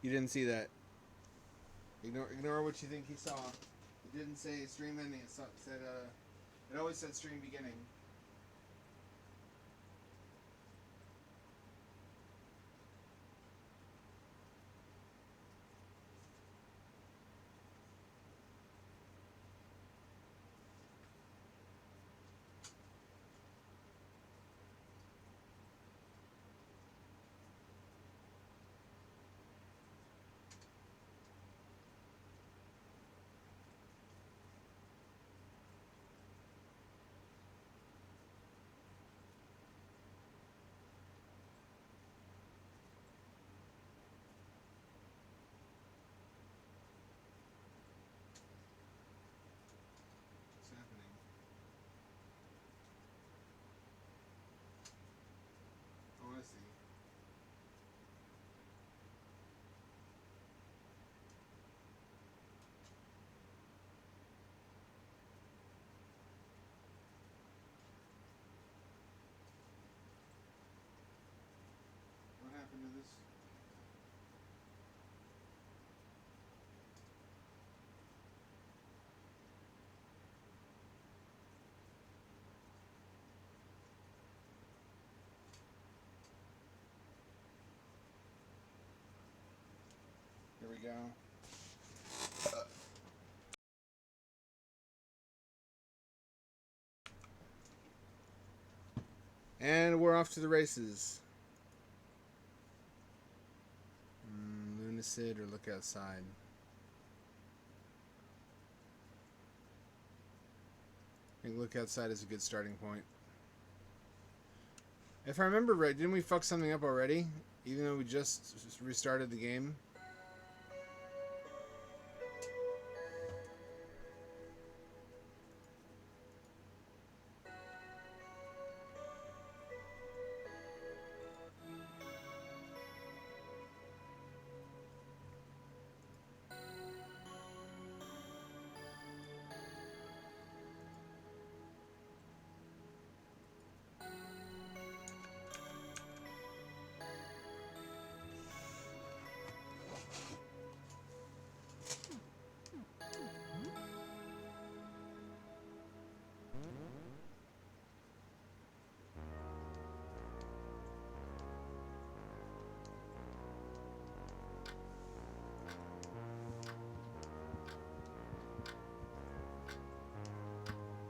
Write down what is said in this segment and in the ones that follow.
You didn't see that. Ignore what you think he saw. It didn't say stream ending. It said it always said stream beginning. What's happening? Oh, I see. What happened to this? Here we go. And we're off to the races. Lunacid or look outside. I think look outside is a good starting point. If I remember right, didn't we fuck something up already? Even though we just restarted the game?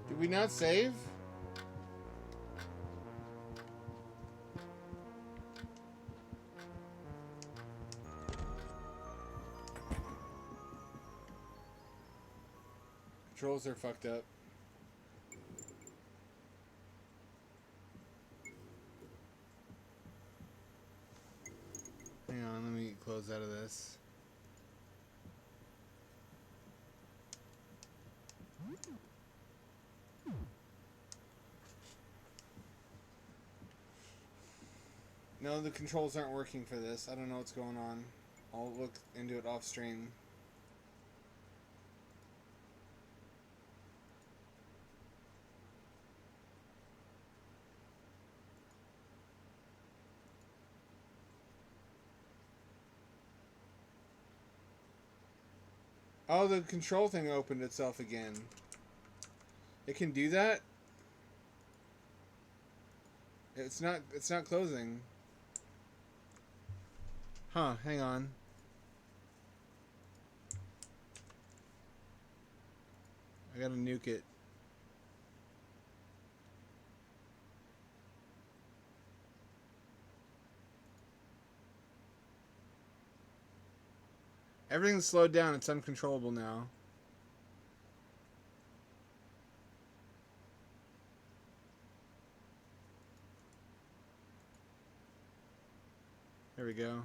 Did we not save? Controls are fucked up. Hang on, let me close out of this. No, the controls aren't working for this. I don't know what's going on. I'll look into it off stream. Oh, the control thing opened itself again. It can do that? It's not closing. Huh, hang on. I gotta nuke it. Everything's slowed down. It's uncontrollable now. There we go.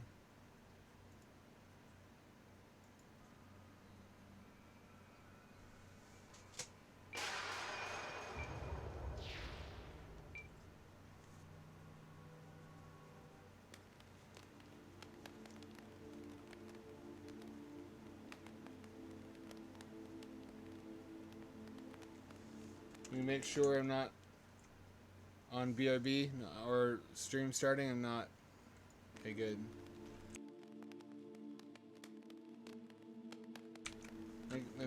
Let me make sure I'm not on BRB or stream starting. I'm not. Okay, good.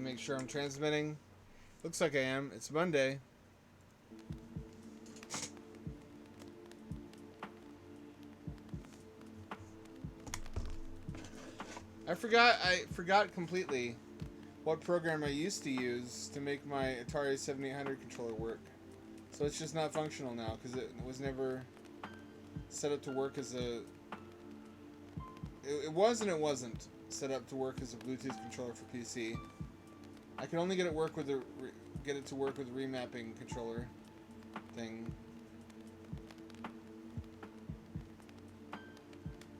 Make sure I'm transmitting. Looks like I am. It's Monday. I forgot completely what program I used to use to make my Atari 7800 controller work. So it's just not functional now because it was never set up to work as a... It was and it wasn't set up to work as a Bluetooth controller for PC. I could only get it to work with a remapping controller thing.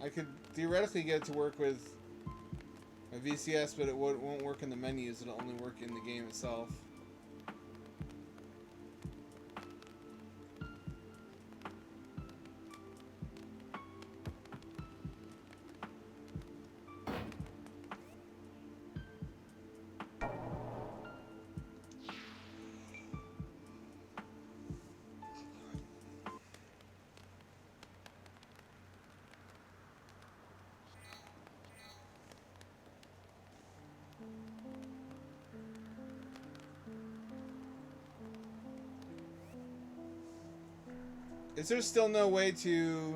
I could theoretically get it to work with a VCS, but it won't work in the menus. It'll only work in the game itself. Is there still no way to...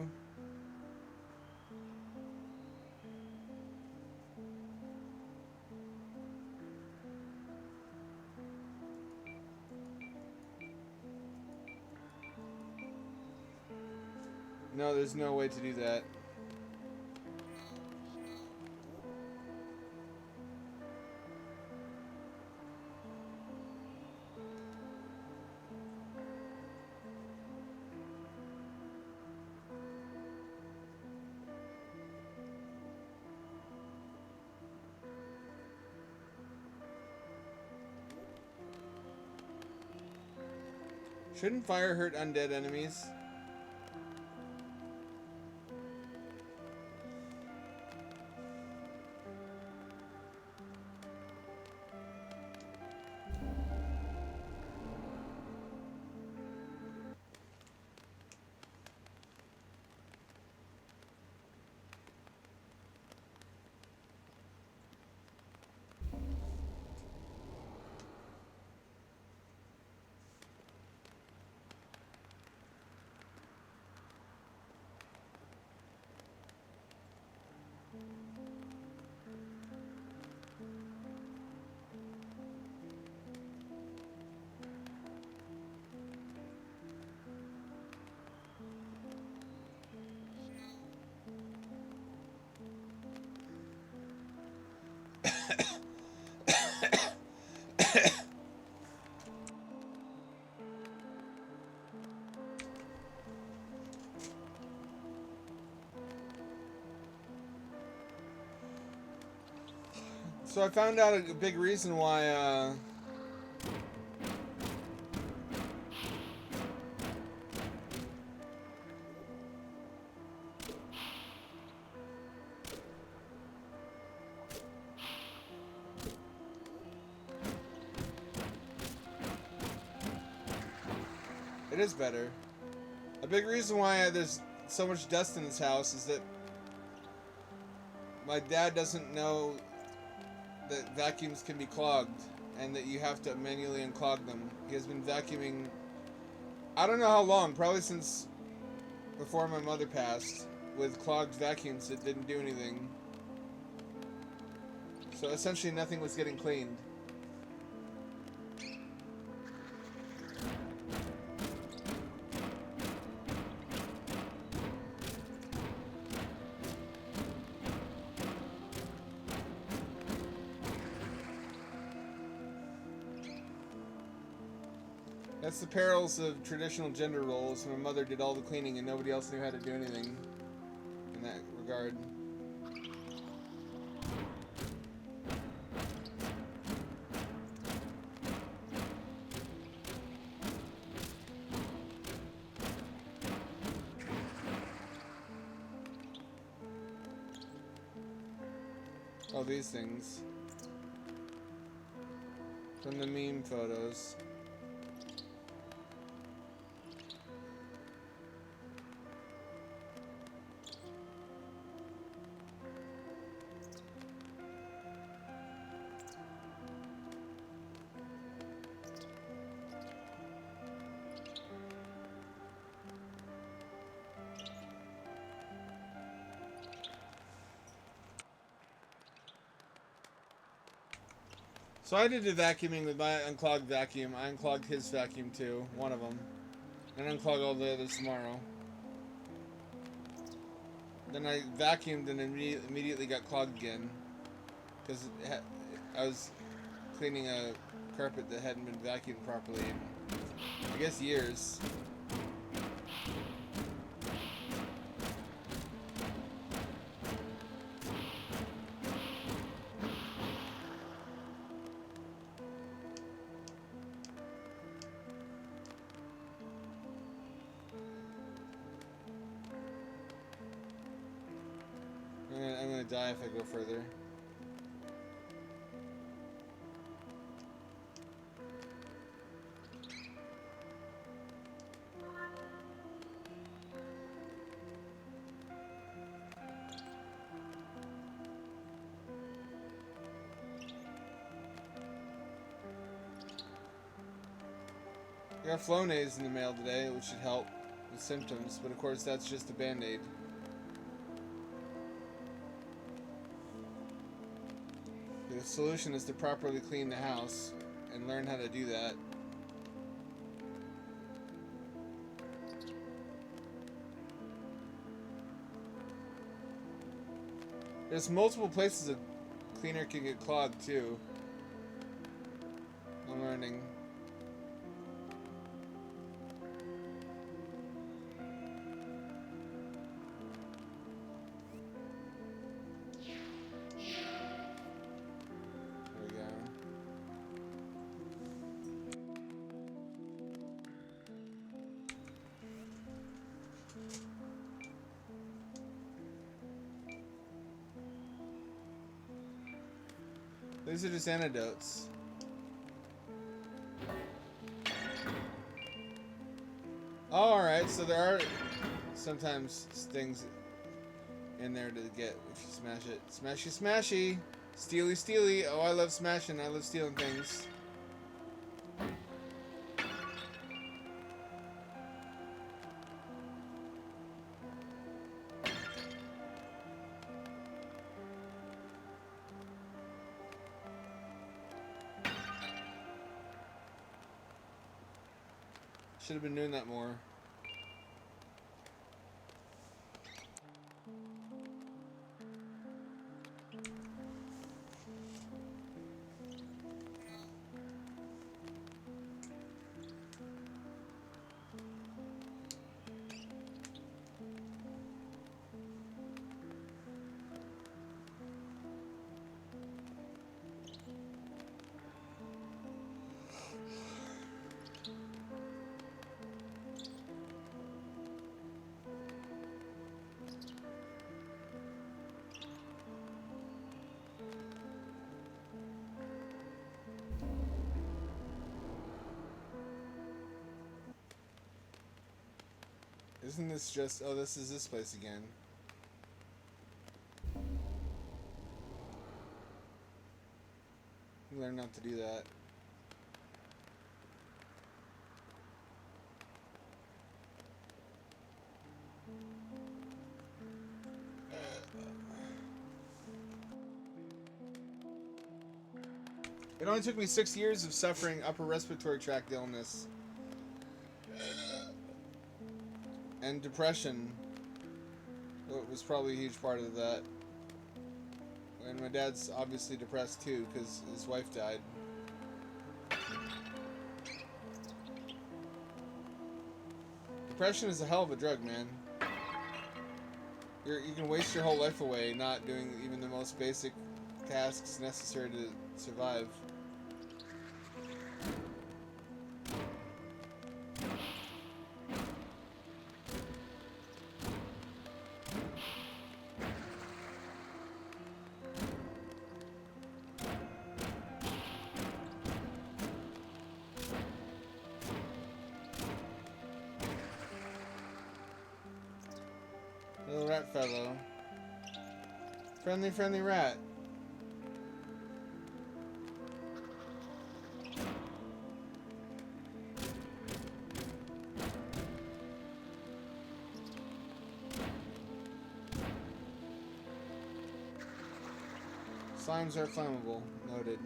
No, there's no way to do that. Shouldn't fire hurt undead enemies? So I found out a big reason why, it is better. A big reason why there's so much dust in this house is that my dad doesn't know that vacuums can be clogged and that you have to manually unclog them. He has been vacuuming, I don't know how long, probably since before my mother passed, with clogged vacuums that didn't do anything. So essentially nothing was getting cleaned. That's the perils of traditional gender roles. My mother did all the cleaning and nobody else knew how to do anything in that regard. Oh, these things. From the meme photos. So I did the vacuuming with my unclogged vacuum. I unclogged his vacuum too, one of them. And unclog all the others tomorrow. Then I vacuumed and immediately got clogged again. Because I was cleaning a carpet that hadn't been vacuumed properly in, I guess, years. I'm gonna die if I go further. I got Flonase in the mail today, which should help with symptoms, but of course that's just a band-aid. The solution is to properly clean the house and learn how to do that. There's multiple places a cleaner can get clogged too. I'm learning. These are just antidotes. Oh, alright, so there are sometimes things in there to get if you smash it. Smashy, smashy! Steely, steely! Oh, I love smashing. I love stealing things. Should have been doing that more. Isn't this just... Oh, this is this place again. Learn not to do that. It only took me 6 years of suffering upper respiratory tract illness and depression. It was probably a huge part of that. And my dad's obviously depressed too because his wife died. Depression is a hell of a drug, man. You can waste your whole life away not doing even the most basic tasks necessary to survive. Little rat fellow. Friendly, friendly rat. Slimes are flammable. Noted.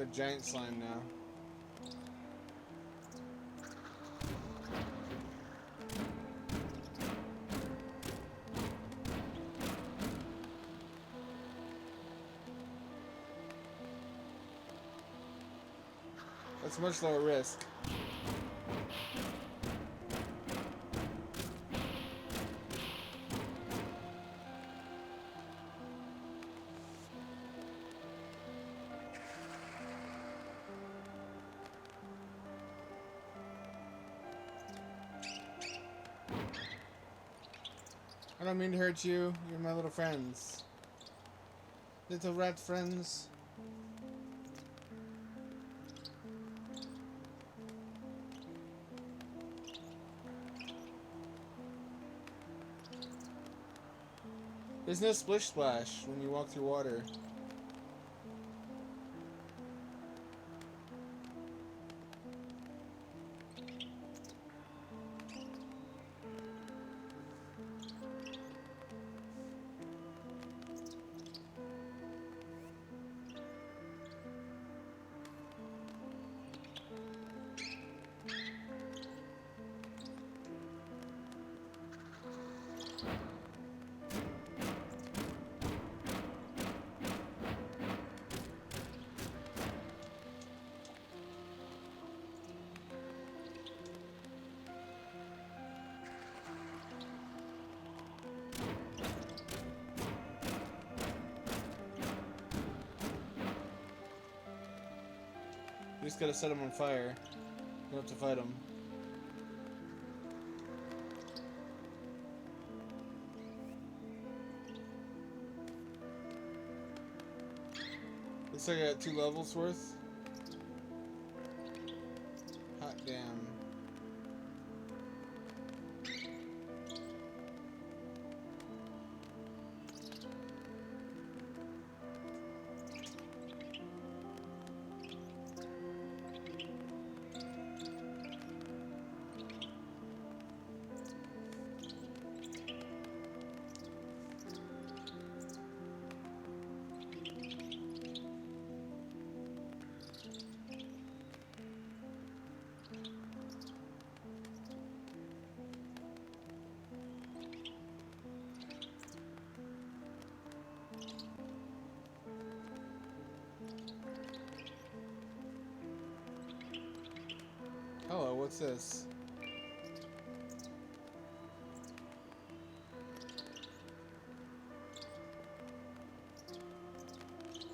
They're giant slime now. That's much lower risk. I don't mean to hurt you. You're my little friends. Little rat friends. There's no splish splash when you walk through water. You just gotta set them on fire. You don't have to fight them. Looks like I got 2 levels worth. Hot damn. Hello, what's this?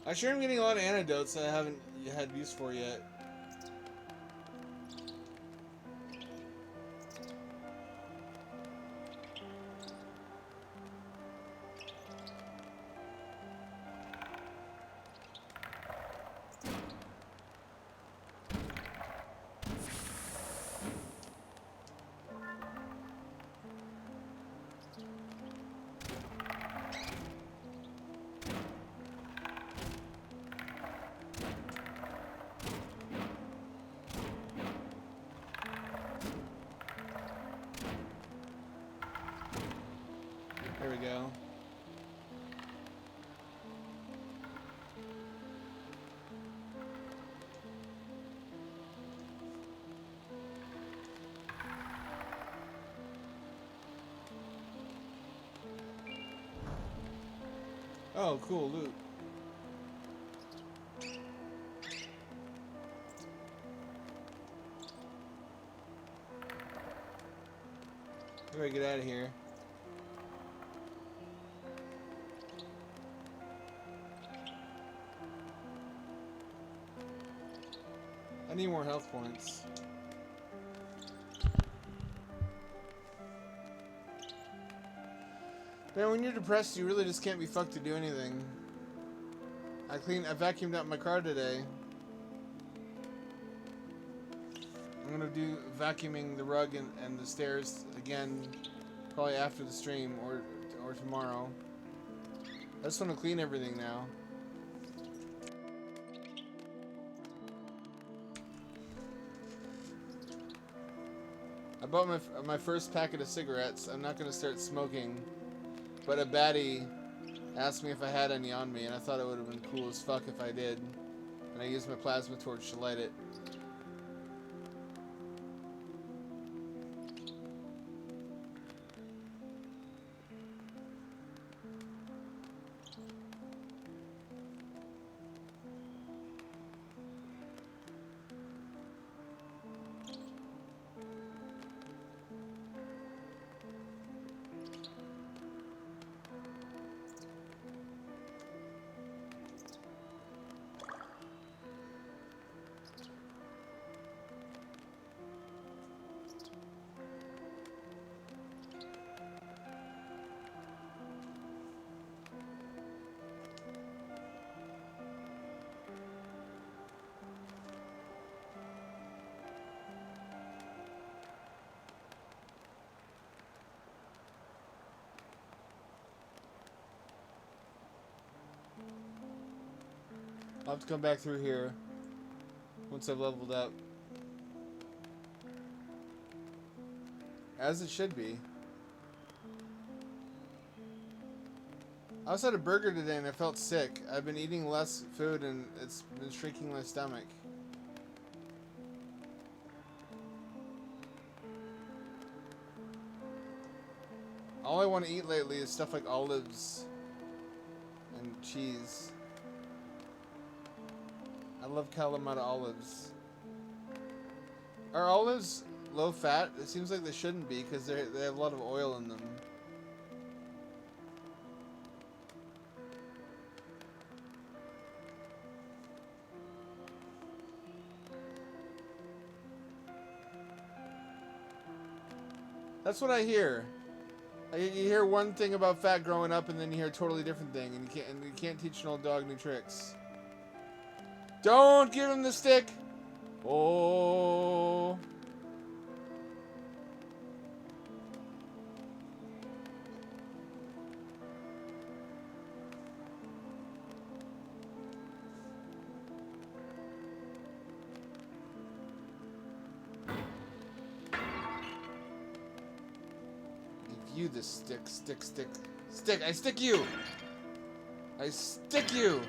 I sure am getting a lot of antidotes that I haven't had use for yet. There we go. Oh, cool, loot. How do I get out of here? I need more health points. Man, when you're depressed, you really just can't be fucked to do anything. I vacuumed out my car today. I'm gonna do vacuuming the rug and the stairs again, probably after the stream or tomorrow. I just want to clean everything now. I bought my first packet of cigarettes. I'm not gonna start smoking, but a baddie asked me if I had any on me, and I thought it would have been cool as fuck if I did. And I use my plasma torch to light it. I'll have to come back through here once I've leveled up. As it should be. I also had a burger today and I felt sick. I've been eating less food and it's been shrinking my stomach. All I want to eat lately is stuff like olives and cheese. I love Kalamata olives. Are olives low fat? It seems like they shouldn't be because they have a lot of oil in them. That's what I hear. You hear one thing about fat growing up, and then you hear a totally different thing, and you can't teach an old dog new tricks. Don't give him the stick. Oh. Give you the stick, stick, stick, stick. I stick you. I stick you.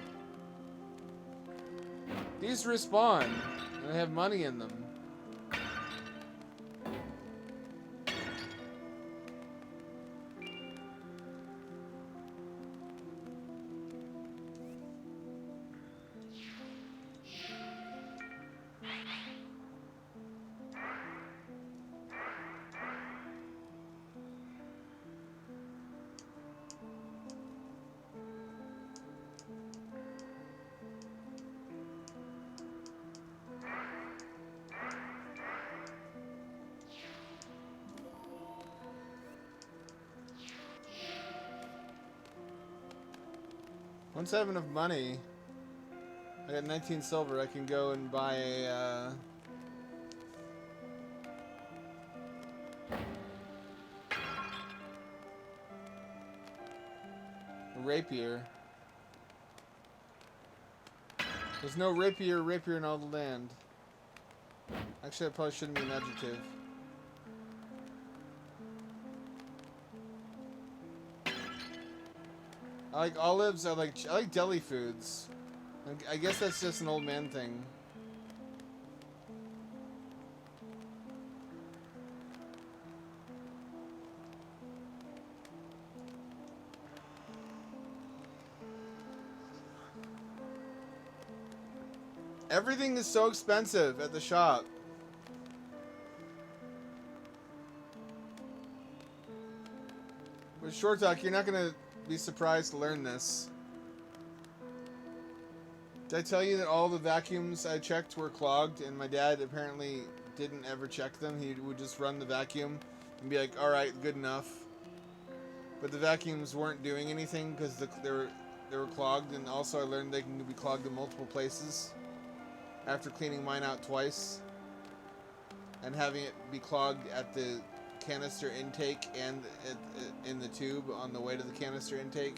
These respawn, and they have money in them. Once I have enough money, I got 19 silver, I can go and buy a rapier. There's no rapier in all the land. Actually, that probably shouldn't be an adjective. I like olives. I like deli foods. I guess that's just an old man thing. Everything is so expensive at the shop. With Short Talk, you're not gonna be surprised to learn this. Did I tell you that all the vacuums I checked were clogged, and my dad apparently didn't ever check them? He would just run the vacuum and be like, "All right, good enough." But the vacuums weren't doing anything because they were clogged, and also I learned they can be clogged in multiple places. After cleaning mine out twice and having it be clogged at the canister intake and in the tube on the way to the canister intake.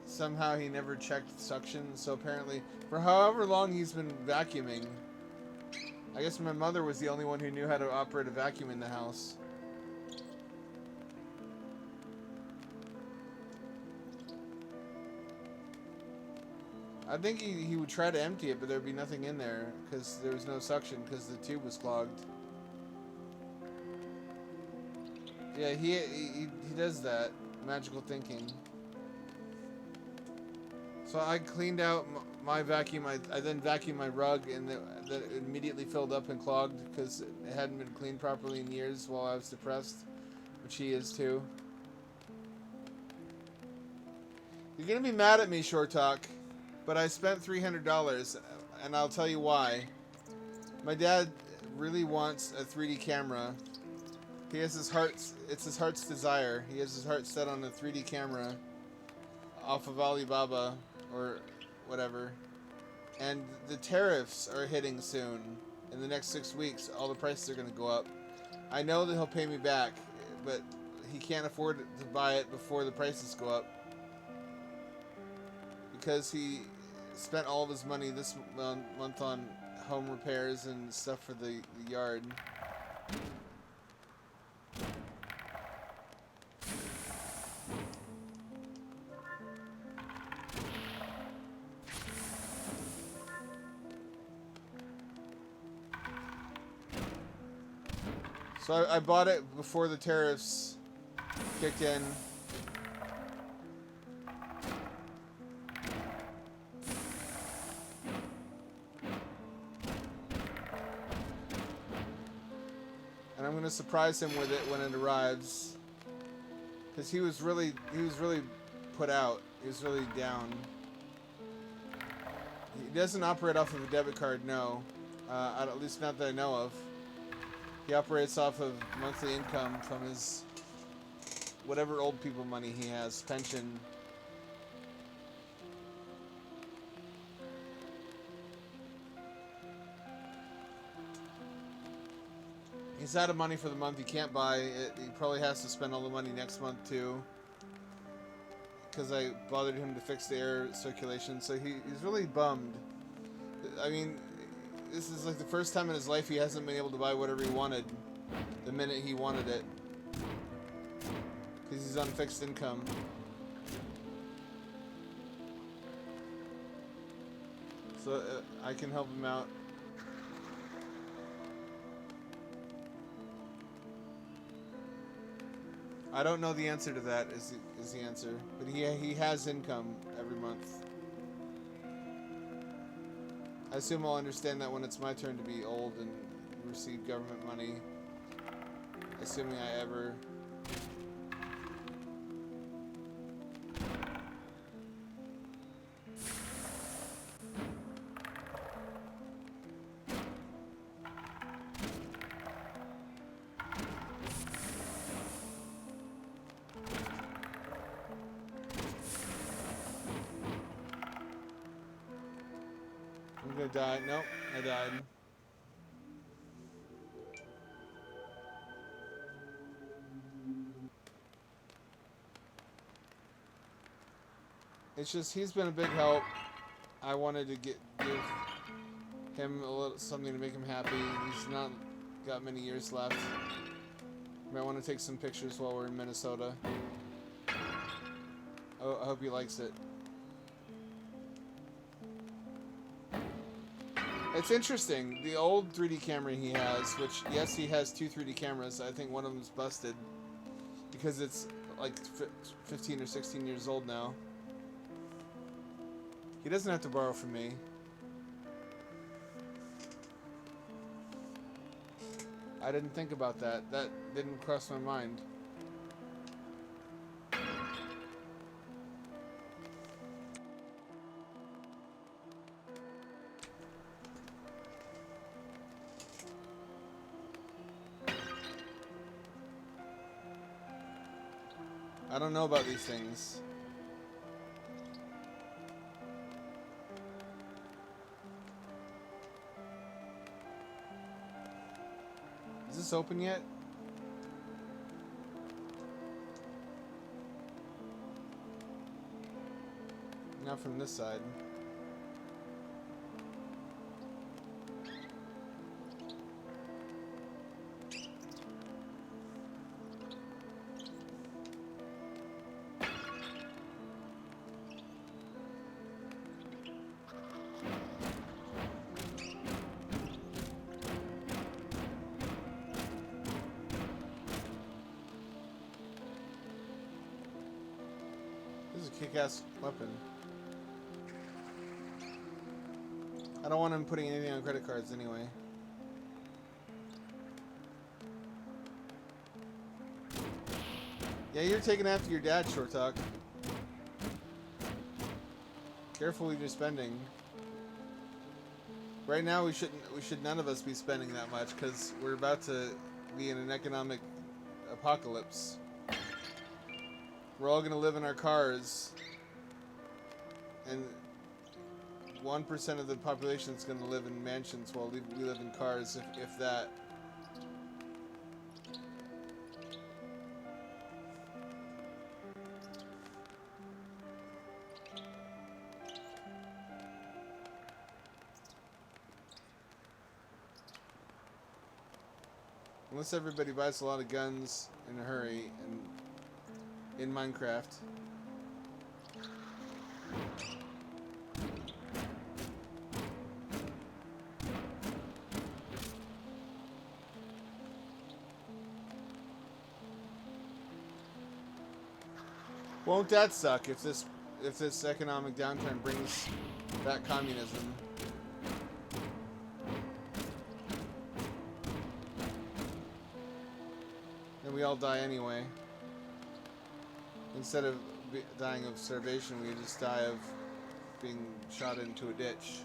Somehow he never checked suction, so apparently for however long he's been vacuuming, I guess my mother was the only one who knew how to operate a vacuum in the house. I think he would try to empty it, but there'd be nothing in there because there was no suction because the tube was clogged. Yeah, he does that. Magical thinking. So I cleaned out my vacuum. I then vacuumed my rug, and that immediately filled up and clogged because it hadn't been cleaned properly in years while I was depressed, which he is too. You're gonna be mad at me, Short Talk, but I spent $300, and I'll tell you why. My dad really wants a 3D camera. He has it's his heart's desire. He has his heart set on a 3D camera off of Alibaba or whatever. And the tariffs are hitting soon. In the next 6 weeks, all the prices are going to go up. I know that he'll pay me back, but he can't afford to buy it before the prices go up. Because he spent all of his money this month on home repairs and stuff for the yard. So I bought it before the tariffs kicked in. And I'm going to surprise him with it when it arrives. Because he was really put out. He was really down. He doesn't operate off of a debit card, no. At least not that I know of. He operates off of monthly income from his whatever old people money he has, pension. He's out of money for the month. He can't buy it. He probably has to spend all the money next month too. Because I bothered him to fix the air circulation, so he's really bummed. I mean, this is like the first time in his life he hasn't been able to buy whatever he wanted the minute he wanted it. Because he's on fixed income. So I can help him out. I don't know the answer to that is the answer. But he has income every month. I assume I'll understand that when it's my turn to be old and receive government money. Assuming I ever... I'm gonna die. Nope, I died. It's just he's been a big help. I wanted to give him a little something to make him happy. He's not got many years left. I want to take some pictures while we're in Minnesota. Oh, I hope he likes it. It's interesting. The old 3D camera he has, which, yes, he has 2 3D cameras. I think one of them's busted because it's like 15 or 16 years old now. He doesn't have to borrow from me. I didn't think about that. That didn't cross my mind. I don't know about these things. Is this open yet? Not from this side. kick-ass weapon. I don't want him putting anything on credit cards anyway. Yeah, you're taking after your dad, Short Talk. Careful with your spending. Right now, we should none of us be spending that much because we're about to be in an economic apocalypse. We're all gonna live in our cars, and 1% of the population is gonna live in mansions while we live in cars, if that. Unless everybody buys a lot of guns in a hurry and in Minecraft. Won't that suck if this economic downturn brings back communism? And we all die anyway. Instead of dying of starvation, we just die of being shot into a ditch.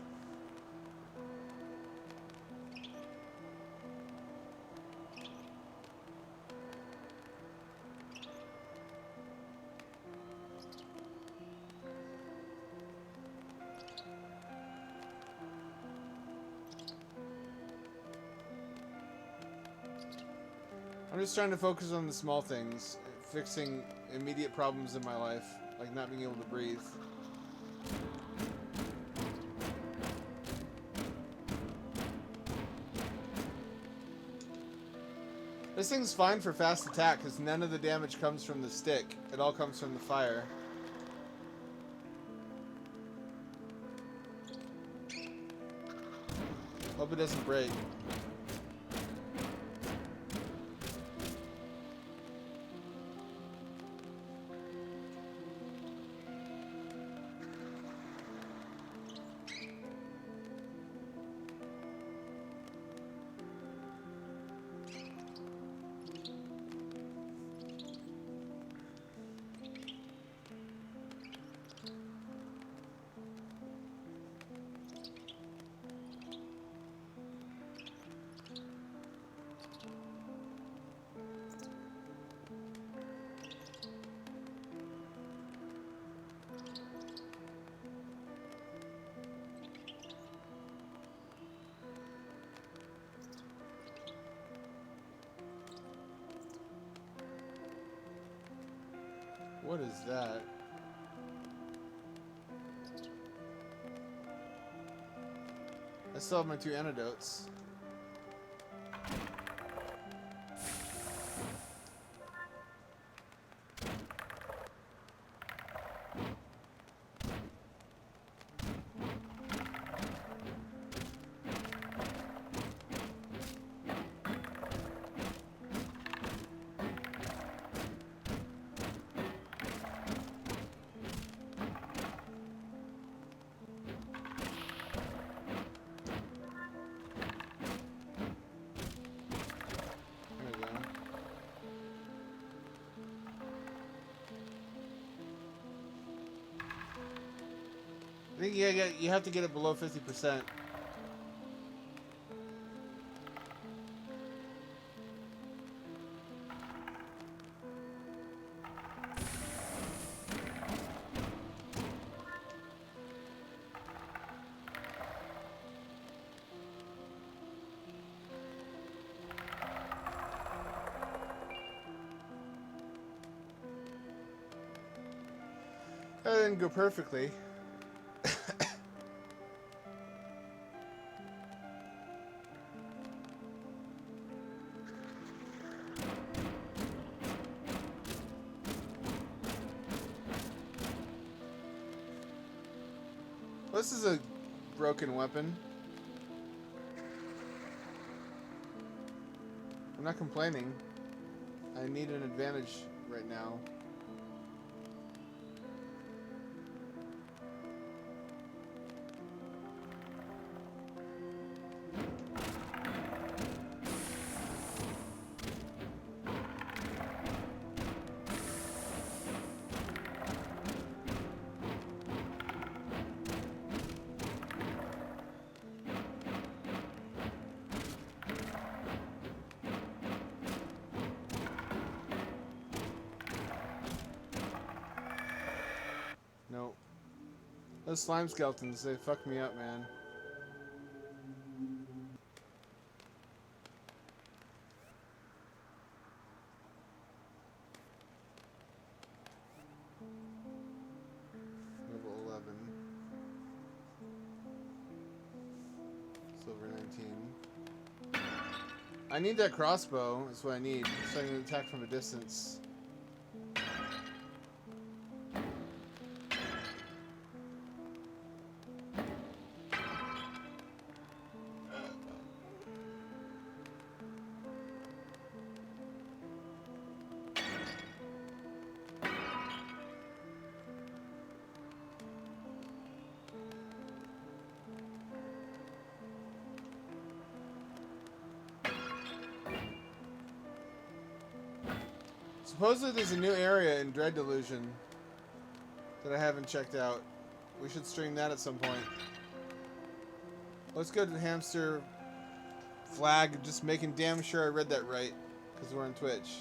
I'm just trying to focus on the small things, fixing immediate problems in my life, like not being able to breathe. This thing's fine for fast attack because none of the damage comes from the stick. It all comes from the fire. Hope it doesn't break. What is that? I still have my 2 antidotes. I think you have to get it below 50%. That didn't go perfectly. This is a broken weapon. I'm not complaining. I need an advantage right now. Those slime skeletons, they fuck me up, man. Level 11. Silver 19. I need that crossbow, that's what I need, so I can attack from a distance. Supposedly there's a new area in Dread Delusion that I haven't checked out. We should stream that at some point. Let's go to the hamster flag, just making damn sure I read that right, because we're on Twitch.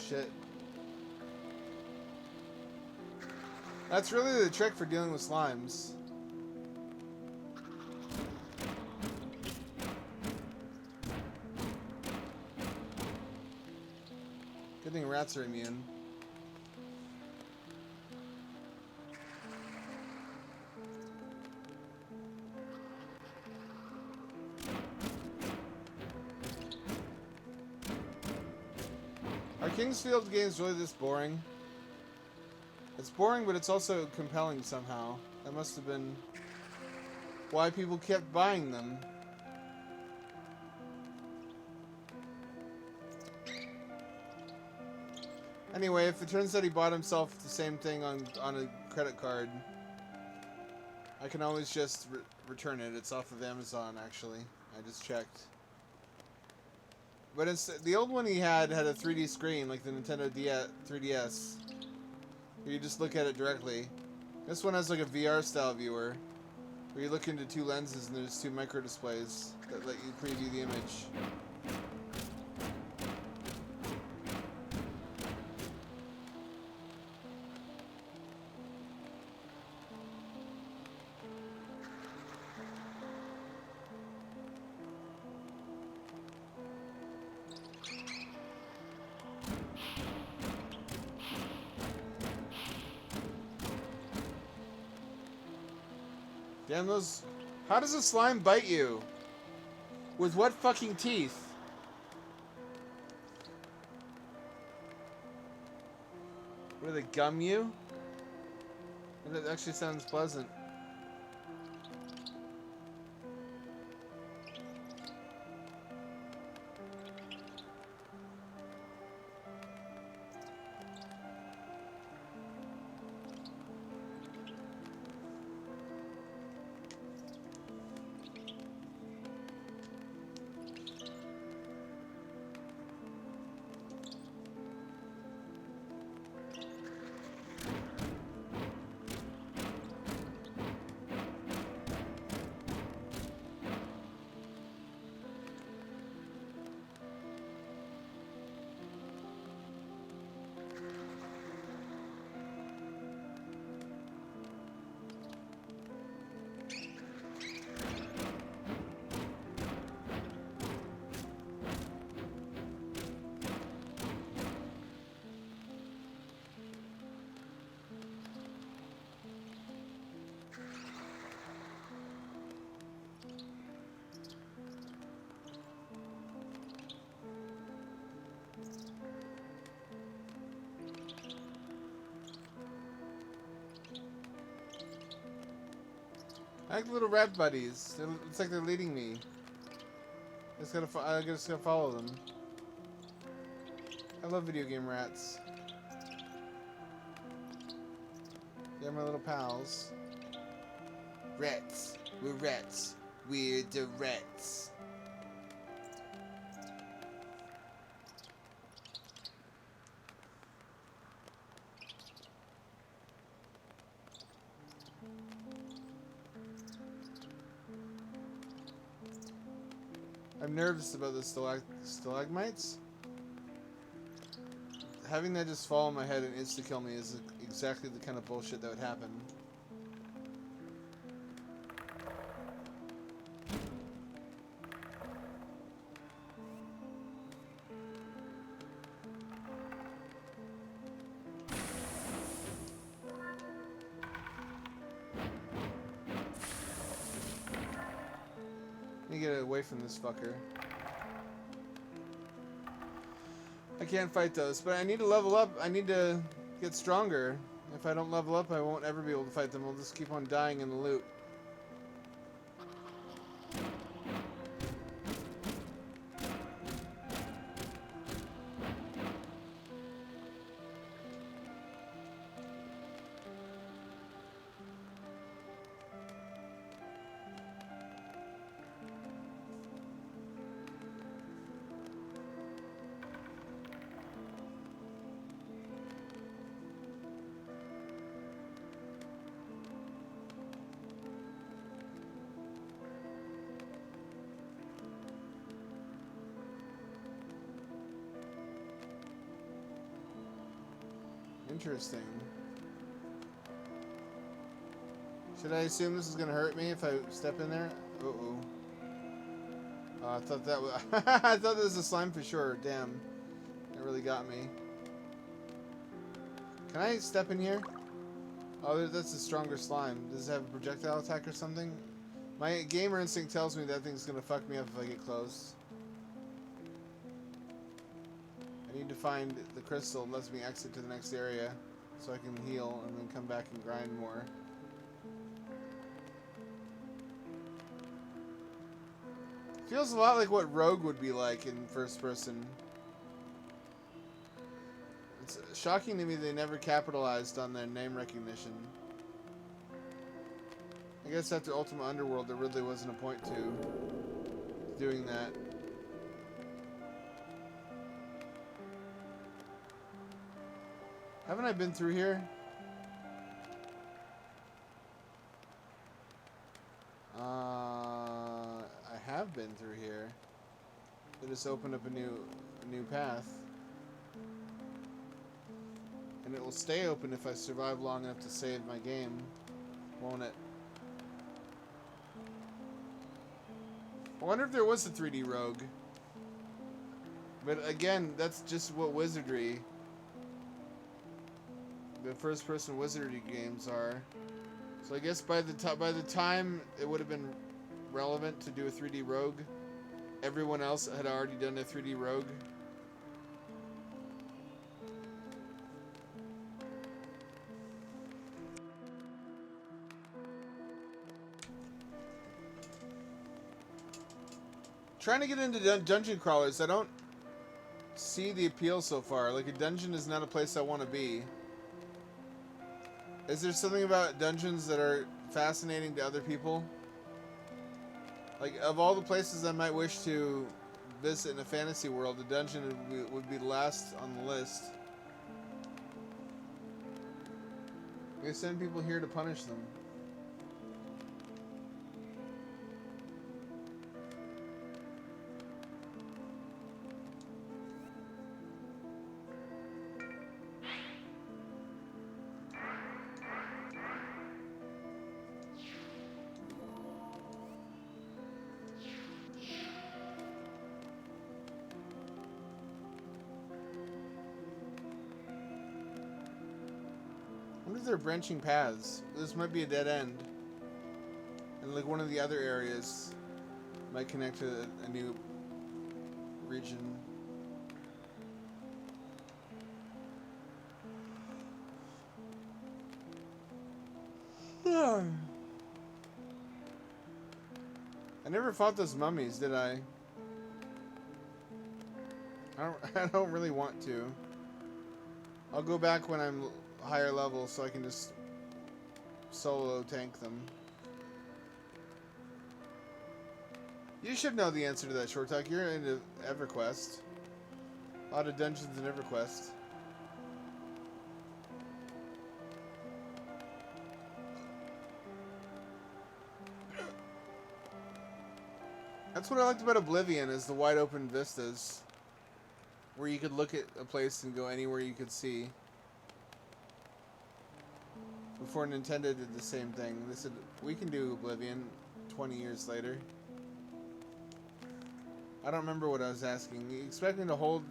Shit. That's really the trick for dealing with slimes. Good thing rats are immune. Are Kingsfield games really this boring? It's boring, but it's also compelling somehow. That must have been why people kept buying them. Anyway, if it turns out he bought himself the same thing on a credit card, I can always just return it. It's off of Amazon, actually. I just checked. But it's, the old one he had a 3D screen, like the Nintendo 3DS. Where you just look at it directly. This one has like a VR style viewer, where you look into two lenses and there's two micro displays that let you preview the image. Damn those... How does a slime bite you? With what fucking teeth? What, do they gum you? That actually sounds pleasant. I like the little rat buddies. It's like they're leading me. I just gotta follow them. I love video game rats. They're my little pals. Rats. We're rats. We're the rats. I'm nervous about the stalagmites. Having that just fall on my head and insta-kill me is exactly the kind of bullshit that would happen. Let me get away from this fucker. I can't fight those, but I need to level up. I need to get stronger. If I don't level up, I won't ever be able to fight them. I'll just keep on dying in the loot. Interesting. Should I assume this is gonna hurt me if I step in there? Uh-oh. I thought that was I thought that was a slime for sure. Damn. That really got me. Can I step in here? Oh, that's a stronger slime. Does it have a projectile attack or something? My gamer instinct tells me that thing's gonna fuck me up if I get close. I need to find the crystal that lets me exit to the next area so I can heal and then come back and grind more. Feels a lot like what Rogue would be like in first person. It's shocking to me they never capitalized on their name recognition. I guess after Ultima Underworld there really wasn't a point to doing that. Haven't I been through here? I have been through here. They just opened up a new path. And it will stay open if I survive long enough to save my game, won't it? I wonder if there was a 3D Rogue. But again, that's just what wizardry, the first-person wizardry games are. So I guess by the time it would have been relevant to do a 3D Rogue, everyone else had already done a 3D Rogue. Trying to get into dungeon crawlers, I don't see the appeal so far. Like, a dungeon is not a place I want to be. Is there something about dungeons that are fascinating to other people? Like, of all the places I might wish to visit in a fantasy world, the dungeon would be last on the list. They send people here to punish them. I wonder if there are branching paths. This might be a dead end. And like one of the other areas might connect to a new region. I never fought those mummies, did I? I don't really want to. I'll go back when I'm higher level so I can just solo tank them. You should know the answer to that, Short Talk. You're into EverQuest. A lot of dungeons in EverQuest. That's what I liked about Oblivion, is the wide open vistas. Where you could look at a place and go anywhere you could see. Before Nintendo did the same thing. They said, we can do Oblivion 20 years later. I don't remember what I was asking. You expect me to hold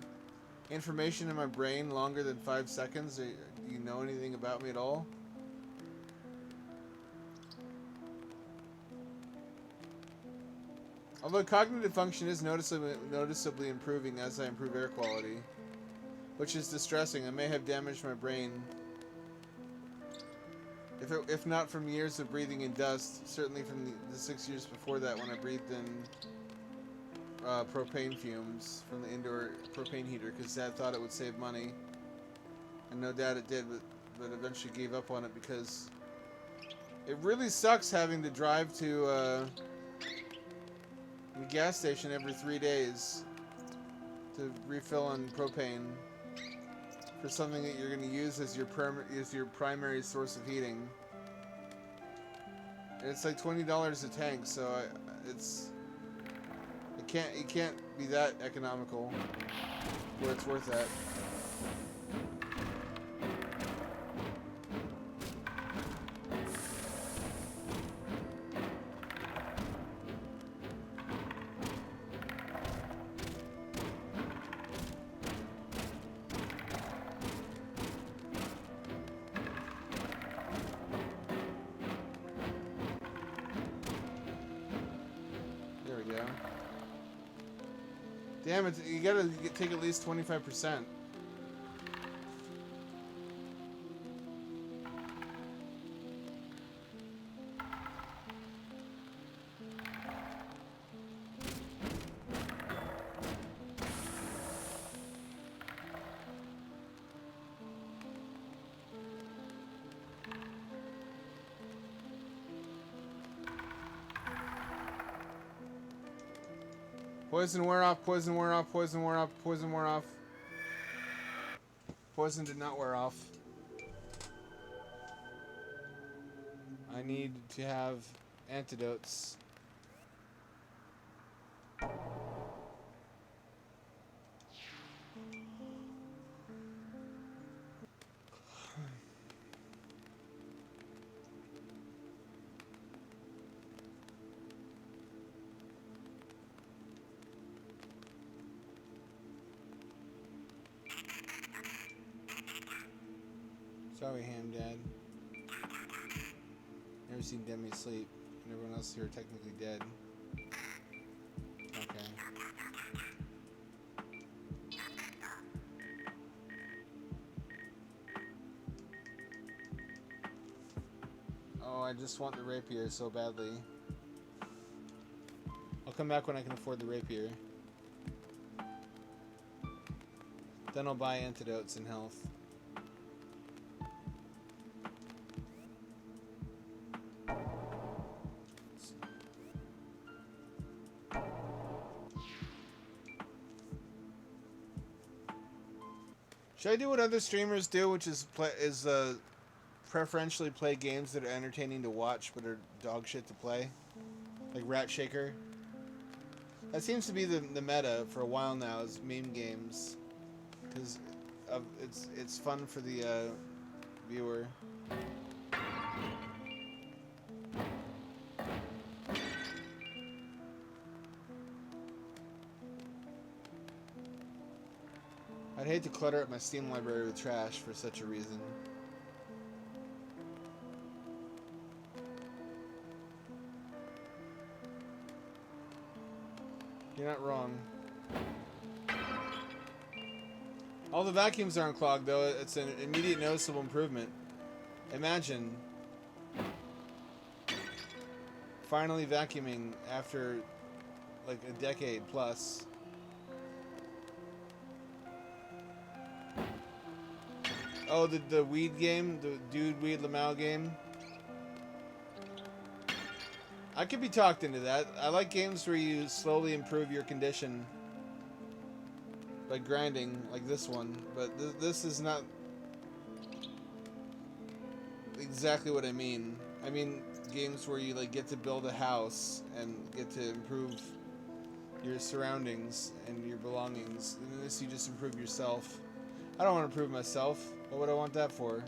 information in my brain longer than 5 seconds? Do you know anything about me at all? Although cognitive function is noticeably improving as I improve air quality, which is distressing. I may have damaged my brain. If not from years of breathing in dust, certainly from the 6 years before that when I breathed in propane fumes from the indoor propane heater because Dad thought it would save money. And no doubt it did, but eventually gave up on it because it really sucks having to drive to a gas station every 3 days to refill on propane for something that you're going to use as your primary source of heating. And it's like $20 a tank, so it can't be that economical where it's worth that. Damn it, you gotta take at least 25%. Poison wear off, poison wear off, poison wear off, poison wear off. Poison did not wear off. I need to have antidotes. Sorry, Ham Dad. Never seen Demi sleep, and everyone else here are technically dead. Okay. Oh, I just want the rapier so badly. I'll come back when I can afford the rapier. Then I'll buy antidotes and health. Should I do what other streamers do, which is preferentially play games that are entertaining to watch but are dog shit to play? Like Rat Shaker? That seems to be the meta for a while now, is meme games. Because it's fun for the viewer. I'd hate to clutter up my Steam library with trash for such a reason. You're not wrong. All the vacuums aren't clogged, though. It's an immediate noticeable improvement. Imagine finally vacuuming after like a decade plus. Oh, the weed game? The Dude Weed Lamau game? I could be talked into that. I like games where you slowly improve your condition by grinding, like this one. But this is not exactly what I mean. I mean games where you like get to build a house and get to improve your surroundings and your belongings. And in this, you just improve yourself. I don't want to improve myself. What would I want that for?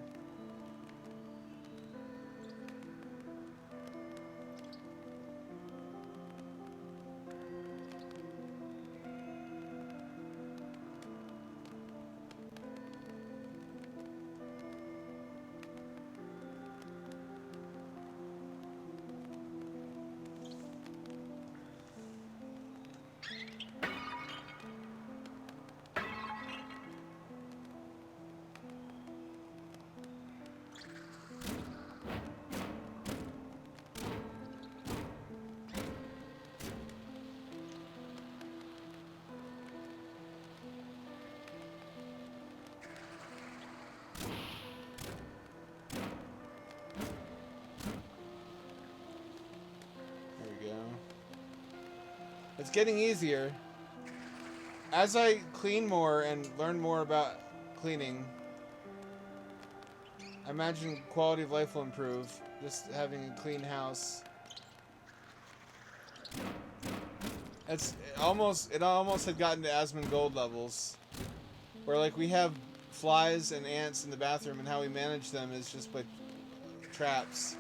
It's getting easier. As I clean more and learn more about cleaning, I imagine quality of life will improve. Just having a clean house. It almost had gotten to Asmongold levels, where like we have flies and ants in the bathroom, and how we manage them is just by traps.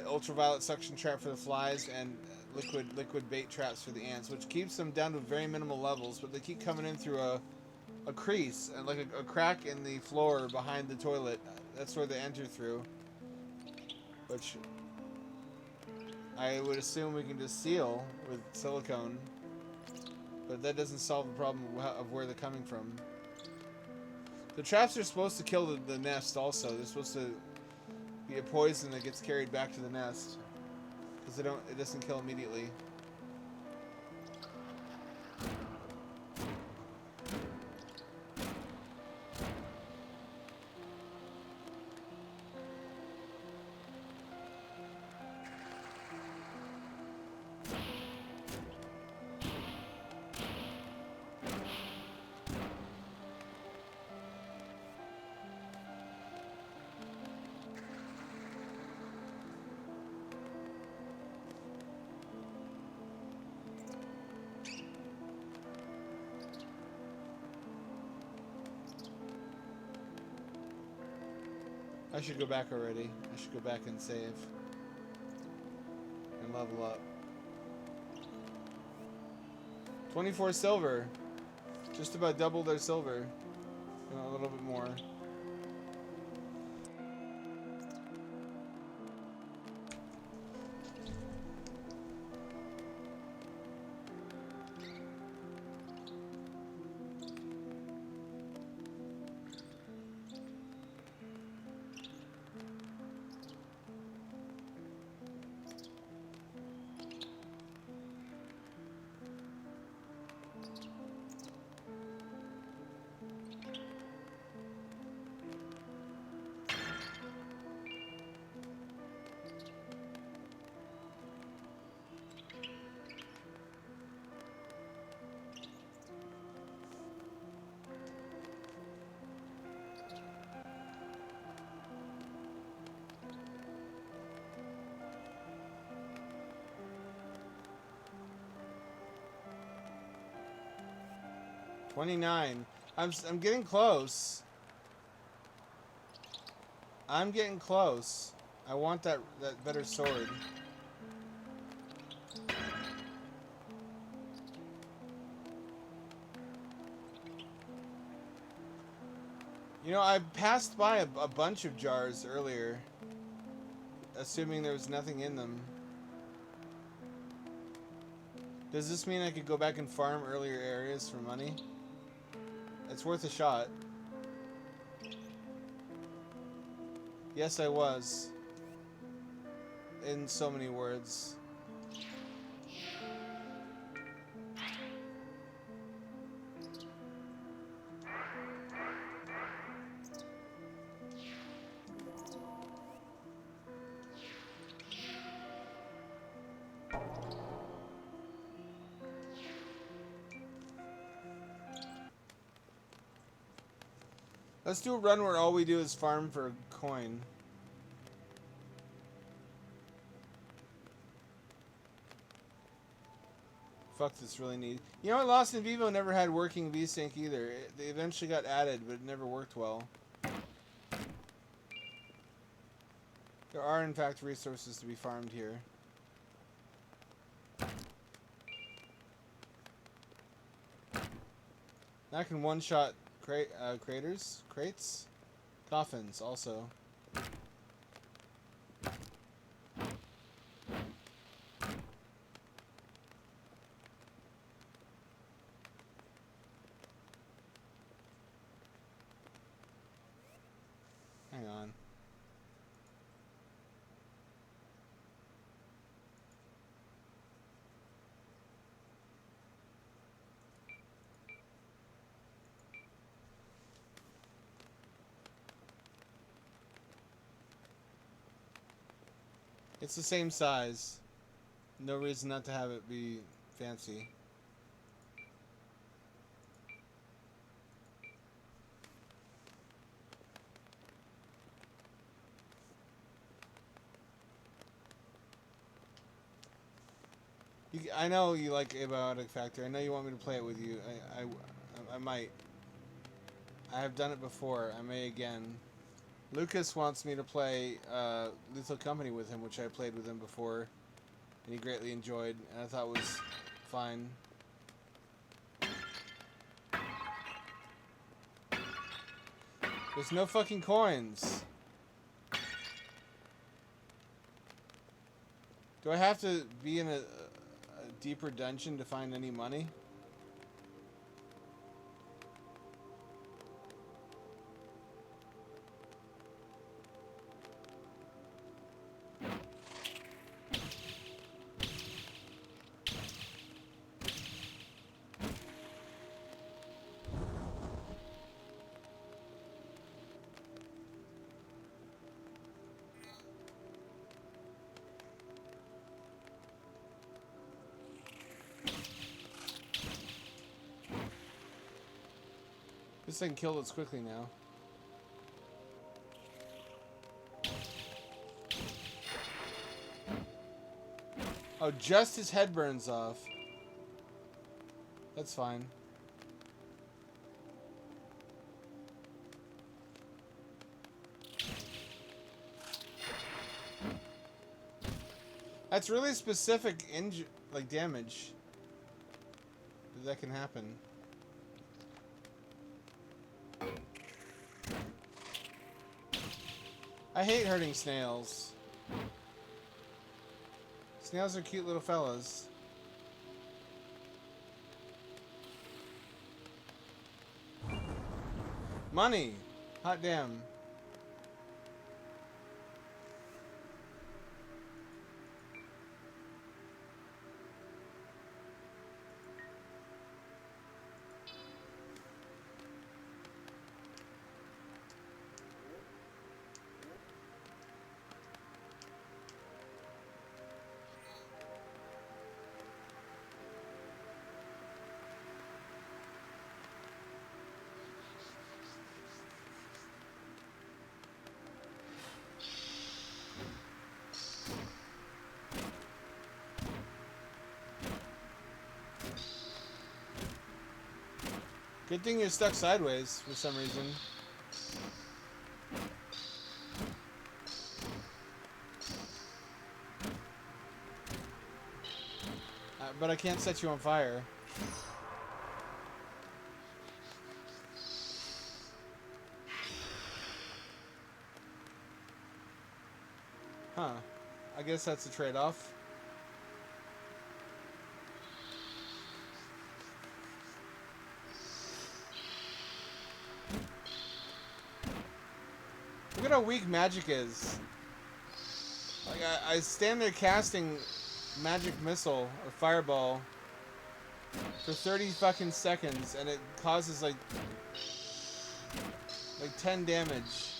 Ultraviolet suction trap for the flies and liquid bait traps for the ants, which keeps them down to very minimal levels, but they keep coming in through a crease and like a crack in the floor behind the toilet. That's where they enter through, which I would assume we can just seal with silicone, but that doesn't solve the problem of where they're coming from. The traps are supposed to kill the nest also. They're supposed to be a poison that gets carried back to the nest, because it doesn't kill immediately. I should go back already. I should go back and save. And level up. 24 silver. Just about double their silver. A little bit more. $29. I'm getting close. I'm getting close. I want that better sword. You know, I passed by a bunch of jars earlier, assuming there was nothing in them. Does this mean I could go back and farm earlier areas for money? It's worth a shot. Yes, I was. In so many words. Let's do a run where all we do is farm for a coin. Fuck, this really neat. You know what? Lost in Vivo never had working VSync either. They eventually got added, but it never worked well. There are, in fact, resources to be farmed here. I can one-shot crates, coffins also. Hang on. It's the same size. No reason not to have it be fancy. I know you like Abiotic Factory. I know you want me to play it with you. I might. I have done it before. I may again. Lucas wants me to play Lethal Company with him, which I played with him before, and he greatly enjoyed, and I thought was fine. There's no fucking coins. Do I have to be in a deeper dungeon to find any money? This thing killed us quickly now. Oh, just his head burns off. That's fine. That's really specific like damage that can happen. I hate hurting snails. Snails are cute little fellas. Money! Hot damn. Good thing you're stuck sideways for some reason. But I can't set you on fire. Huh. I guess that's a trade-off. Look at how weak magic is. Like, I stand there casting magic missile or fireball for 30 fucking seconds and it causes like 10 damage.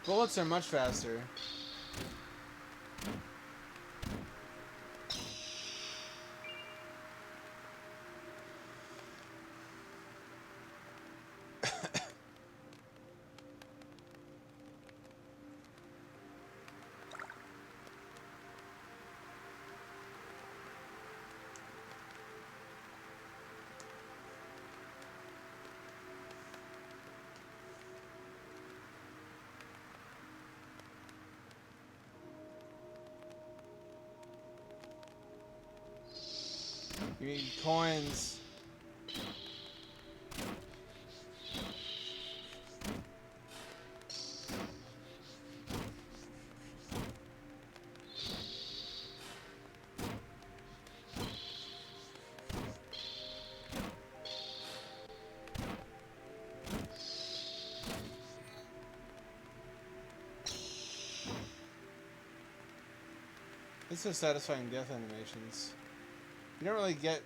Bullets are much faster. You need coins. It's so satisfying death animations. You don't really get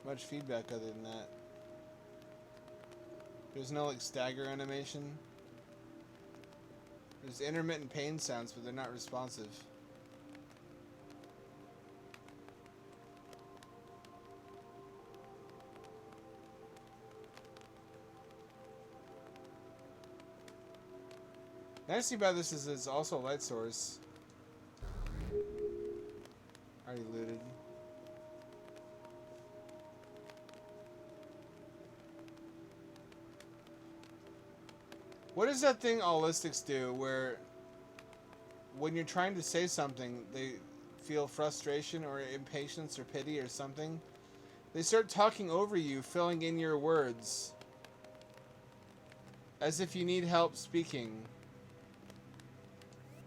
much feedback other than that. There's no like stagger animation. There's intermittent pain sounds, but they're not responsive. Nice thing about this is it's also a light source. Already looted. What does that thing Allistics do where when you're trying to say something, they feel frustration or impatience or pity or something? They start talking over you, filling in your words. As if you need help speaking.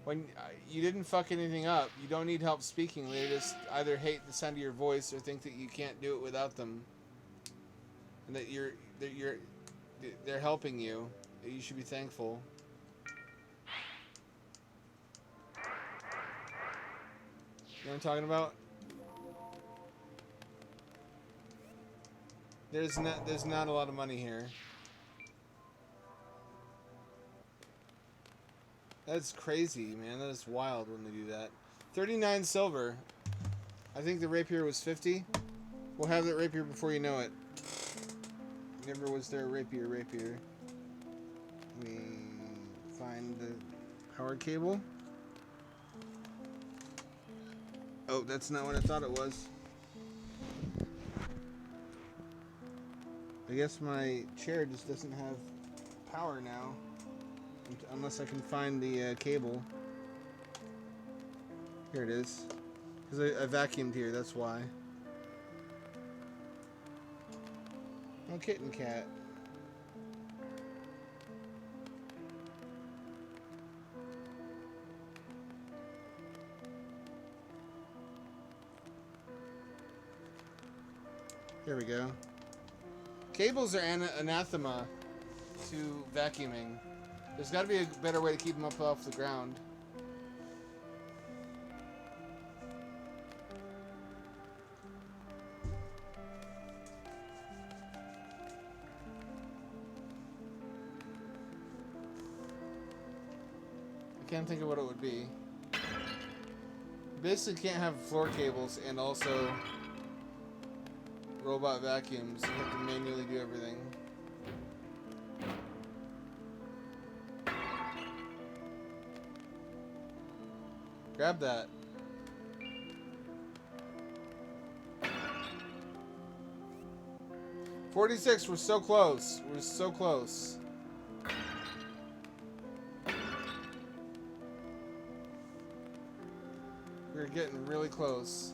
When you didn't fuck anything up, you don't need help speaking. They just either hate the sound of your voice or think that you can't do it without them. And that they're helping you. You should be thankful. You know what I'm talking about? There's not a lot of money here. That's crazy, man. That is wild when they do that. 39 silver. I think the rapier was 50. We'll have that rapier before you know it. Never was there a rapier. Let me find the power cable. Oh, that's not what I thought it was. I guess my chair just doesn't have power now. Unless I can find the cable. Here it is. Because I vacuumed here, that's why. Oh, kitten cat. Here we go. Cables are anathema to vacuuming. There's got to be a better way to keep them up off the ground. I can't think of what it would be. Basically can't have floor cables and also robot vacuums. You have to manually do everything. Grab that. $46, we're so close. We're so close. We're getting really close.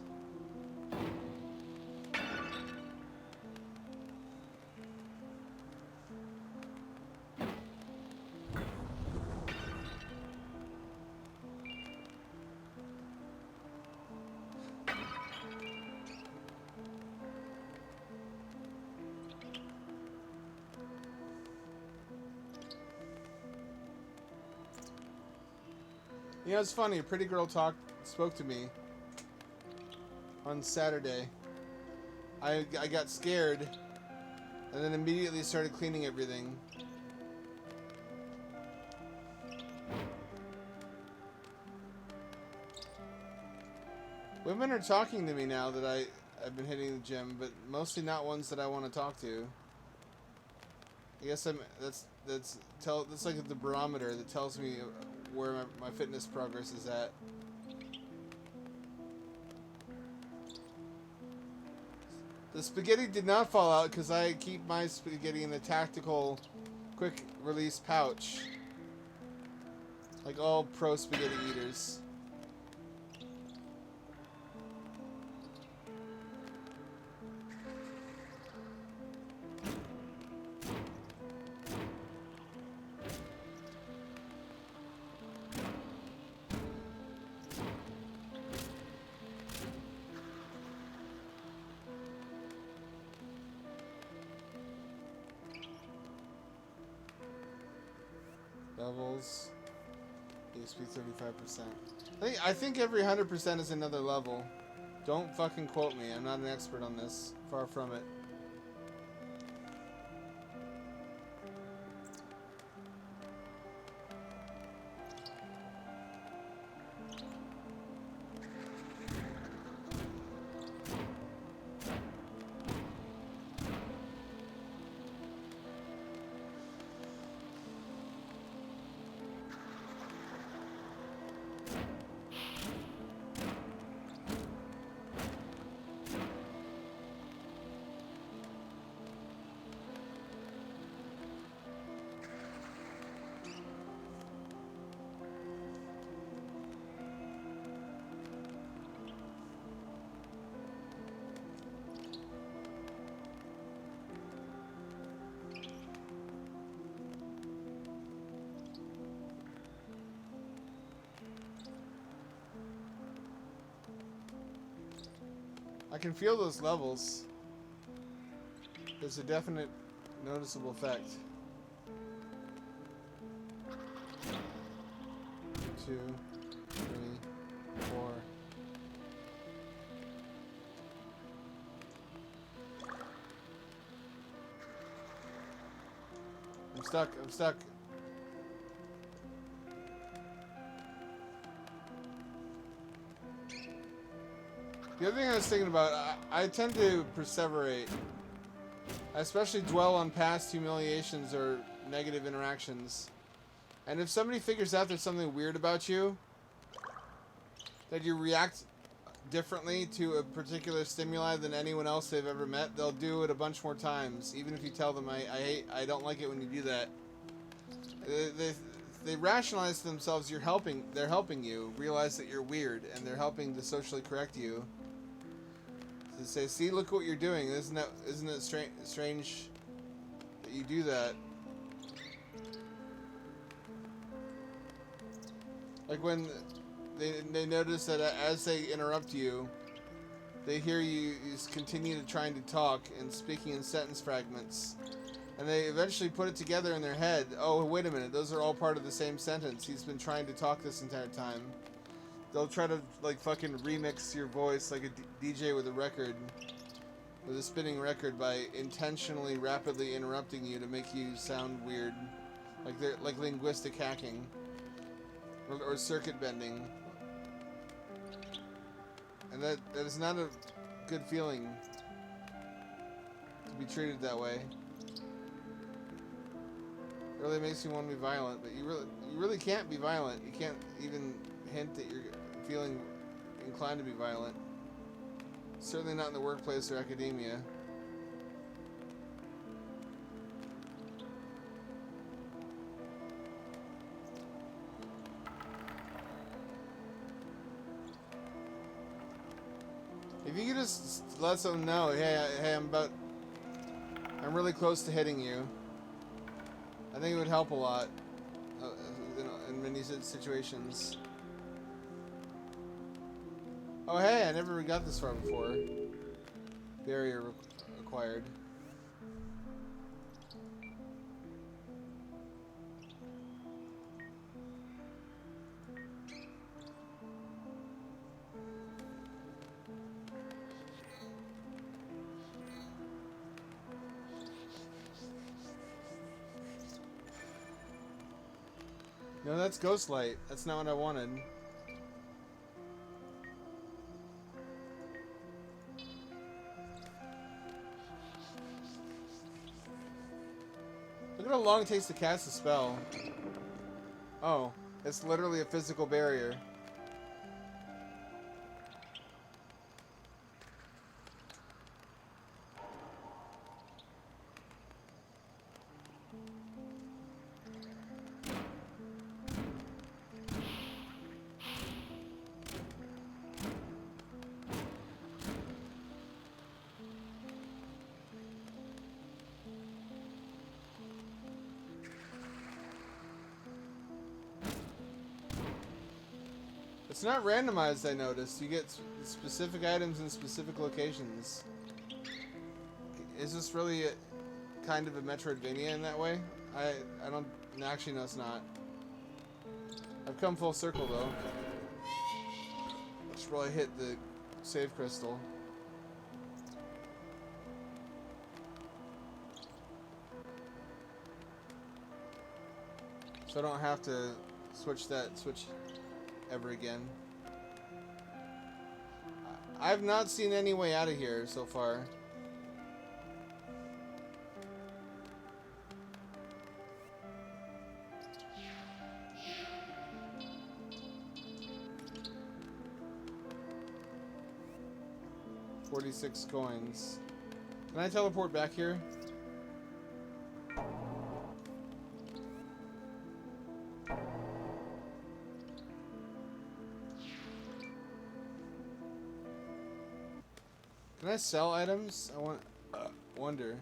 You know, it's funny. A pretty girl spoke to me on Saturday. I got scared, and then immediately started cleaning everything. Women are talking to me now that I've been hitting the gym, but mostly not ones that I want to talk to. I guess that's like the barometer that tells me where my fitness progress is at. The spaghetti did not fall out because I keep my spaghetti in a tactical, quick release pouch. Like all pro spaghetti eaters. Levels. ESP 35%. I think every 100% is another level. Don't fucking quote me. I'm not an expert on this. Far from it. I can feel those levels. There's a definite noticeable effect. 2, 3, 4. I'm stuck. I'm stuck. The other thing I was thinking about, I tend to perseverate. I especially dwell on past humiliations or negative interactions. And if somebody figures out there's something weird about you, that you react differently to a particular stimuli than anyone else they've ever met, they'll do it a bunch more times, even if you tell them, I don't like it when you do that. They rationalize to themselves they're helping you realize that you're weird, and they're helping to socially correct you. To say, see, look what you're doing. Isn't it strange that you do that? Like when they notice that as they interrupt you, they hear you continue to trying to talk and speaking in sentence fragments. And they eventually put it together in their head. Oh, wait a minute. Those are all part of the same sentence. He's been trying to talk this entire time. They'll try to, like, fucking remix your voice like a DJ with a record. With a spinning record by intentionally rapidly interrupting you to make you sound weird. Like linguistic hacking. Or circuit bending. And that is not a good feeling to be treated that way. It really makes you want to be violent, but you really can't be violent. You can't even hint that you're feeling inclined to be violent. Certainly not in the workplace or academia. If you could just let someone know, hey, I'm really close to hitting you. I think it would help a lot in many situations. Oh, hey, I never got this far before. Barrier acquired. No, that's ghost light. That's not what I wanted. Look at how long it takes to cast a spell. Oh, it's literally a physical barrier. It's not randomized, I noticed. You get specific items in specific locations. Is this really kind of a Metroidvania in that way? I don't... Actually, no, it's not. I've come full circle though. I should probably hit the save crystal. So I don't have to switch ever again. I've not seen any way out of here so far. $46 coins. Can I teleport back here? Can I sell items? I wonder.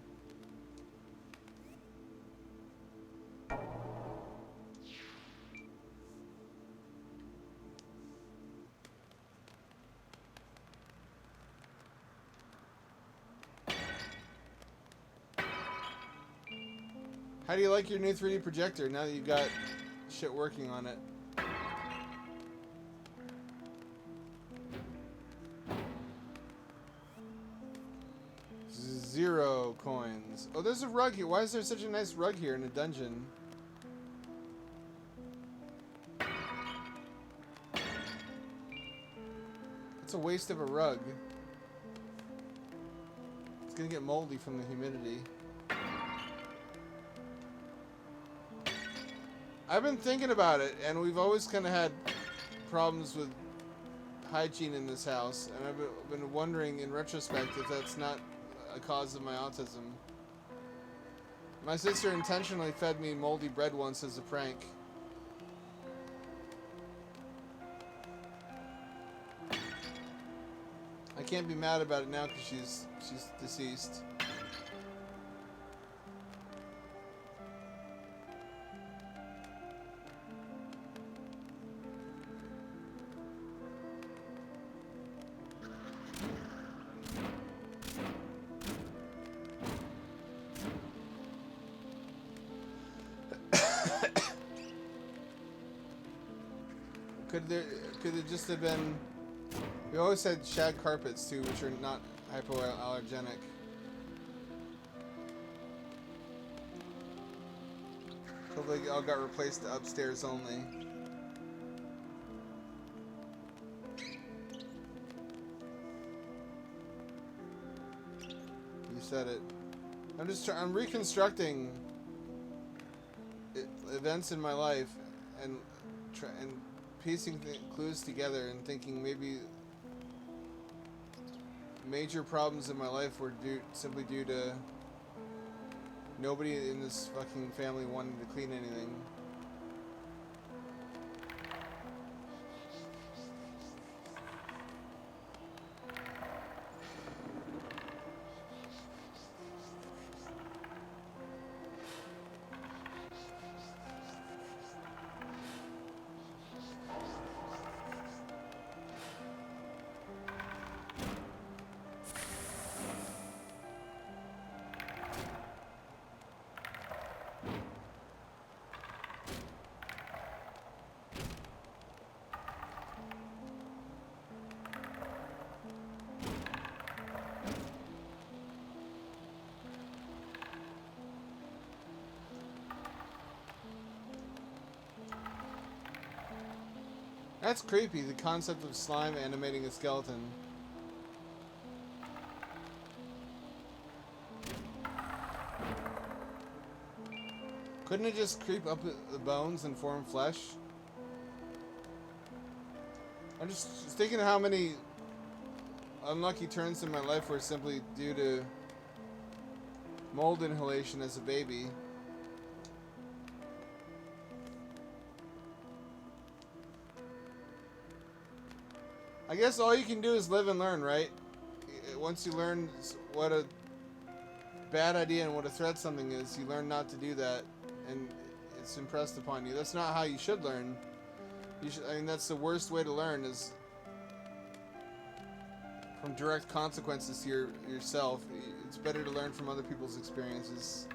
How do you like your new 3D projector now that you got shit working on it? Zero coins. Oh, there's a rug here. Why is there such a nice rug here in a dungeon? It's a waste of a rug. It's gonna get moldy from the humidity. I've been thinking about it, and we've always kind of had problems with hygiene in this house, and I've been wondering in retrospect if that's not a cause of my autism. My sister intentionally fed me moldy bread once as a prank. I can't be mad about it now because she's deceased. Could it just have been... We always had shag carpets too, which are not hypoallergenic. So they all got replaced to upstairs only. You said it. I'm reconstructing events in my life and piecing clues together and thinking maybe major problems in my life were simply due to nobody in this fucking family wanting to clean anything. That's creepy, the concept of slime animating a skeleton. Couldn't it just creep up the bones and form flesh? I'm just thinking of how many unlucky turns in my life were simply due to mold inhalation as a baby. I guess all you can do is live and learn, right? Once you learn what a bad idea and what a threat something is, you learn not to do that, and it's impressed upon you. That's not how you should learn. I mean, that's the worst way to learn, is from direct consequences to yourself. It's better to learn from other people's experiences.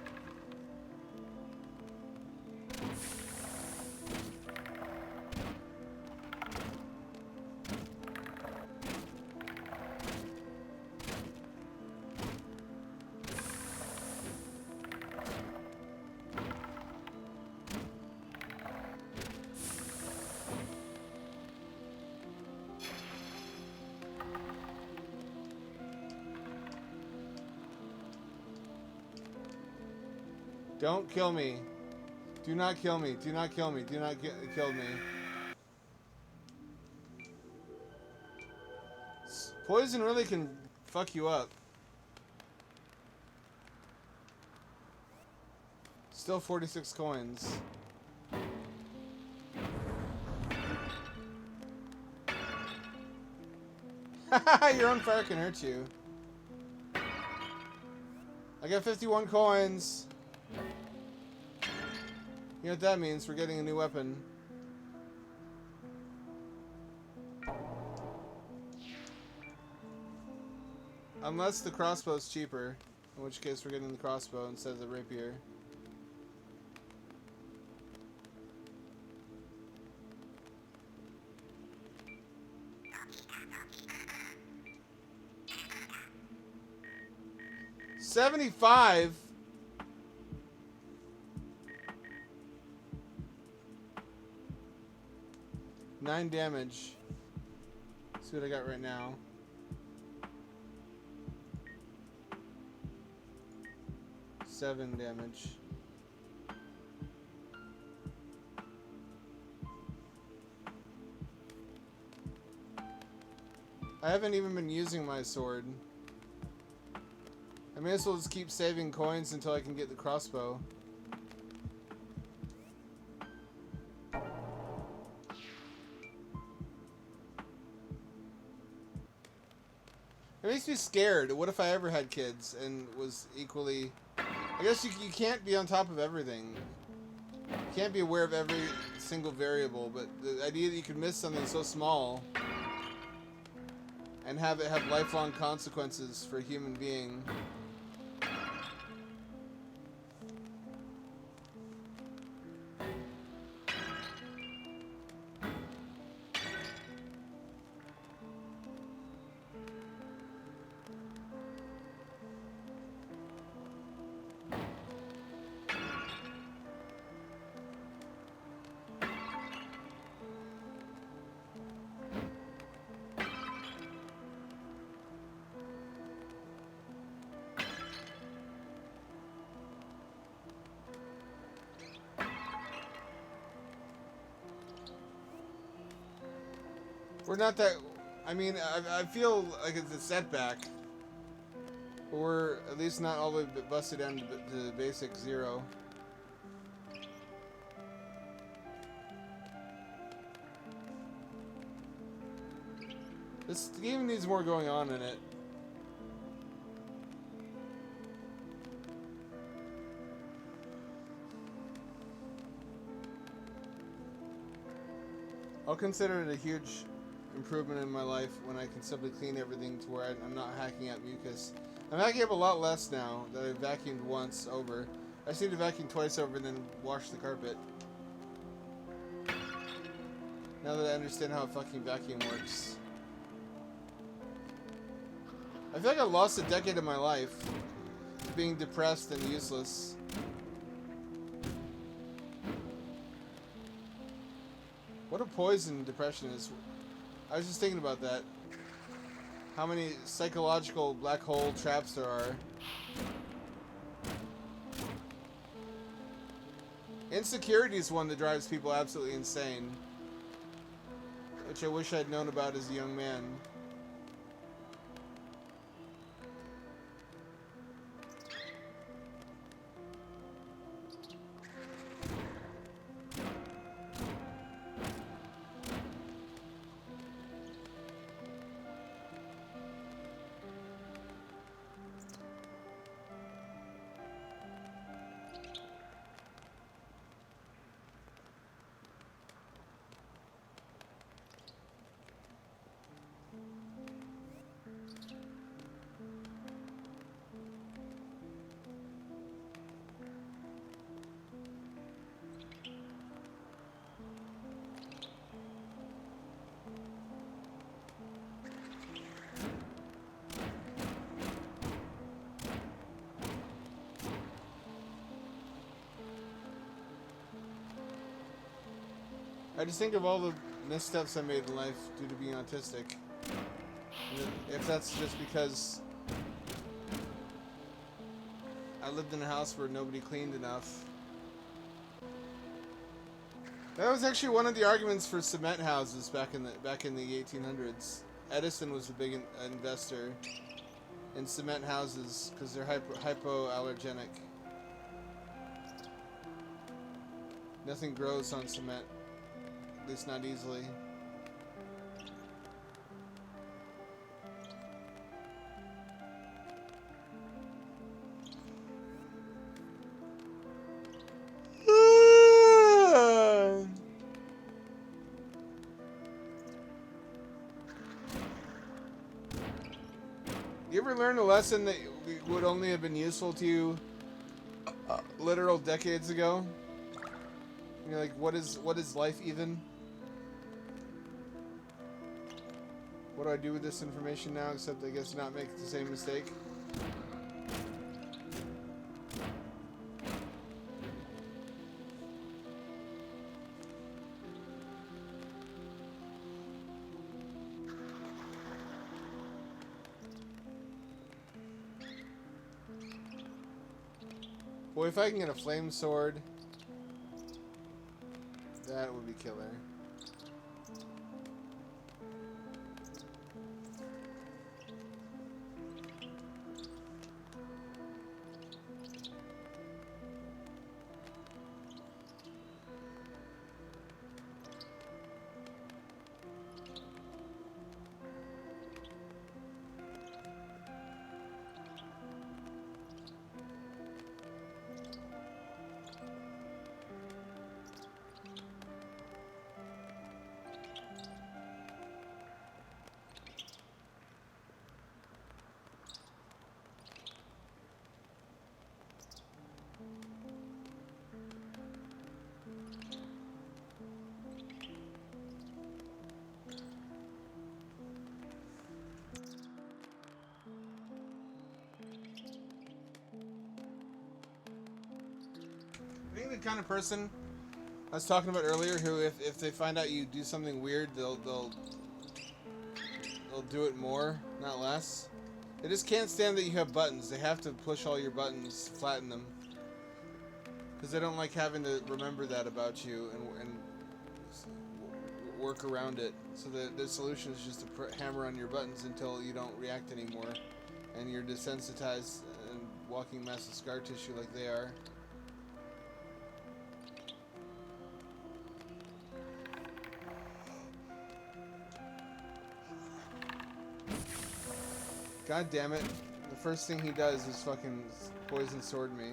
Don't kill me. Do not kill me. Do not kill me. Do not kill me. Poison really can fuck you up. Still 46 coins. Your own fire can hurt you. I got 51 coins. You know what that means? We're getting a new weapon. Unless the crossbow's cheaper, in which case we're getting the crossbow instead of the rapier. $75. 9 damage. Let's see what I got right now. $7 damage. I haven't even been using my sword. I may as well just keep saving coins until I can get the crossbow. It makes me scared. What if I ever had kids and was equally... I guess you can't be on top of everything. You can't be aware of every single variable, but the idea that you could miss something so small and have it have lifelong consequences for a human being... We're not that... I mean, I feel like it's a setback. But we're at least not all the way busted down to basic 0. This game needs more going on in it. I'll consider it a huge improvement in my life when I can simply clean everything to where I'm not hacking up mucus. I'm hacking up a lot less now that I vacuumed once over. I just need to vacuum twice over and then wash the carpet. Now that I understand how a fucking vacuum works. I feel like I lost a decade of my life being depressed and useless. What a poison depression is. I was just thinking about that. How many psychological black hole traps there are. Insecurity is one that drives people absolutely insane. Which I wish I'd known about as a young man. I just think of all the missteps I made in life due to being autistic. And if that's just because I lived in a house where nobody cleaned enough. That was actually one of the arguments for cement houses back in the 1800s. Edison was a big investor in cement houses because they're hypoallergenic. Nothing grows on cement, at least not easily. You ever learn a lesson that would only have been useful to you literal decades ago? You're like, what is life even? What do I do with this information now, except I guess not make the same mistake? Boy, if I can get a flame sword, that would be killer. I think the kind of person I was talking about earlier, who if they find out you do something weird, they'll do it more, not less. They just can't stand that you have buttons. They have to push all your buttons, flatten them, because they don't like having to remember that about you and work around it. So the solution is just to hammer on your buttons until you don't react anymore, and you're desensitized and walking mass of scar tissue like they are. God damn it. The first thing he does is fucking poison sword me.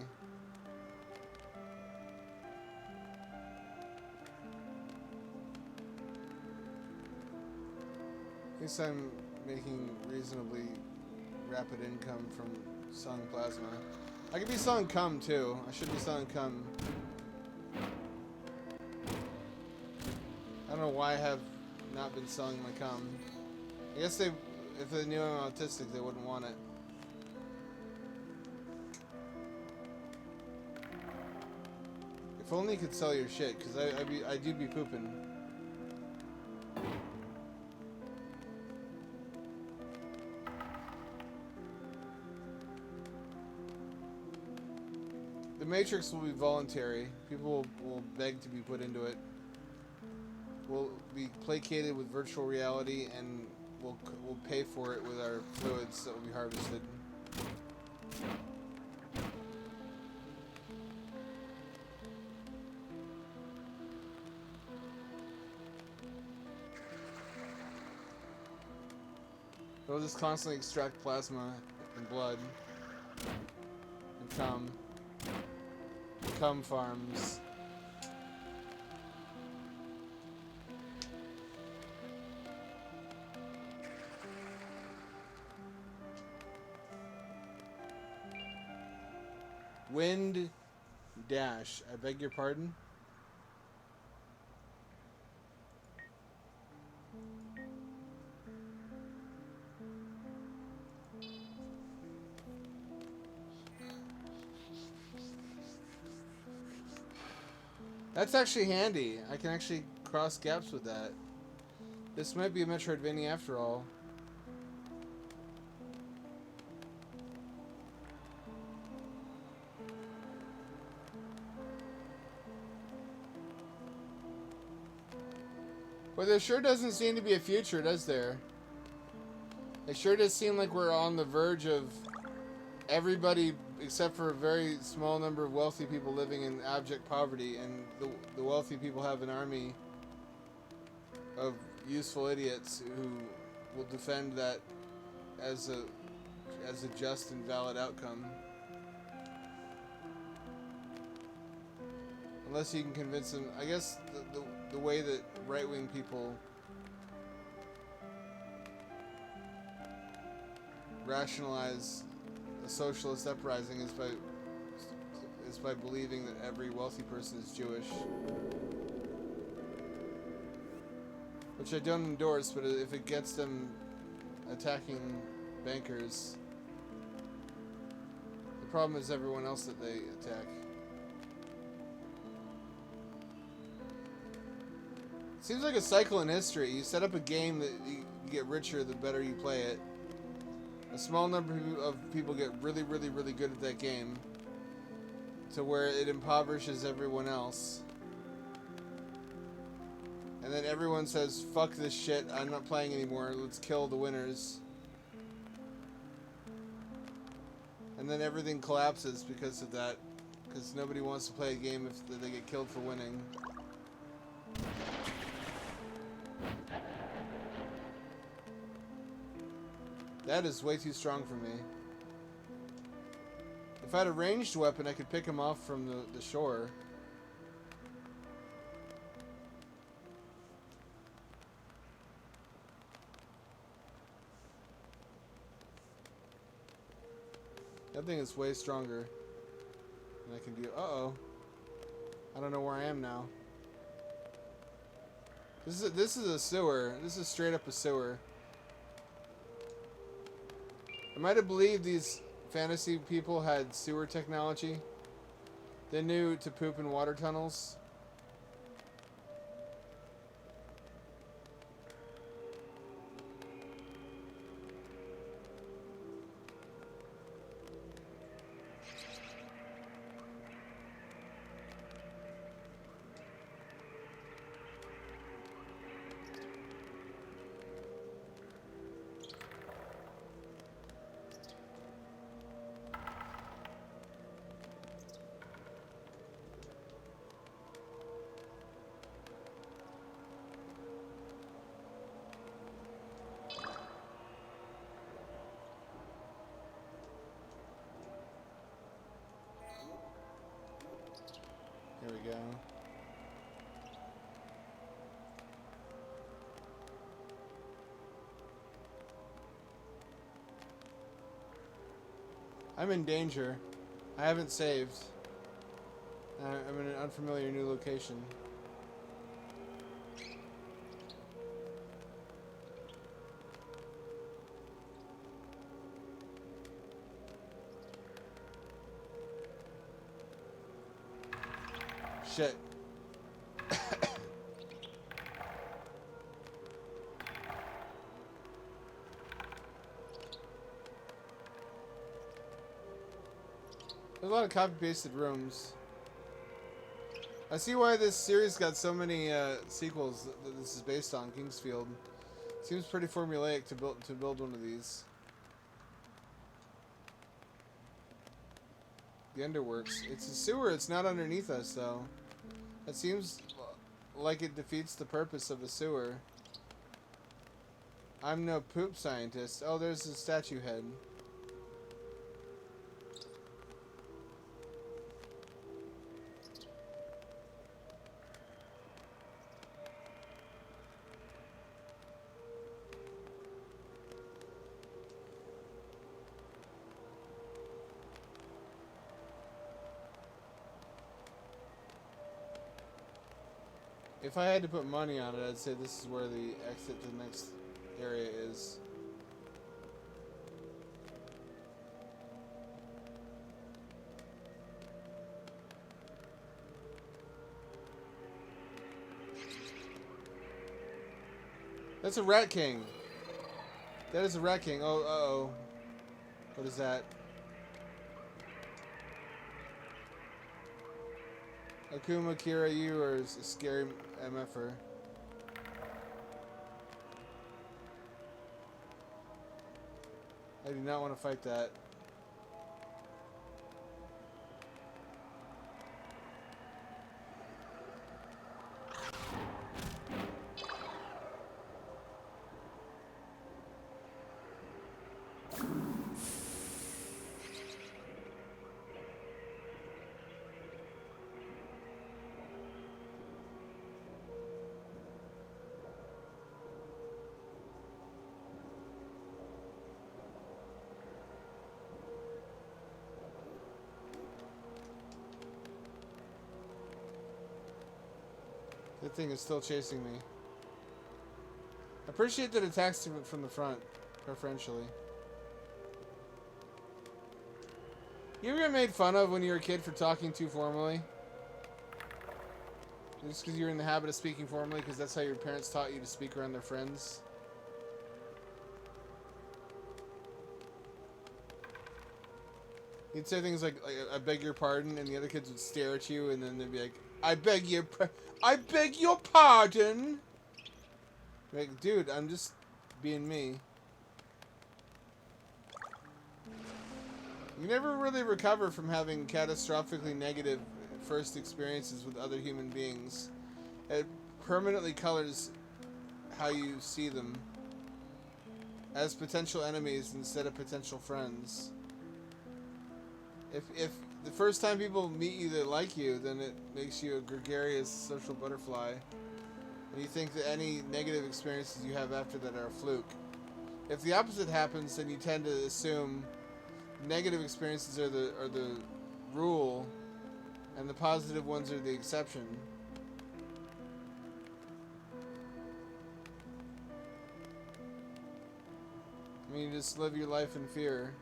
At least I'm making reasonably rapid income from selling plasma. I could be selling cum too. I should be selling cum. I don't know why I have not been selling my cum. I guess if they knew I'm autistic, they wouldn't want it. If only you could sell your shit, because I do be pooping. The Matrix will be voluntary. People will beg to be put into it. We'll be placated with virtual reality, and we'll pay for it with our fluids that will be harvested. They'll just constantly extract plasma and blood and cum farms. Wind dash. I beg your pardon? That's actually handy. I can actually cross gaps with that. This might be a Metroidvania after all. But there sure doesn't seem to be a future, does there? It sure does seem like we're on the verge of everybody, except for a very small number of wealthy people living in abject poverty, and the wealthy people have an army of useful idiots who will defend that as a just and valid outcome. Unless you can convince them. I guess the way that right-wing people rationalize a socialist uprising is by believing that every wealthy person is Jewish. Which I don't endorse, but if it gets them attacking bankers, the problem is everyone else that they attack. Seems like a cycle in history. You set up a game that you get richer the better you play it. A small number of people get really, really, really good at that game to where it impoverishes everyone else. And then everyone says, fuck this shit, I'm not playing anymore, let's kill the winners. And then everything collapses because of that. Because nobody wants to play a game if they get killed for winning. That is way too strong for me. If I had a ranged weapon, I could pick him off from the shore. That thing is way stronger than I can do. Uh-oh. I don't know where I am now. This is a sewer. This is straight up a sewer. I might have believed these fantasy people had sewer technology. They knew to poop in water tunnels. Here we go. I'm in danger. I haven't saved. I'm in an unfamiliar new location. Shit. There's a lot of copy-pasted rooms. I see why this series got so many sequels that this is based on. Kingsfield seems pretty formulaic to build one of these. The Underworks. It's a sewer. It's not underneath us, though. That seems like it defeats the purpose of a sewer. I'm no poop scientist. Oh, there's a statue head. If I had to put money on it, I'd say this is where the exit to the next area is. That's a Rat King. That is a Rat King. Oh, uh-oh. What is that? Akuma, Kira, you are a scary MFer. I do not want to fight that. That thing is still chasing me. I appreciate that it attacks from the front, preferentially. You ever get made fun of when you were a kid for talking too formally? Just because you're in the habit of speaking formally because that's how your parents taught you to speak around their friends? You'd say things like, I beg your pardon, and the other kids would stare at you, and then they'd be like, I beg your pardon! Like, dude, I'm just being me. You never really recover from having catastrophically negative first experiences with other human beings. It permanently colors how you see them as potential enemies instead of potential friends. If the first time people meet you that like you, then it makes you a gregarious social butterfly. And you think that any negative experiences you have after that are a fluke. If the opposite happens, then you tend to assume negative experiences are the rule, and the positive ones are the exception. I mean, you just live your life in fear.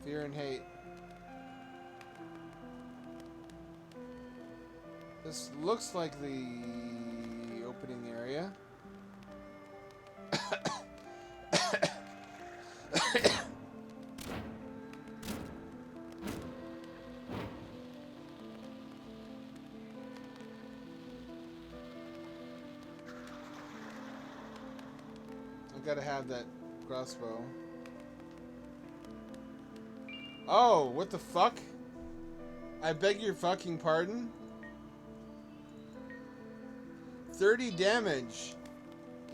Fear and hate. This looks like the opening area. I've got to have that crossbow. Oh, what the fuck? I beg your fucking pardon? 30 damage.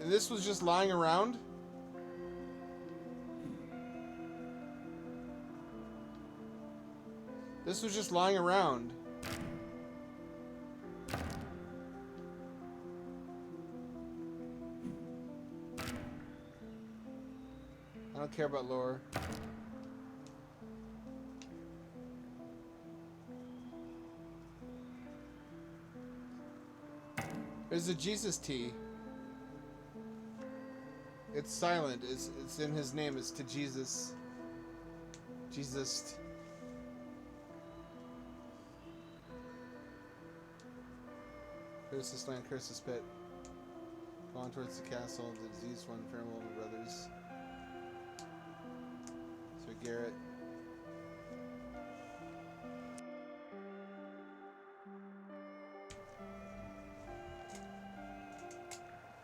And this was just lying around? This was just lying around. I don't care about lore. There's a Jesus tea. It's silent. It's in his name. It's to Jesus. Jesus. Curse this land, curse this pit. Go on towards the castle, the diseased one, Fairwell Brothers. So Garrett.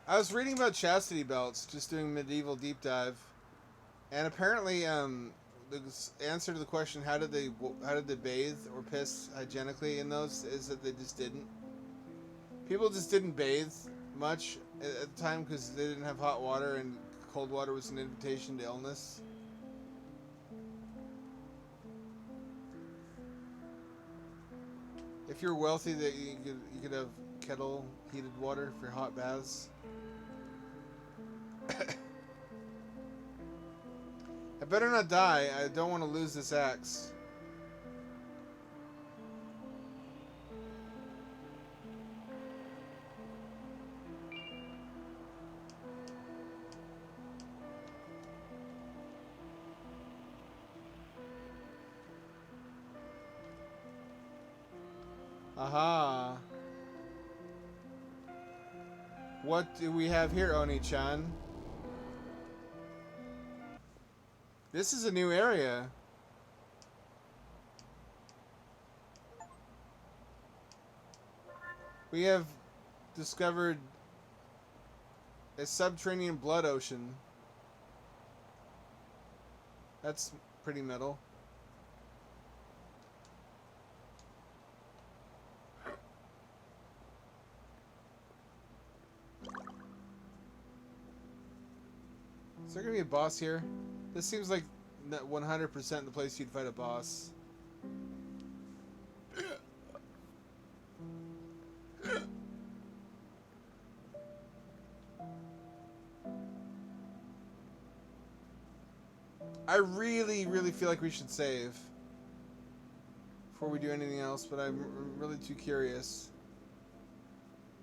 I was reading about chastity belts, just doing medieval deep dive, and apparently, the answer to the question how did they bathe or piss hygienically in those is that they just didn't. People just didn't bathe much at the time because they didn't have hot water, and cold water was an invitation to illness. If you're wealthy, that you could have kettle heated water for hot baths. I better not die. I don't want to lose this axe. Aha. What do we have here, Oni-chan? This is a new area. We have discovered A subterranean blood ocean. That's pretty metal. Is there gonna be a boss here? This seems like 100% the place you'd fight a boss. I really, really feel like we should save before we do anything else, but I'm really too curious.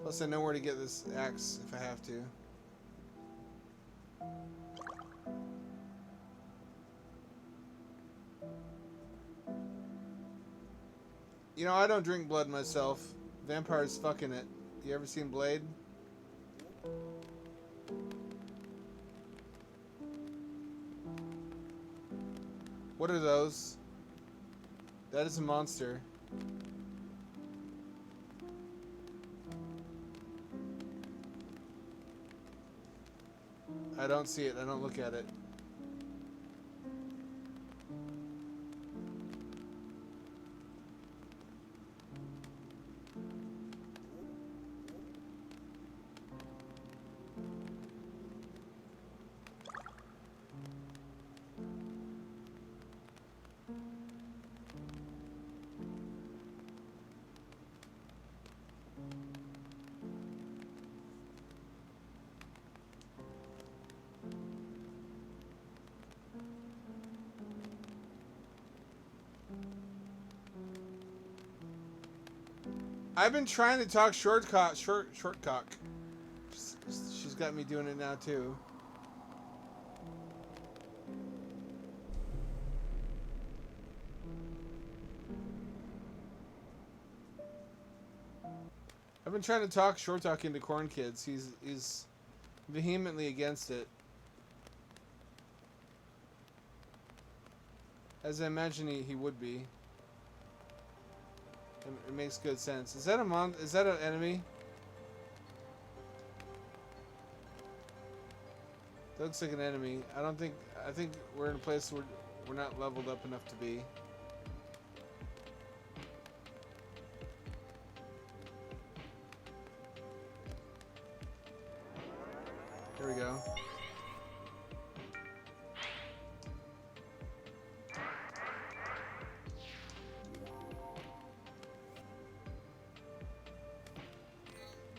Plus, I know where to get this axe if I have to. You know, I don't drink blood myself. Vampire's fucking it. You ever seen Blade? What are those? That is a monster. I don't see it. I don't look at it. I've been trying to talk shortcock. She's got me doing it now too. I've been trying to talk short talk into Corn Kids. He's vehemently against it. As I imagine he would be. It makes good sense. Is that a is that an enemy? That looks like an enemy. I think we're in a place where we're not leveled up enough to be. Here we go.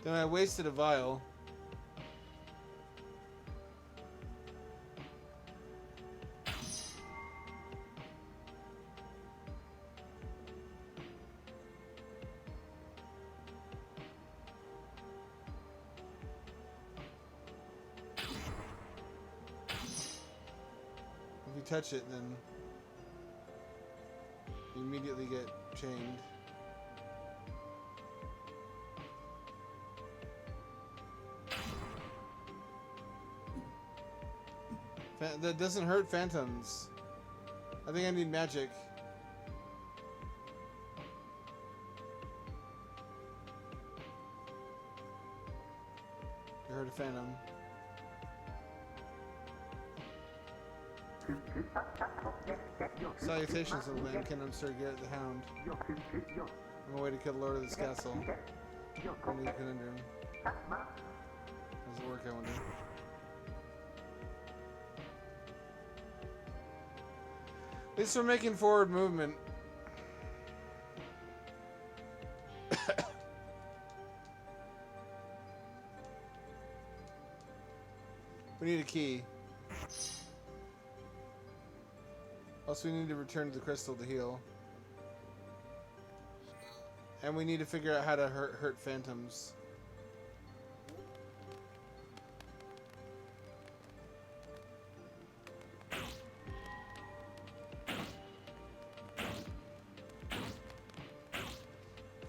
Then I wasted a vial. If you touch it, then you immediately get chained. That doesn't hurt phantoms. I think I need magic. You heard a phantom. Salutations, little Lincoln. I'm Sir Garrett the Hound. I'm away to kill the Lord of this castle. Only a conundrum. Does it work, I wonder? At least we're making forward movement. We need a key. Also, we need to return to the crystal to heal. And we need to figure out how to hurt phantoms.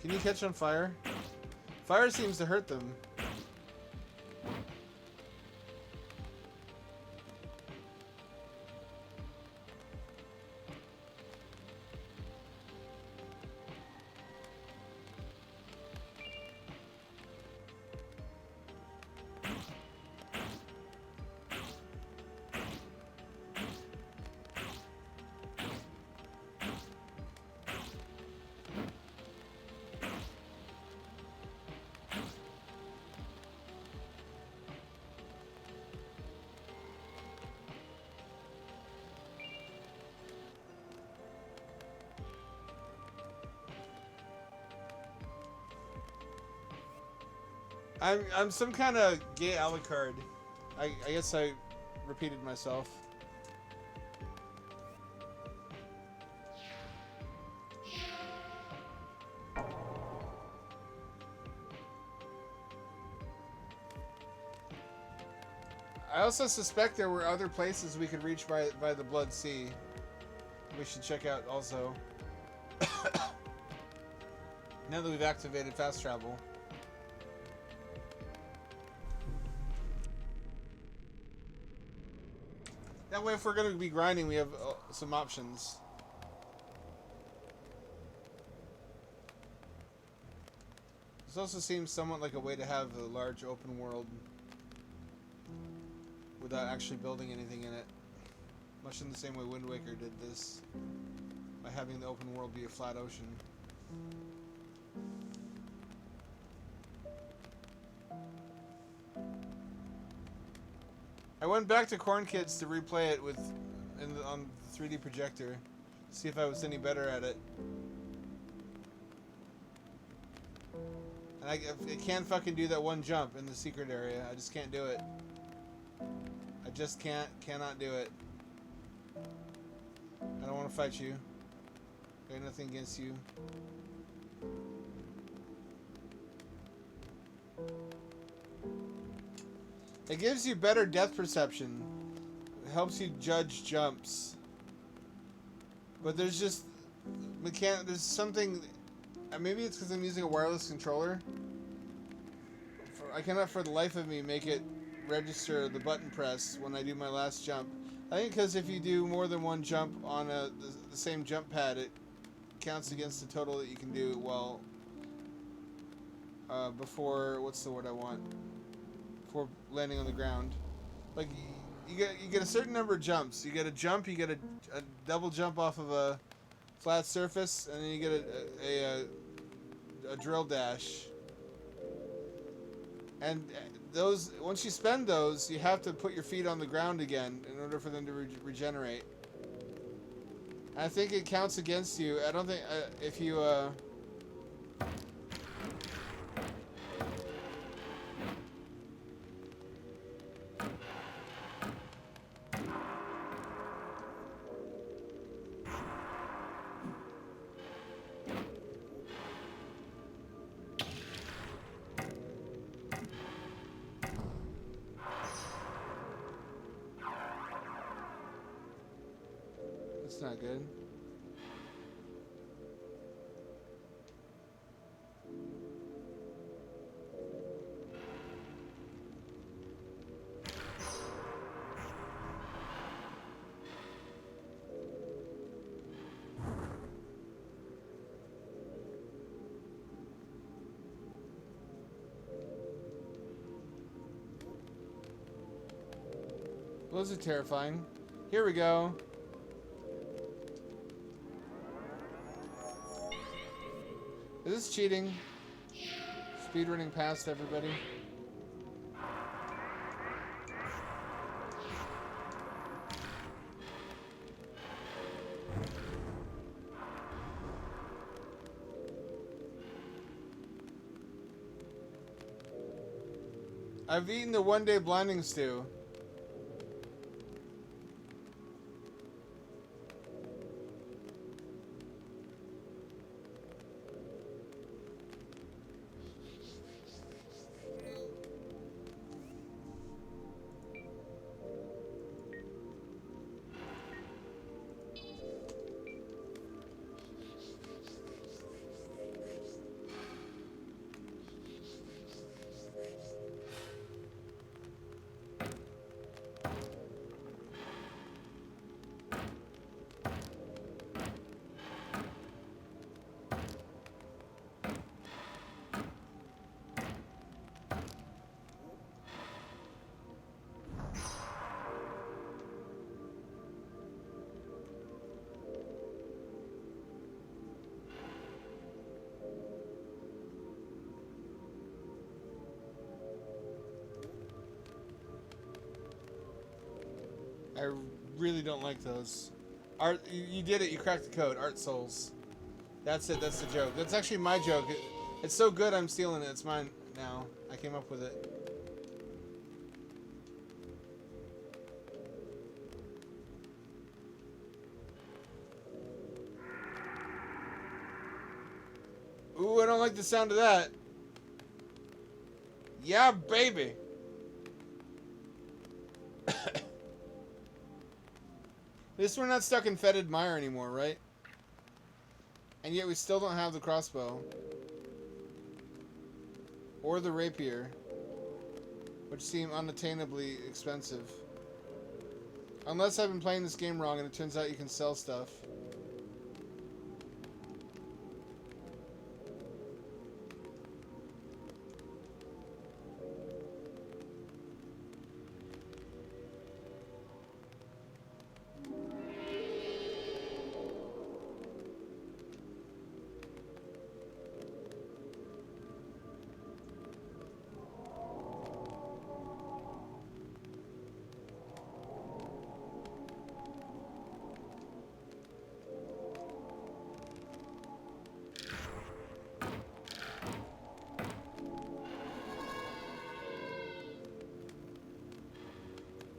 Can you catch on fire? Fire seems to hurt them. I'm some kind of gay Alucard. I guess I repeated myself. I also suspect there were other places we could reach by the Blood Sea. We should check out also. Now that we've activated fast travel. That way if we're going to be grinding, we have some options. This also seems somewhat like a way to have a large open world without actually building anything in it. Much in the same way Wind Waker did this, by having the open world be a flat ocean. I went back to Corn Kids to replay it on the 3D projector, see if I was any better at it. And I can't fucking do that one jump in the secret area. I just can't do it. I just cannot do it. I don't want to fight you. I got nothing against you. It gives you better depth perception. It helps you judge jumps. But there's just there's something. Maybe it's because I'm using a wireless controller. I cannot for the life of me make it register the button press when I do my last jump. I think because if you do more than one jump on the same jump pad, it counts against the total that you can do while before, what's the word I want? Before landing on the ground. Like you get a certain number of jumps. You get a jump, you get a double jump off of a flat surface, and then you get a drill dash. And those, once you spend those, you have to put your feet on the ground again in order for them to regenerate. I think it counts against you. I don't think if you that's not good. Those are terrifying. Here we go. Is this cheating? Speedrunning past everybody? I've eaten the one-day blinding stew. I really don't like those. Art, you did it. You cracked the code. Art Souls. That's it. That's the joke. That's actually my joke. It's so good I'm stealing it. It's mine now. I came up with it. Ooh, I don't like the sound of that. Yeah, baby. At least we're not stuck in fetid mire anymore, right? And yet we still don't have the crossbow. Or the rapier. Which seem unattainably expensive. Unless I've been playing this game wrong and it turns out you can sell stuff.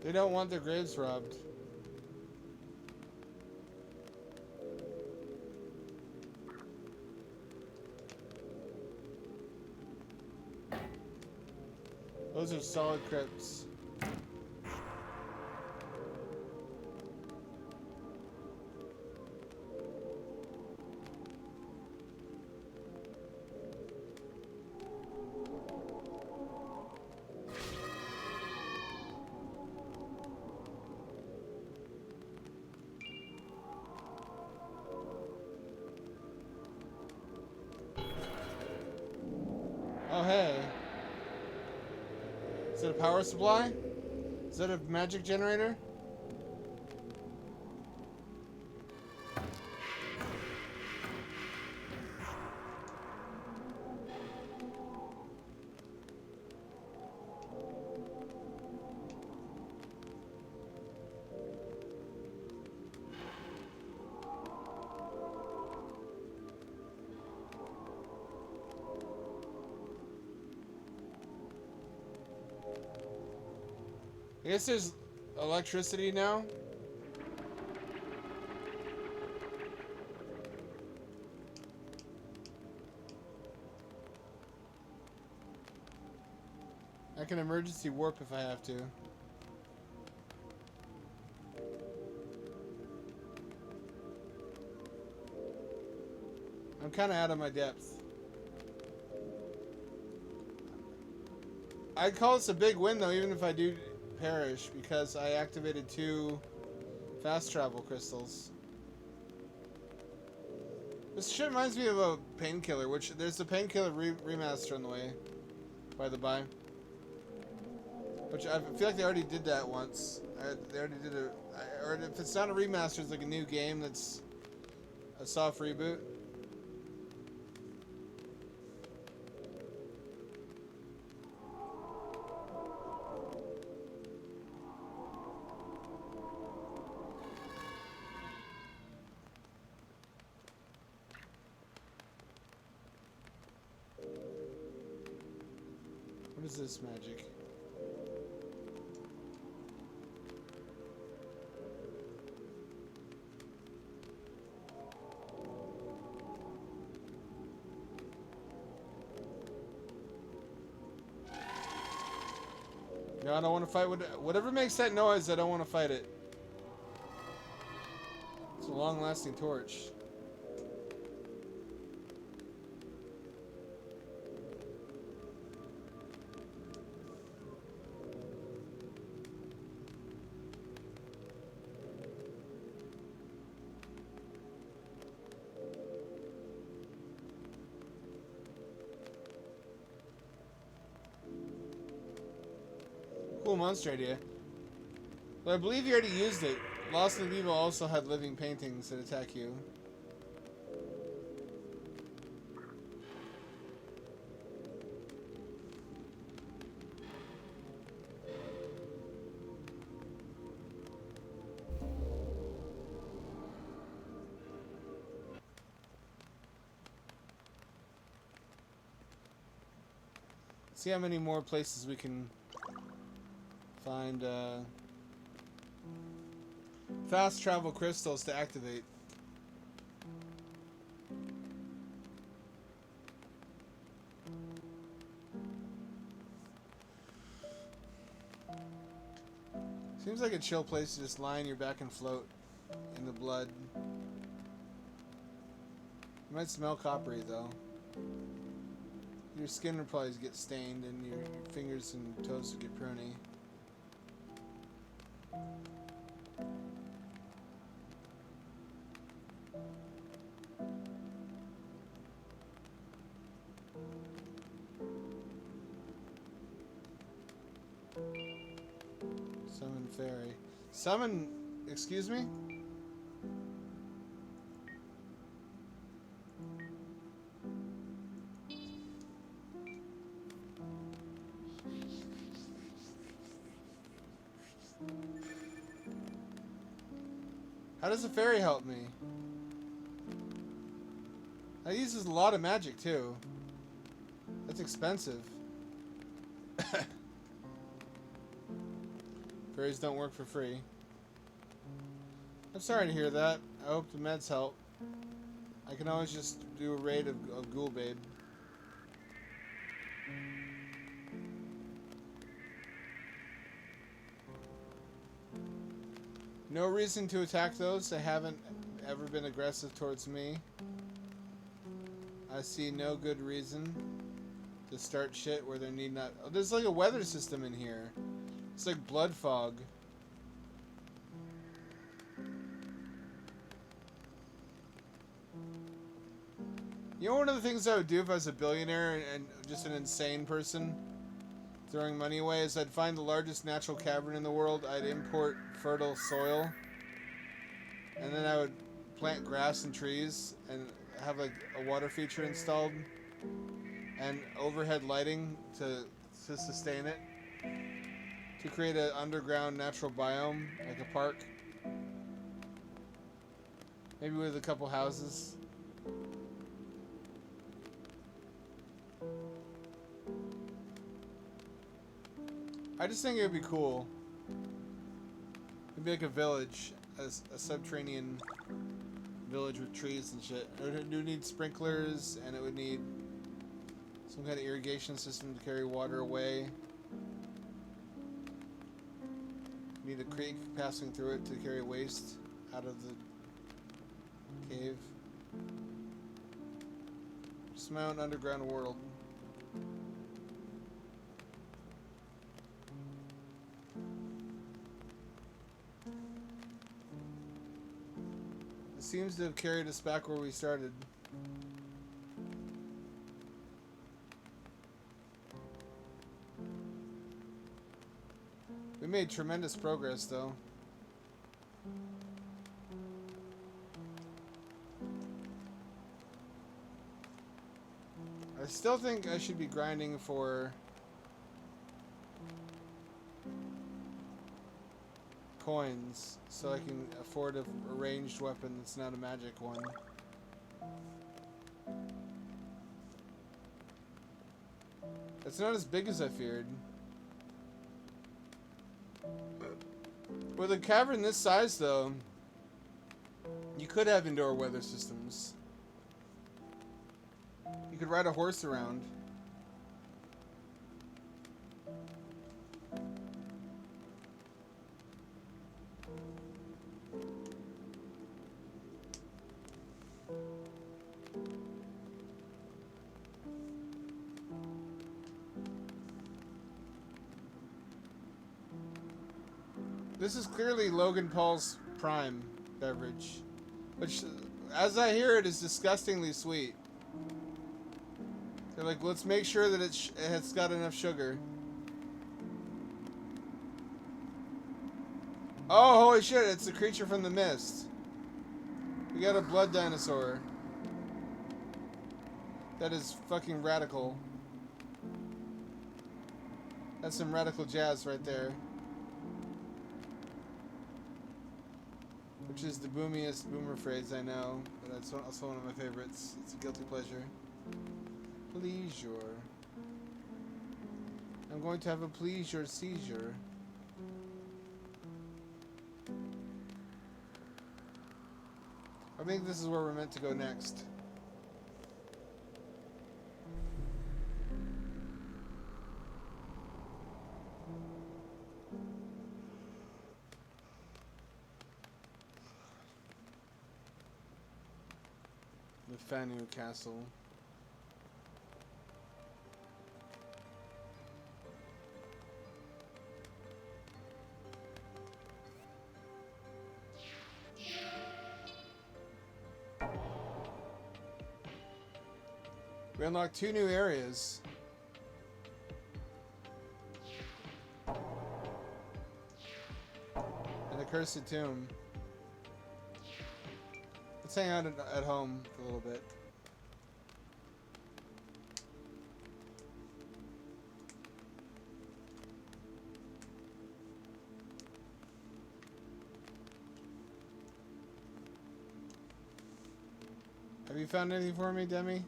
They don't want their graves robbed. Those are solid crypts. Oh, hey. Is it a power supply? Is that a magic generator? I guess there's electricity now. I can emergency warp if I have to. I'm kind of out of my depth. I'd call this a big win though, even if I do perish, because I activated 2 fast travel crystals. This shit reminds me of a painkiller, which there's a painkiller remaster on the way, by the by. Which I feel like they already did that once. They already did it. Or if it's not a remaster, it's like a new game that's a soft reboot. What is this magic? No, I don't want to fight with whatever makes that noise. I don't want to fight it. It's a long-lasting torch. Cool monster idea. But I believe you already used it. Lost in Vivo also had living paintings that attack you. See how many more places we can find fast travel crystals to activate. Seems like a chill place to just lie on your back and float in the blood. It might smell coppery though. Your skin will probably get stained and your fingers and toes will get pruny. Summon fairy. Summon, excuse me? How does a fairy help me? That uses a lot of magic too. That's expensive. Fairies don't work for free. I'm sorry to hear that. I hope the meds help. I can always just do a raid of Ghoul Babe. No reason to attack those. They haven't ever been aggressive towards me. I see no good reason to start shit where there need not... Oh, there's like a weather system in here. It's like blood fog. You know, one of the things I would do if I was a billionaire and just an insane person throwing money away is I'd find the largest natural cavern in the world. I'd import fertile soil, and then I would plant grass and trees and have like a water feature installed and overhead lighting to sustain it, to create an underground natural biome, like a park, maybe with a couple houses. I just think it would be cool. It'd be like a village, a subterranean village with trees and shit. It would need sprinklers, and it would need some kind of irrigation system to carry water away. Need a creek passing through it to carry waste out of the cave. Just my own underground world. Seems to have carried us back where we started. We made tremendous progress, though. I still think I should be grinding for coins so I can afford a ranged weapon that's not a magic one. It's not as big as I feared. With a cavern this size, though, you could have indoor weather systems. You could ride a horse around. This is clearly Logan Paul's prime beverage, which, as I hear it, is disgustingly sweet. They're like, let's make sure that it's got enough sugar. Oh, holy shit, it's a creature from the mist. We got a blood dinosaur. That is fucking radical. That's some radical jazz right there. Which is the boomiest boomer phrase I know, but that's also one of my favorites. It's a guilty pleasure. Pleasure. I'm going to have a pleasure seizure. I think this is where we're meant to go next. The Fanu Castle. We unlocked 2 new areas. And the Cursed Tomb. Let's hang out at home for a little bit. Have you found anything for me, Demi?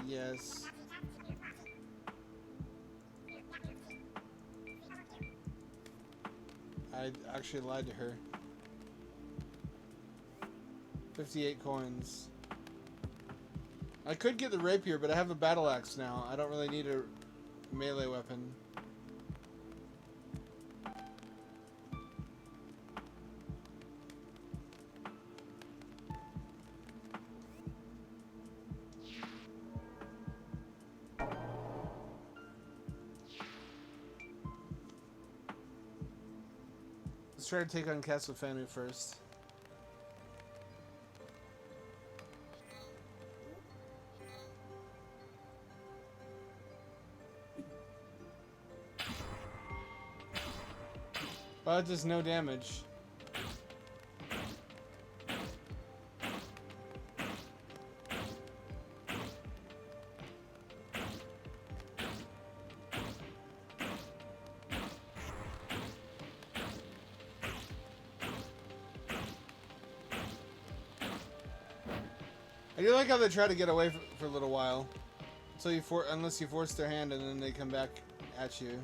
Yes. I actually lied to her. 58 coins. I could get the rapier, but I have a battle axe now. I don't really need a melee weapon. Let's try to take on Castle Fanu first. Well, it does no damage. I do like how they try to get away for a little while, until unless you force their hand, and then they come back at you.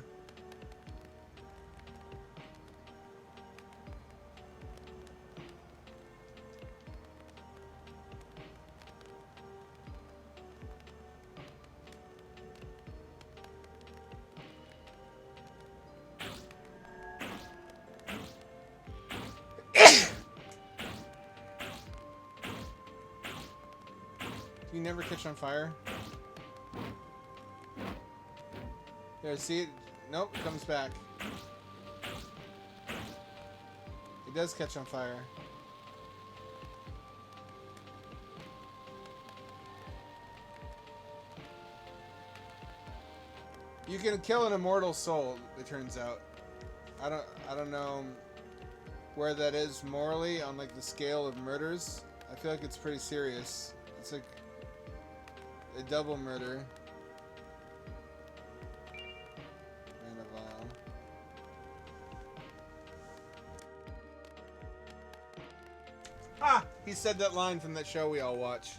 You never catch on fire? There, see it? Nope, it comes back. It does catch on fire. You can kill an immortal soul, it turns out. I don't know where that is morally on like the scale of murders. I feel like it's pretty serious. It's like a double murder. And a vial. Ah! He said that line from that show we all watch.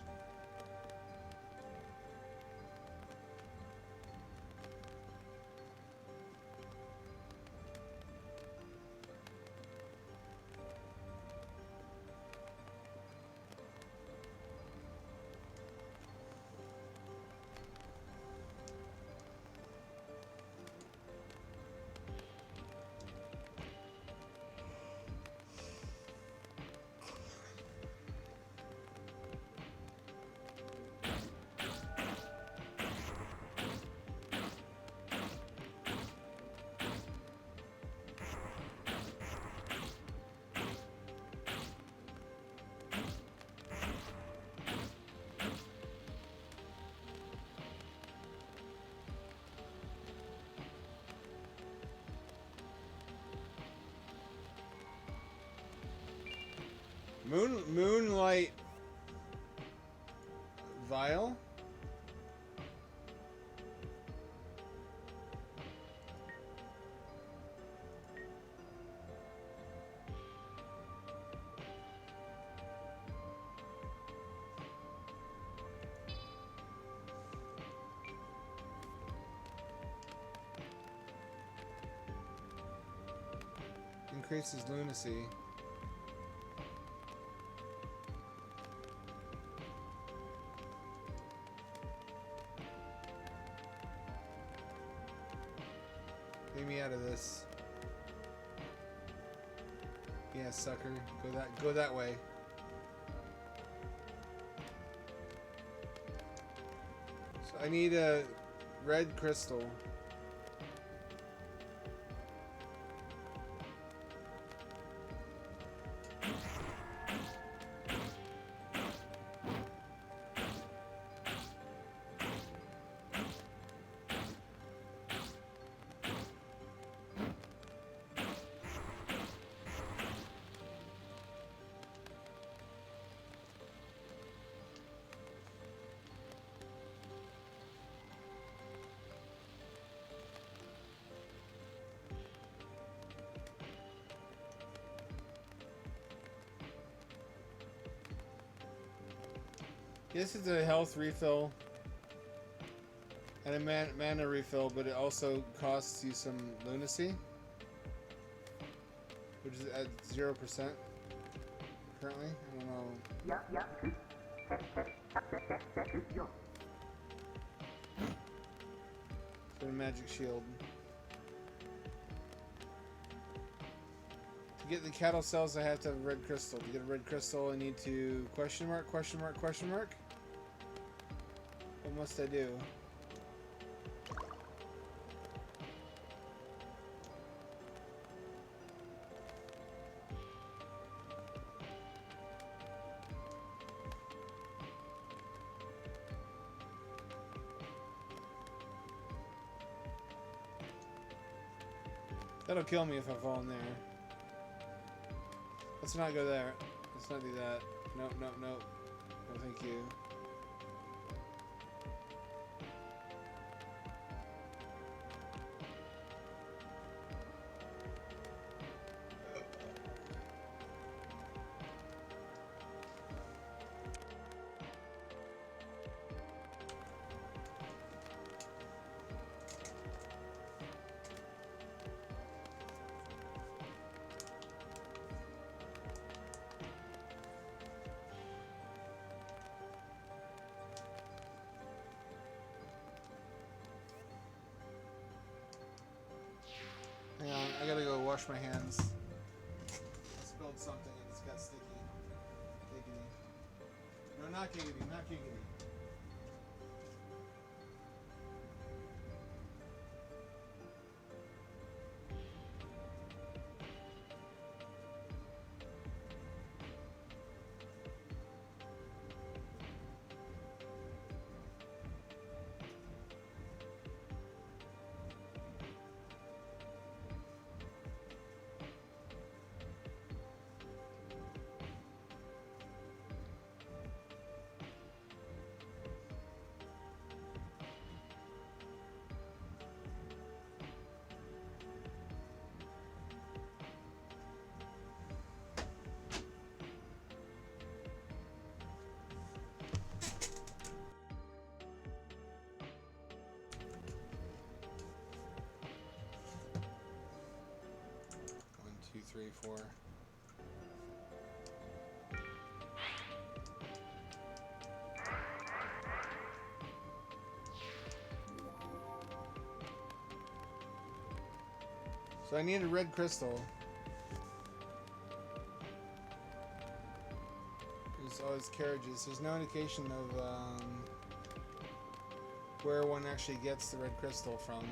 Moonlight vial? increases lunacy. Get me out of this. Yeah, sucker. Go that way. So I need a red crystal. This is a health refill and a mana refill, but it also costs you some lunacy, which is at 0% currently. I don't know. So a magic shield. To get the cattle cells, I have to have a red crystal. To get a red crystal, I need to question mark, question mark, question mark. What must I do? That'll kill me if I fall in there. Let's not go there. Let's not do that. Nope, nope, nope. No, thank you. Hang on, I gotta go wash my hands. I spilled something and it's got sticky. Giggity. No, not giggity, not giggity. Two, three, four. So I need a red crystal. There's always carriages. There's no indication of where one actually gets the red crystal from.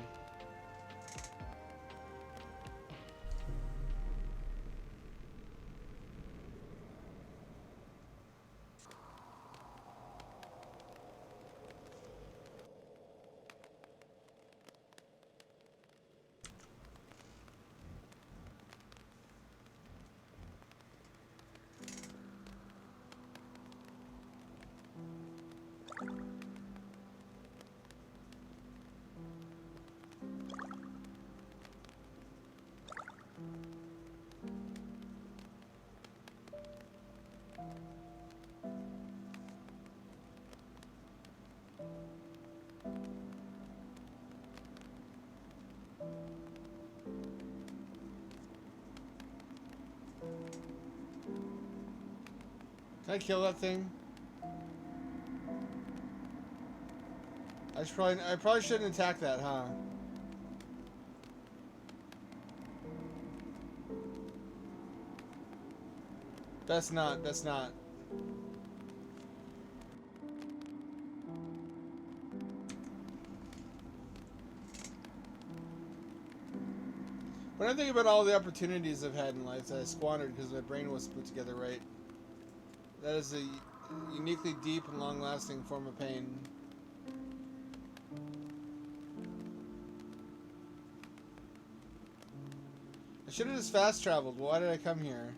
Can I kill that thing? I probably shouldn't attack that, huh? Best not, best not. When I think about all the opportunities I've had in life that I squandered because my brain wasn't put together right, that is a uniquely deep and long-lasting form of pain. I should have just fast-traveled. Why did I come here?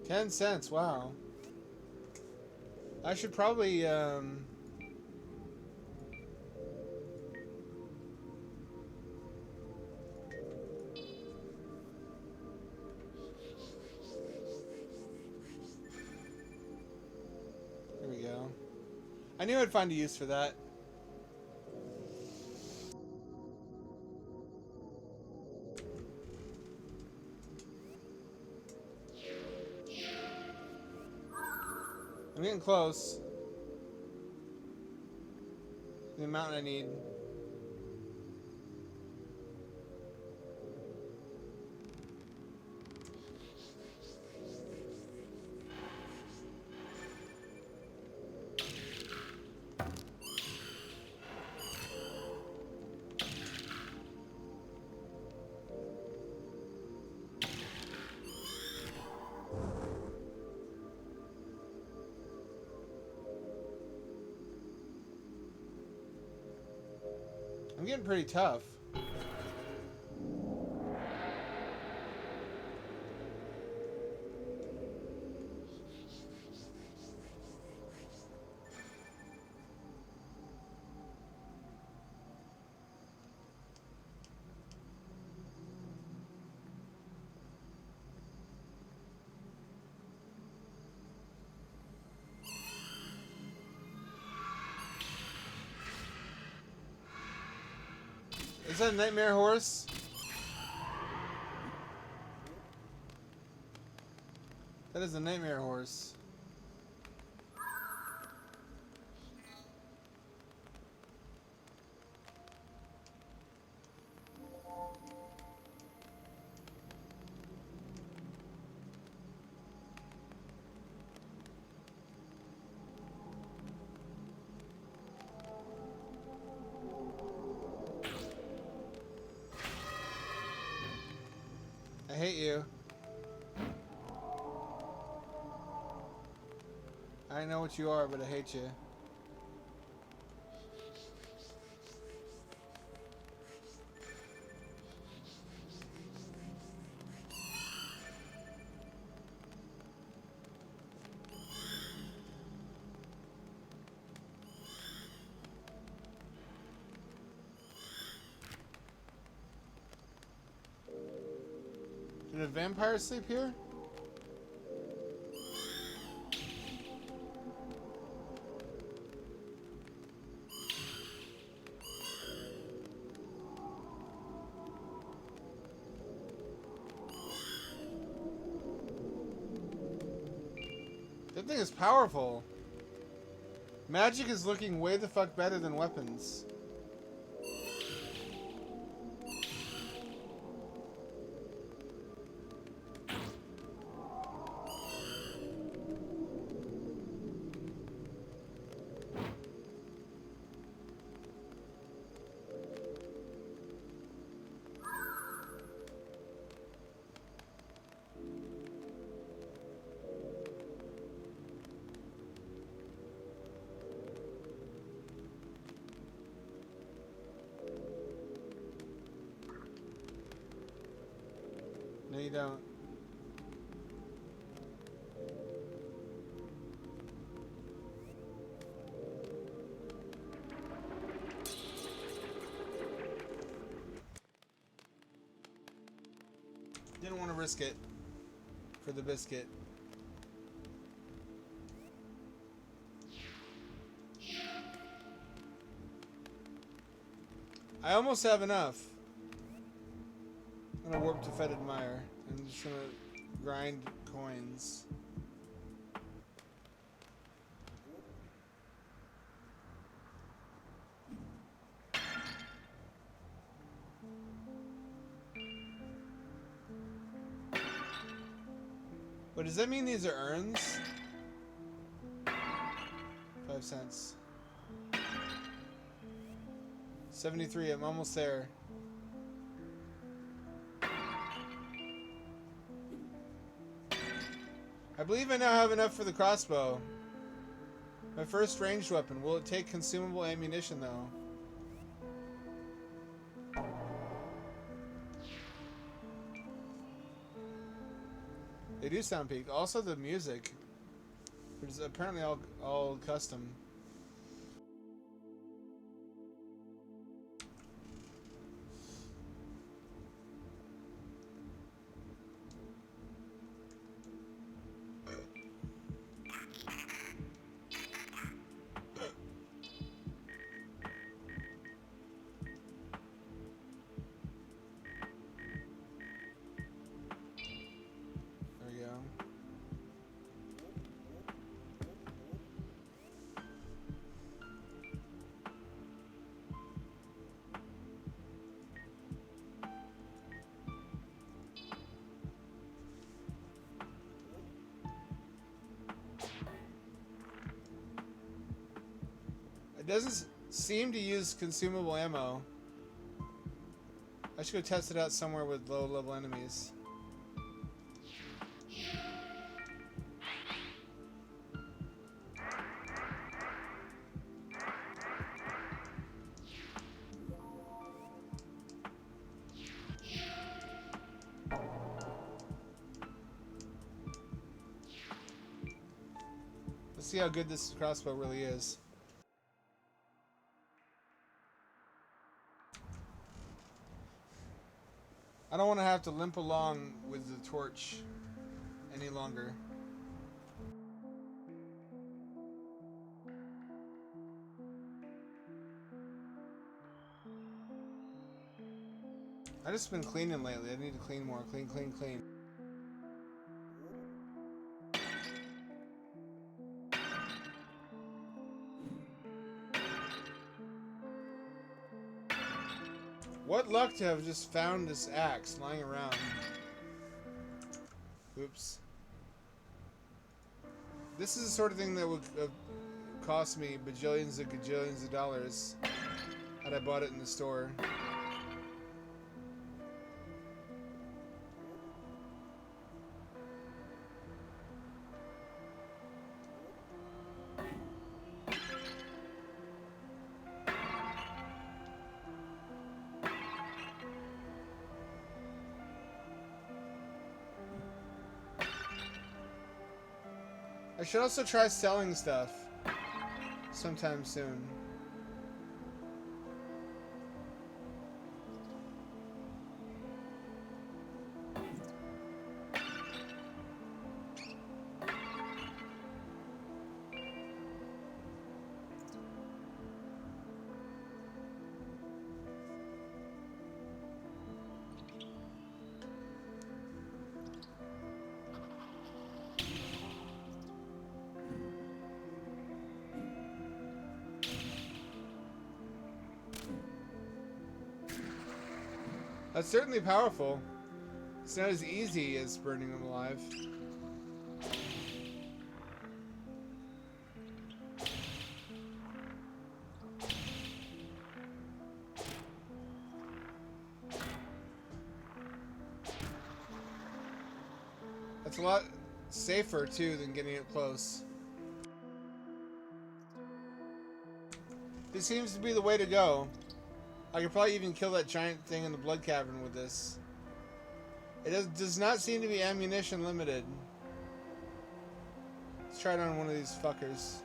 $0.10, wow. I should probably, There we go. I knew I'd find a use for that. I'm getting close. The amount I need. I'm getting pretty tough. Is that a nightmare horse? That is a nightmare horse. I hate you. I know what you are, but I hate you. Did a vampire sleep here? That thing is powerful. Magic is looking way the fuck better than weapons. No, you don't. Didn't want to risk it for the biscuit. I almost have enough. I'm gonna warp to Fetid Mire. I'm just gonna grind coins. But does that mean these are urns? 5 cents. 73, I'm almost there. I believe I now have enough for the crossbow. My first ranged weapon. Will it take consumable ammunition though? They do sound peaked. Also the music. It's apparently all custom. It doesn't seem to use consumable ammo. I should go test it out somewhere with low-level enemies. Let's see how good this crossbow really is. I don't want to have to limp along with the torch any longer. I just been cleaning lately. I need to clean more. Clean, clean, clean. What luck to have just found this axe lying around. Oops. This is the sort of thing that would cost me bajillions and gajillions of dollars had I bought it in the store. I should also try selling stuff sometime soon. That's certainly powerful. It's not as easy as burning them alive. That's a lot safer, too, than getting it close. This seems to be the way to go. I could probably even kill that giant thing in the blood cavern with this. It does not seem to be ammunition limited. Let's try it on one of these fuckers.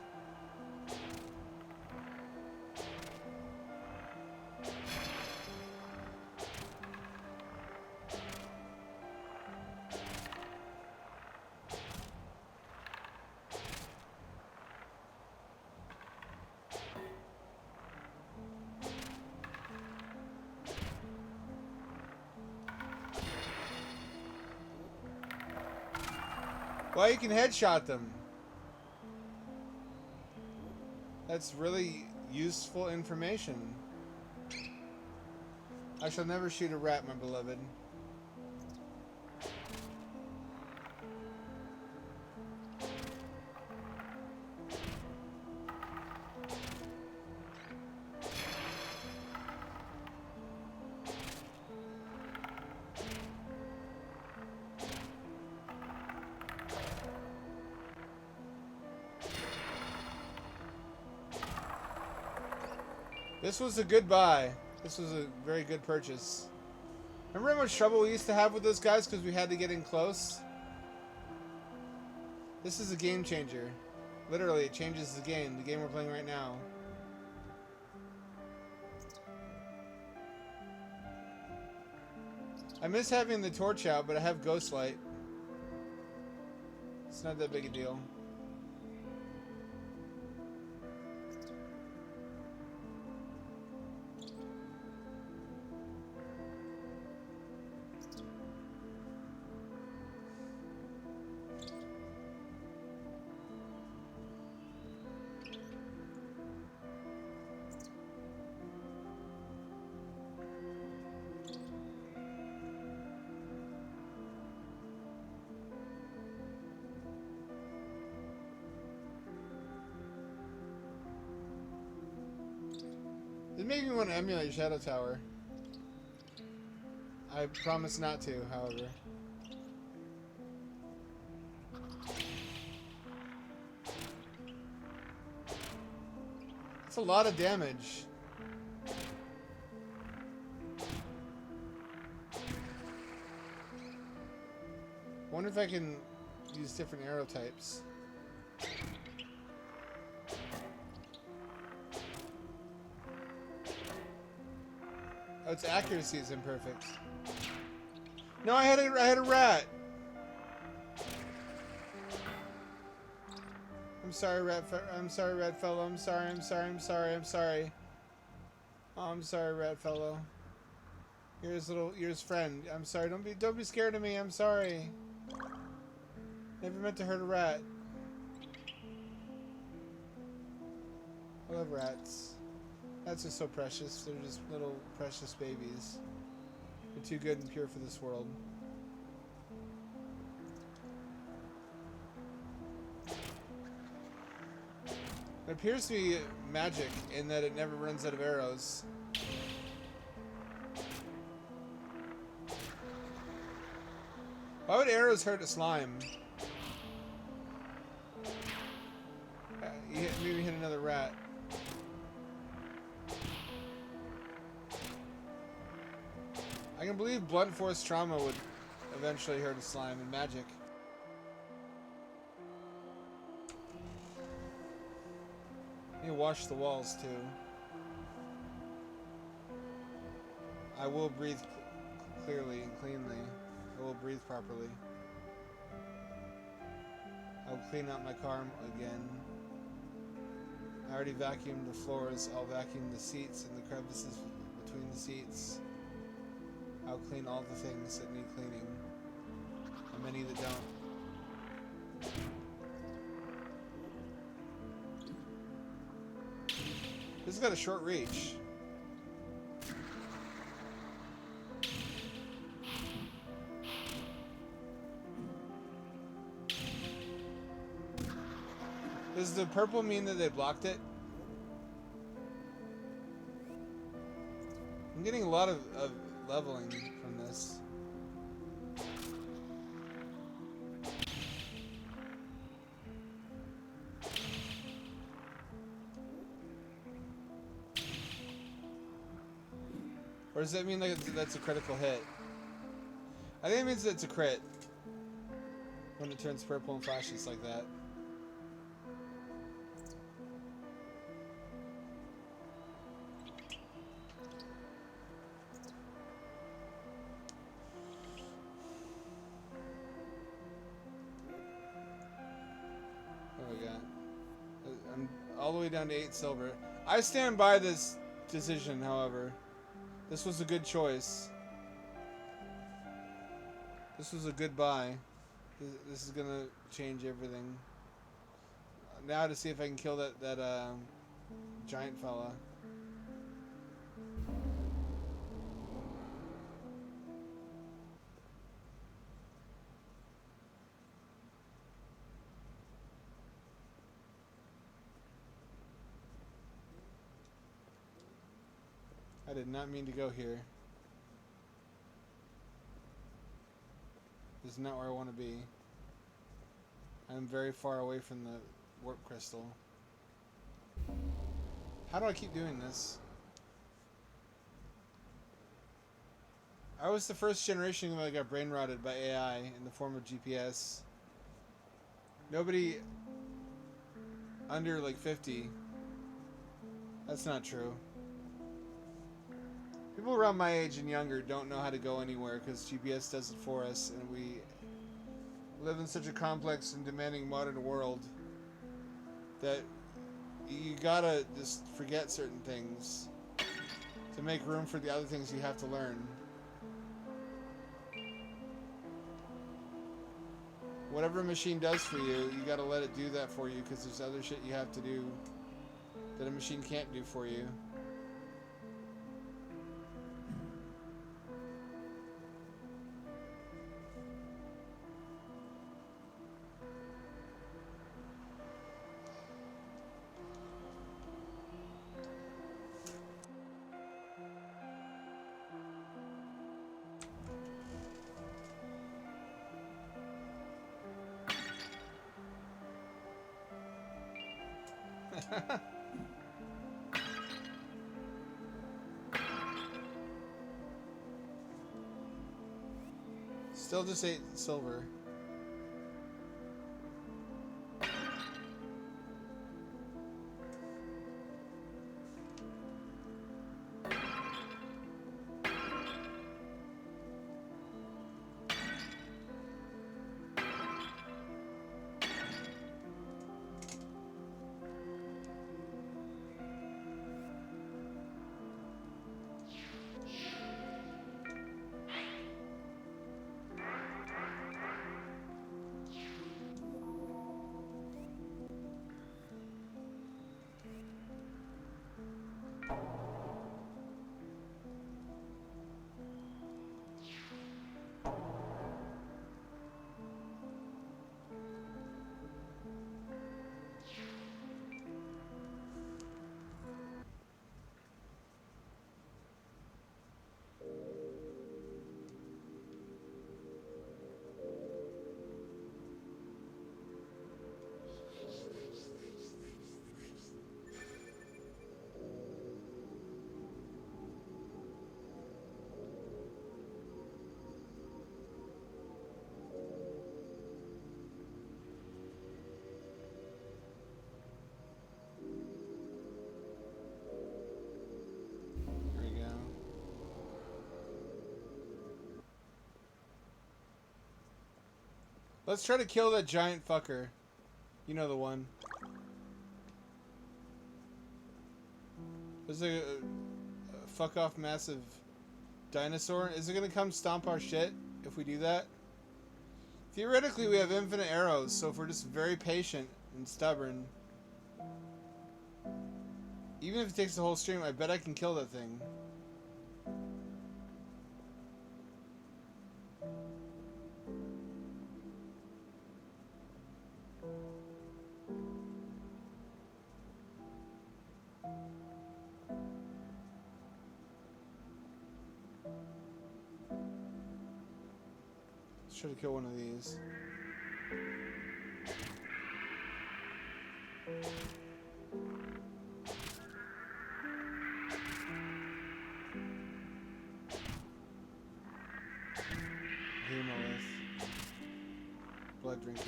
Well, you can headshot them. That's really useful information. I shall never shoot a rat, my beloved. This was a good buy. This was a very good purchase. Remember how much trouble we used to have with those guys because we had to get in close? This is a game changer. Literally, it changes the game we're playing right now. I miss having the torch out, but I have ghost light. It's not that big a deal. It made me want to emulate Shadow Tower. I promise not to, however. That's a lot of damage. I wonder if I can use different arrow types. Oh, its accuracy is imperfect. No, I had a rat. I'm sorry, rat fellow. I'm sorry. I'm sorry. Oh, I'm sorry, rat fellow. You're his friend. I'm sorry. Don't be scared of me. I'm sorry. Never meant to hurt a rat. I love rats. Rats are so precious. They're just little precious babies. They're too good and pure for this world. It appears to be magic in that it never runs out of arrows. Why would arrows hurt a slime? Maybe hit another rat. I can believe blunt force trauma would eventually hurt a slime in magic. You wash the walls too. I will breathe clearly and cleanly. I will breathe properly. I'll clean out my car again. I already vacuumed the floors. I'll vacuum the seats and the crevices between the seats. I'll clean all the things that need cleaning, and many that don't. This has got a short reach. Does the purple mean that they blocked it? I'm getting a lot of leveling from this. Or does that mean like that's a critical hit? I think it means it's a crit when it turns purple and flashes like that. What do we got? I'm all the way down to 8 silver. I stand by this decision, however. This was a good choice. This was a good buy. This is gonna change everything. Now to see if I can kill that giant fella. I did not mean to go here. This is not where I want to be. I'm very far away from the warp crystal. How do I keep doing this? I was the first generation that got brain rotted by AI in the form of GPS. Nobody under like 50. That's not true. People around my age and younger don't know how to go anywhere because GPS does it for us, and we live in such a complex and demanding modern world that you gotta just forget certain things to make room for the other things you have to learn. Whatever a machine does for you, you gotta let it do that for you because there's other shit you have to do that a machine can't do for you. Still just 8 silver. Let's try to kill that giant fucker. You know the one. There's a fuck off massive dinosaur. Is it gonna come stomp our shit if we do that? Theoretically, we have infinite arrows, so if we're just very patient and stubborn, even if it takes the whole stream, I bet I can kill that thing. Try to kill one of these. Hemolyth. Blood drinker.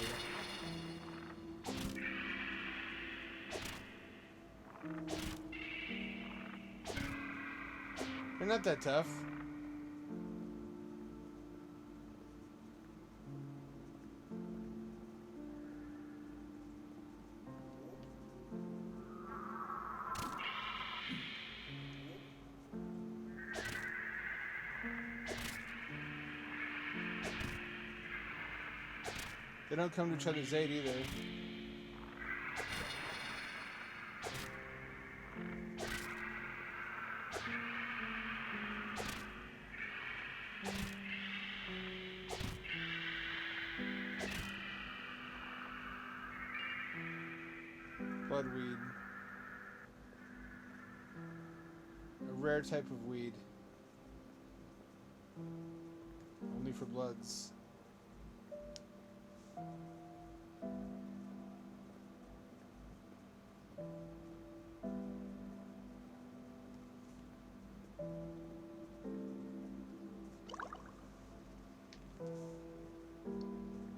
They're not that tough. They don't come to each other's aid either. Bloodweed. A rare type of weed. Only for bloods.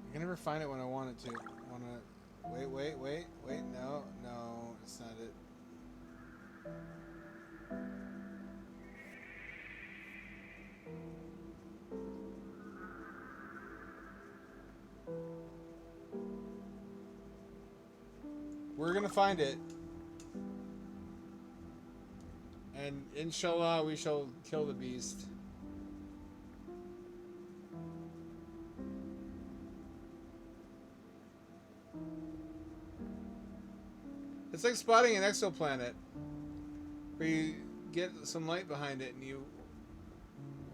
I can never find it when I want it to. Wait. No, it's not it. We're gonna find it. And inshallah, we shall kill the beast. It's like spotting an exoplanet, where you get some light behind it and you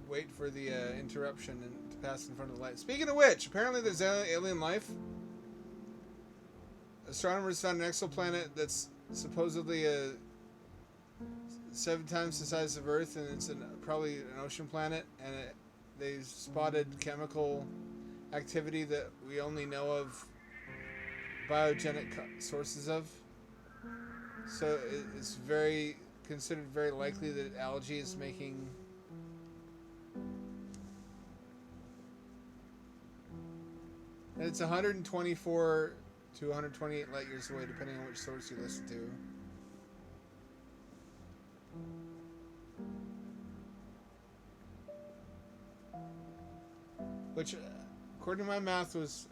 wait for the interruption and to pass in front of the light. Speaking of which, apparently there's alien life. Astronomers found an exoplanet that's supposedly 7 times the size of Earth, and it's probably an ocean planet, and they spotted chemical activity that we only know of biogenic sources of. So it's considered very likely that algae is making and it's 124 to 128 light years away, depending on which source you listen to. Which, according to my math, was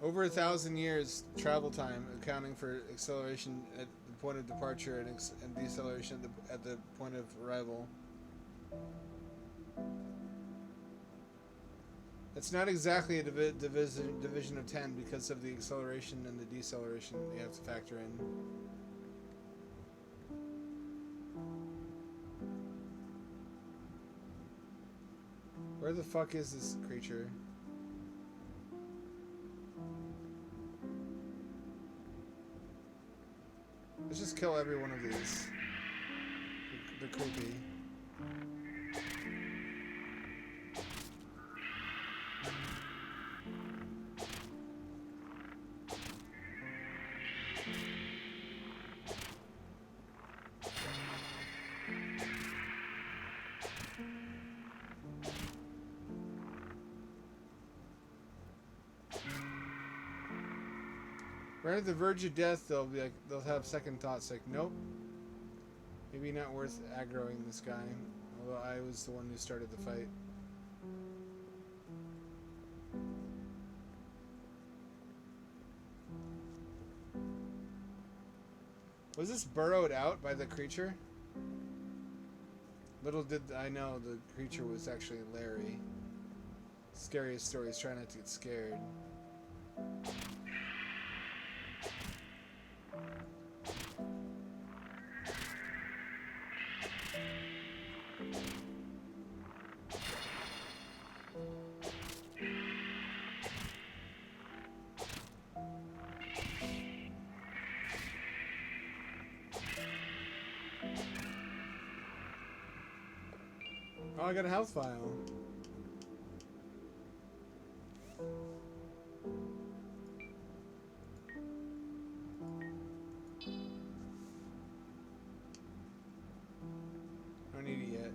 over 1,000 years travel time, accounting for acceleration at the point of departure and deceleration at the point of arrival. It's not exactly a division of 10 because of the acceleration and the deceleration you have to factor in. Where the fuck is this creature? Let's just kill every one of these. They're creepy. Right at the verge of death, they'll have second thoughts like, nope, maybe not worth aggroing this guy. Although I was the one who started the fight. Was this burrowed out by the creature? Little did I know the creature was actually Larry. Scariest stories, try not to get scared. Oh, I got a health file. Don't need it yet.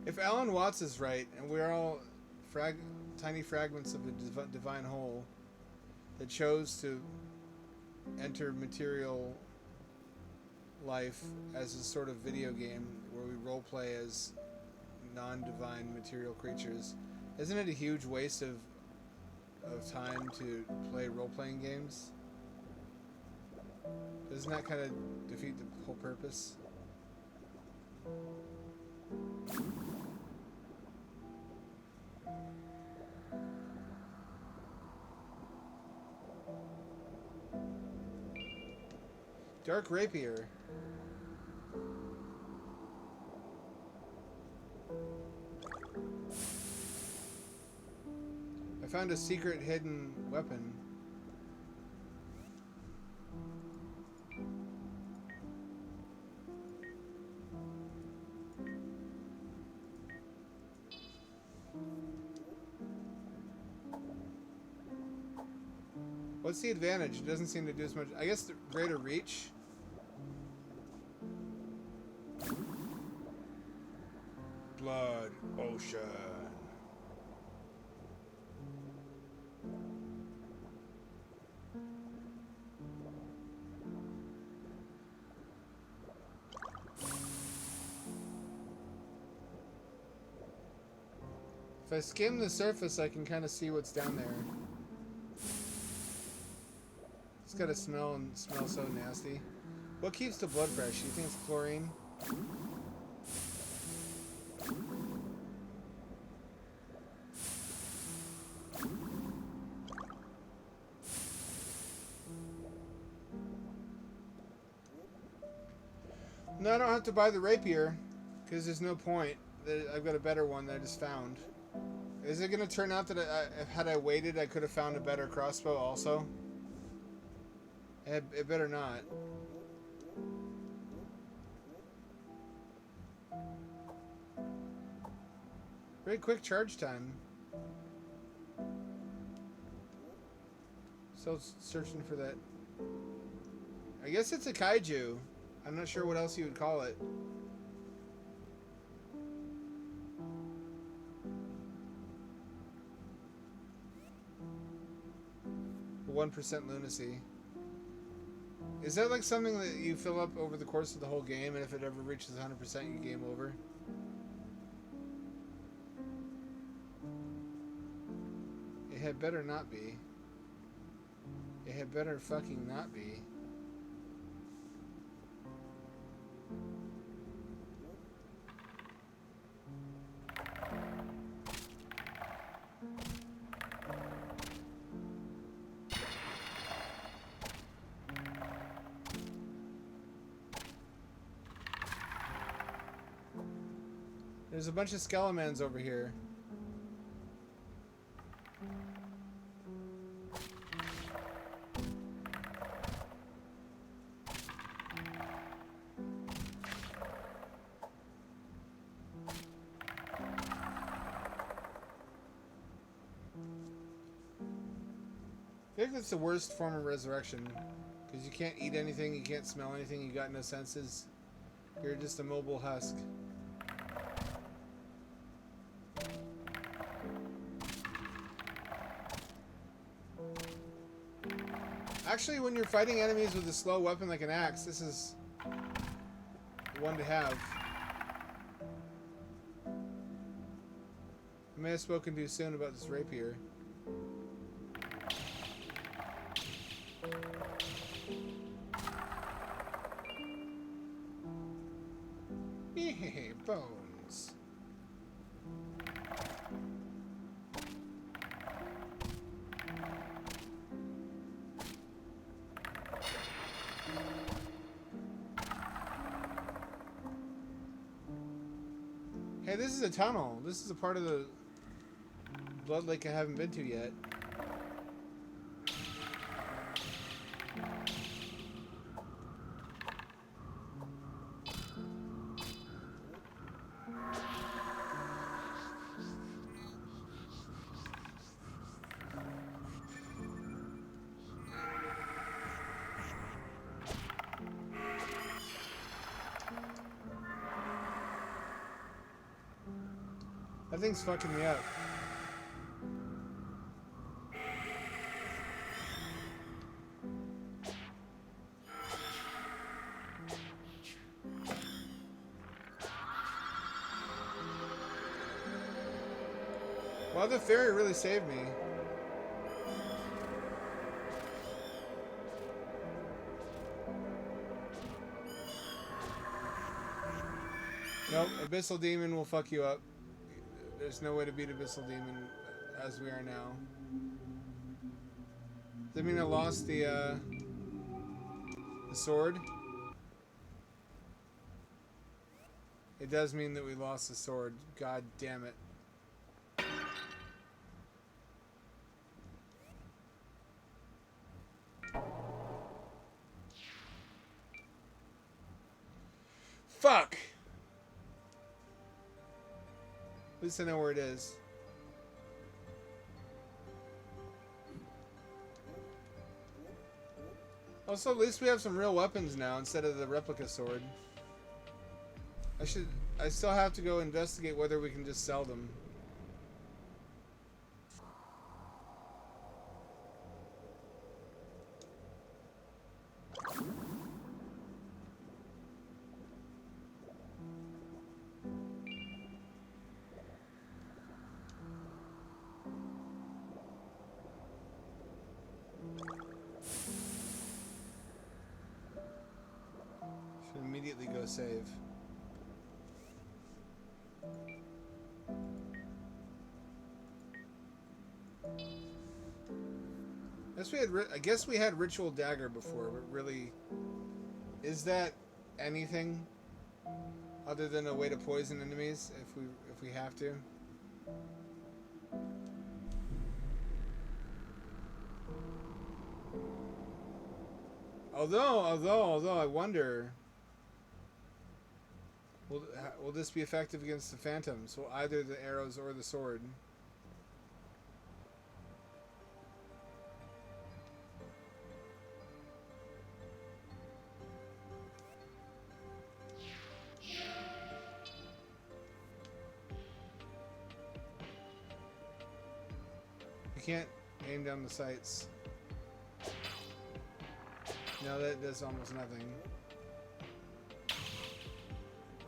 If Alan Watts is right, and we're all tiny fragments of a divine whole that chose to enter material life as a sort of video game where we roleplay as non-divine material creatures, isn't it a huge waste of time to play role-playing games? Doesn't that kind of defeat the whole purpose? Dark Rapier. I found a secret hidden weapon. What's the advantage? It doesn't seem to do as much. I guess the greater reach. Blood Ocean. If I skim the surface, I can kind of see what's down there. It's got a smell and smells so nasty. What keeps the blood fresh? You think it's chlorine? No, I don't have to buy the rapier, because there's no point. I've got a better one that I just found. Is it going to turn out that had I waited, I could have found a better crossbow also? It better not. Very quick charge time. Still searching for that. I guess it's a kaiju. I'm not sure what else you would call it. 1% lunacy. Is that like something that you fill up over the course of the whole game, and if it ever reaches 100%, you game over? It had better not be. It had better fucking not be. There's a bunch of skeletons over here. I think that's the worst form of resurrection, because you can't eat anything, you can't smell anything, you got no senses. You're just a mobile husk. Actually, when you're fighting enemies with a slow weapon like an axe, this is one to have. I may have spoken too soon about this rapier. Bones. Hey, this is a tunnel. This is a part of the Blood Lake I haven't been to yet. That thing's fucking me up. Well, the fairy really saved me. Nope, Abyssal Demon will fuck you up. There's no way to beat Abyssal Demon as we are now. Does that mean I lost the sword? It does mean that we lost the sword. God damn it. Fuck! At least I know where it is. Also, at least we have some real weapons now instead of the replica sword. I still have to go investigate whether we can just sell them. Should immediately go save. I guess we had Ritual Dagger before, but really, is that anything other than a way to poison enemies if we have to? Although I wonder, will this be effective against the phantoms? Will either the arrows or the sword? You can't aim down the sights. No, that does almost nothing.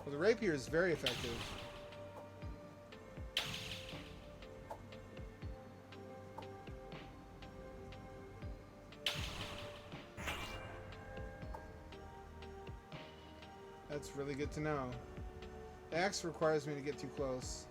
Well, the rapier is very effective. That's really good to know. The axe requires me to get too close.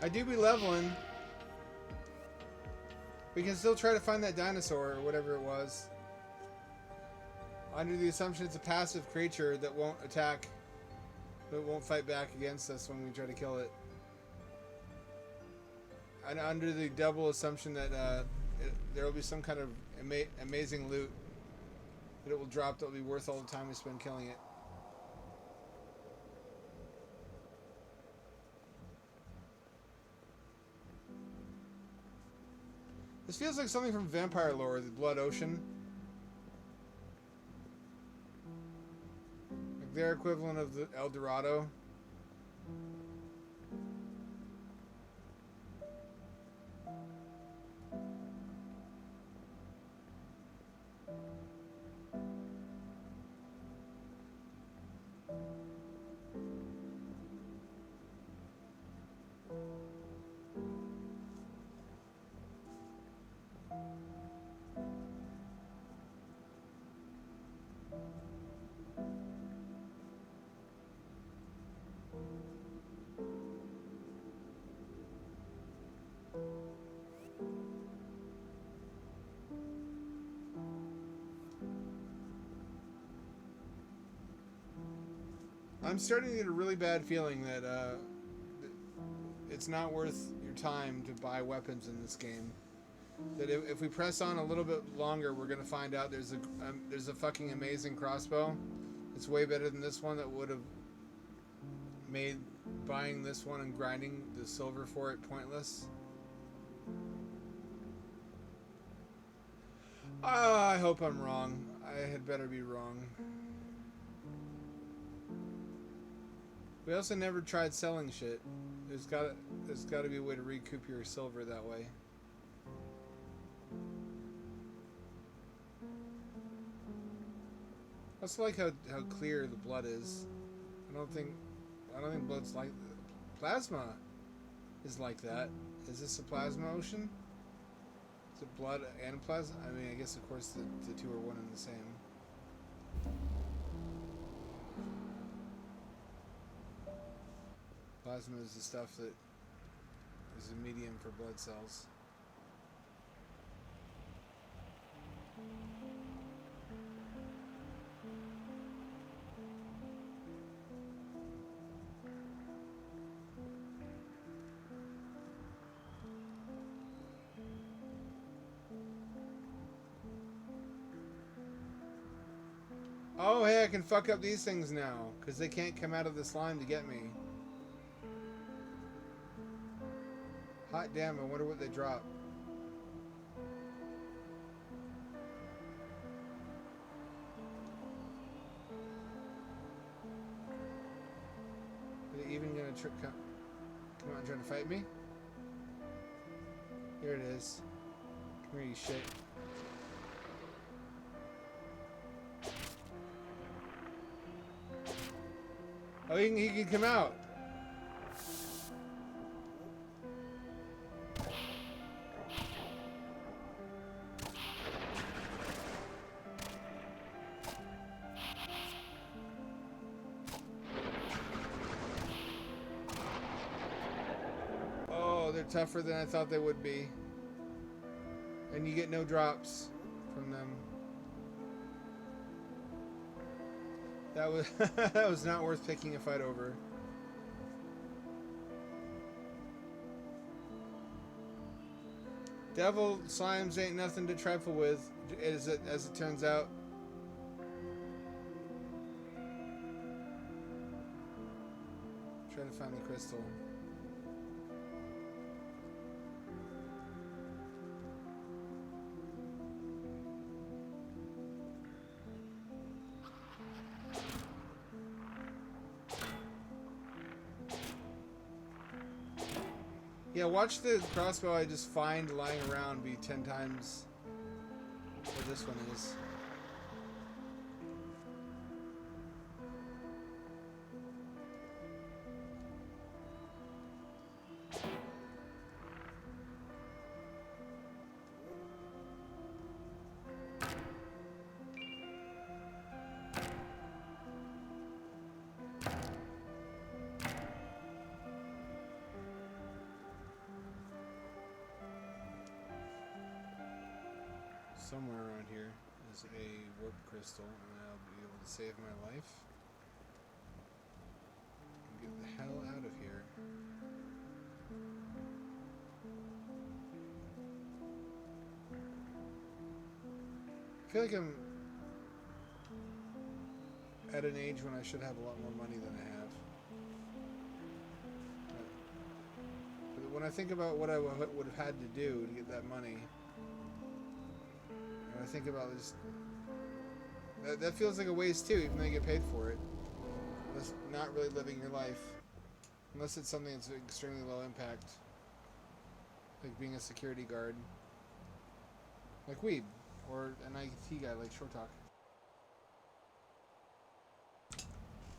I do be leveling. We can still try to find that dinosaur or whatever it was. Under the assumption it's a passive creature that won't attack, but won't fight back against us when we try to kill it. And under the double assumption that there will be some kind of amazing loot that it will drop that will be worth all the time we spend killing it. This feels like something from vampire lore, the Blood Ocean. Like their equivalent of the El Dorado. I'm starting to get a really bad feeling that it's not worth your time to buy weapons in this game. That if we press on a little bit longer, we're gonna find out there's a fucking amazing crossbow. It's way better than this one that would have made buying this one and grinding the silver for it pointless. I hope I'm wrong. I had better be wrong. We also never tried selling shit. There's gotta be a way to recoup your silver that way. I also like how clear the blood is. I don't think blood's like plasma is like that. Is this a plasma ocean? Is it blood and plasma? I mean, I guess of course the two are one and the same. Plasma is the stuff that is a medium for blood cells. Oh, hey, I can fuck up these things now, because they can't come out of the slime to get me. Hot damn, I wonder what they drop. Are they even gonna come out and try to fight me? Here it is. Come here, you shit. Oh, he can come out. Oh, they're tougher than I thought they would be. And you get no drops from them. That was that was not worth picking a fight over. Devil slimes ain't nothing to trifle with, as it turns out. Trying to find the crystal. Yeah, watch the crossbow I just find lying around be 10 times what this one is. Somewhere around here is a warp crystal, and I'll be able to save my life. And get the hell out of here. I feel like I'm at an age when I should have a lot more money than I have. But when I think about what I would have had to do to get that money, and I think about this, that feels like a waste too, even though you get paid for it. That's not really living your life. Unless it's something that's extremely low impact. Like being a security guard. Like Weeb. Or an IT guy like Short Talk.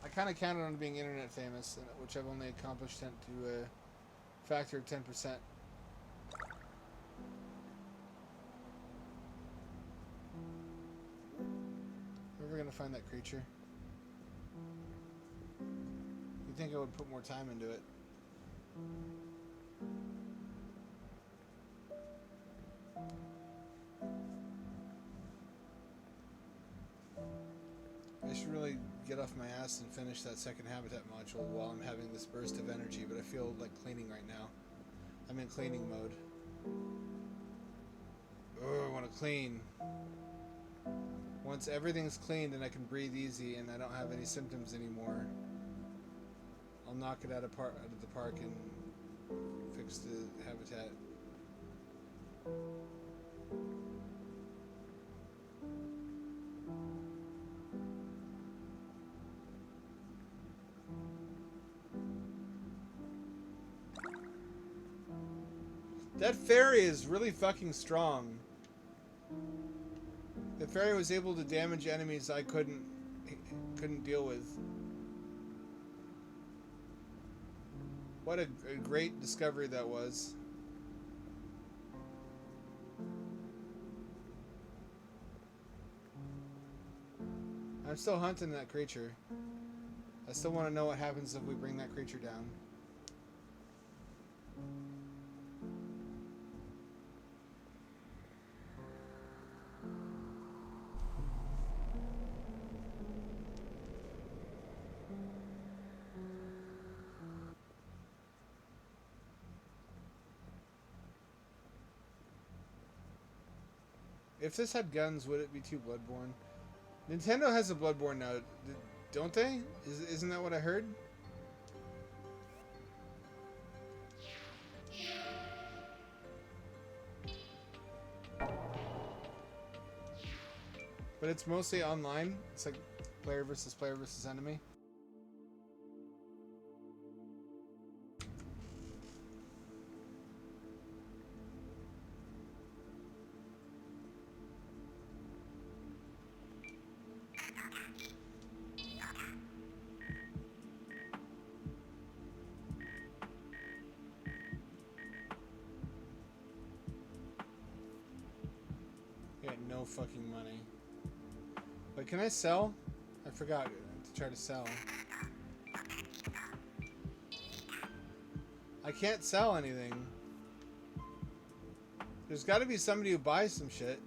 I kind of counted on being internet famous, which I've only accomplished to a factor of 10%. We're gonna find that creature. You'd think I would put more time into it. I should really get off my ass and finish that second habitat module while I'm having this burst of energy, but I feel like cleaning right now. I'm in cleaning mode. Oh, I want to clean. Once everything's cleaned and I can breathe easy and I don't have any symptoms anymore, I'll knock it out of the park and fix the habitat. That fairy is really fucking strong. The fairy was able to damage enemies I couldn't deal with. What a great discovery that was. I'm still hunting that creature. I still want to know what happens if we bring that creature down. If this had guns, would it be too Bloodborne? Nintendo has a Bloodborne now, don't they? Isn't that what I heard? But it's mostly online. It's like player versus enemy. No fucking money. But can I sell? I forgot to try to sell. I can't sell anything. There's got to be somebody who buys some shit.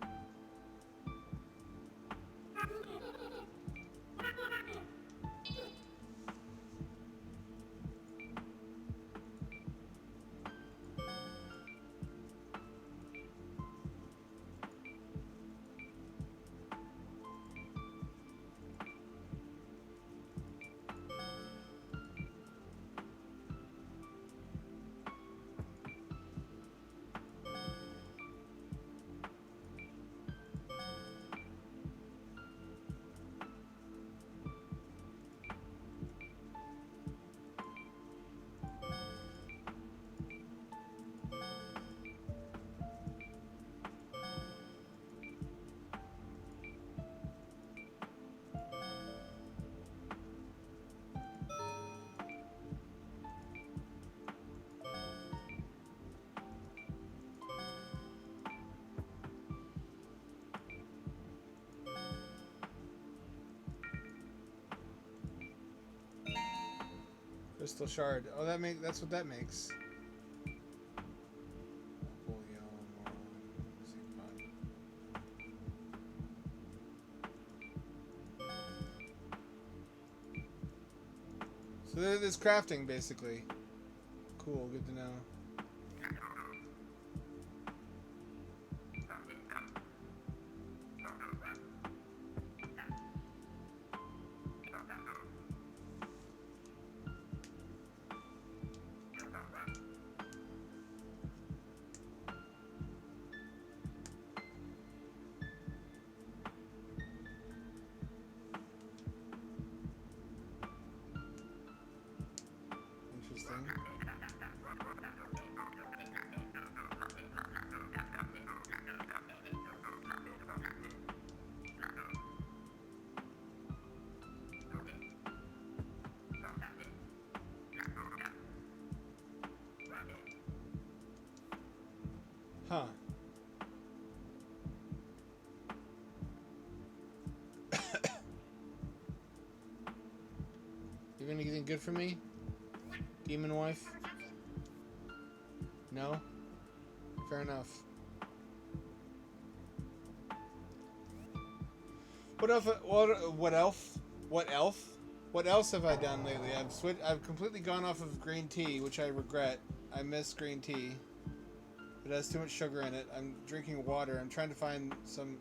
Crystal shard. Oh, that's what that makes. This crafting, basically. Cool, good to know. Interesting. Huh. You have anything good for me? Demon wife? No? Fair enough. What else? What else have I done lately? I've completely gone off of green tea, which I regret. I miss green tea. It has too much sugar in it. I'm drinking water. I'm trying to find some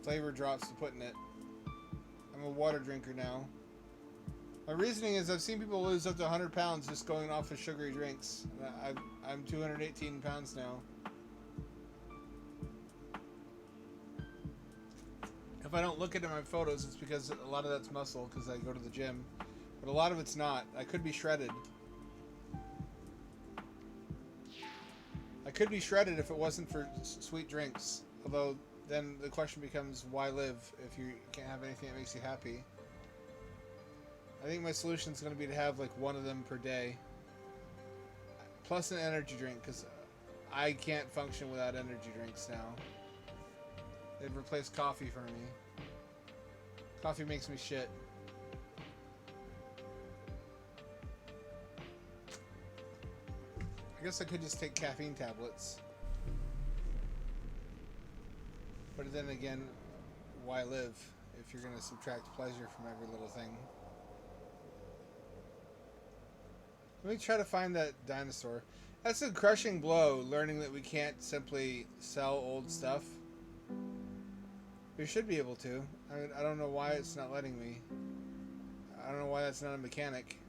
flavor drops to put in it. I'm a water drinker now. My reasoning is I've seen people lose up to 100 pounds just going off of sugary drinks. I'm 218 pounds now. If I don't look at it in my photos, it's because a lot of that's muscle because I go to the gym. But a lot of it's not. I could be shredded. I could be shredded if it wasn't for sweet drinks. Although, then the question becomes, why live if you can't have anything that makes you happy? I think my solution is going to be to have like one of them per day. Plus an energy drink, because I can't function without energy drinks now. They've replaced coffee for me. Coffee makes me shit. I guess I could just take caffeine tablets. But then again, why live if you're going to subtract pleasure from every little thing? Let me try to find that dinosaur. That's a crushing blow, learning that we can't simply sell old stuff. We should be able to. I mean, I don't know why it's not letting me. I don't know why that's not a mechanic.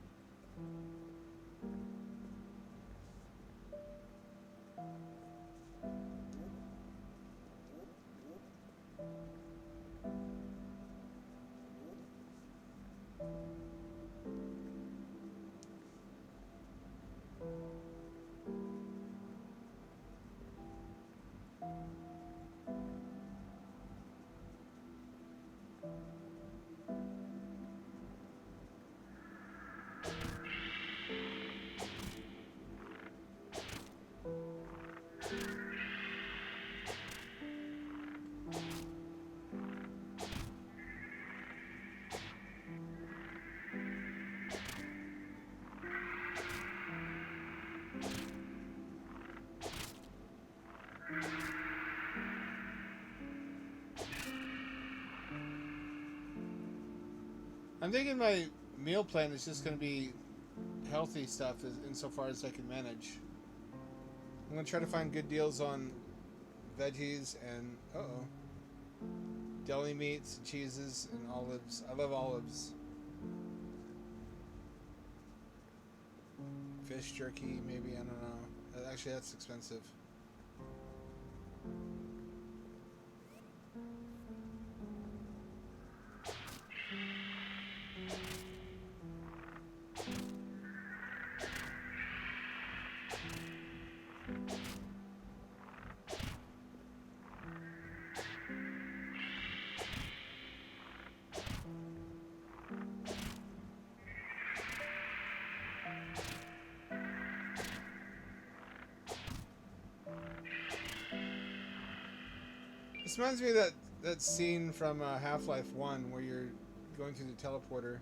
I'm thinking my meal plan is just going to be healthy stuff insofar as I can manage. I'm going to try to find good deals on veggies and, deli meats, cheeses, and olives. I love olives. Fish jerky, maybe, I don't know. Actually, that's expensive. This reminds me of that scene from Half-Life 1 where you're going through the teleporter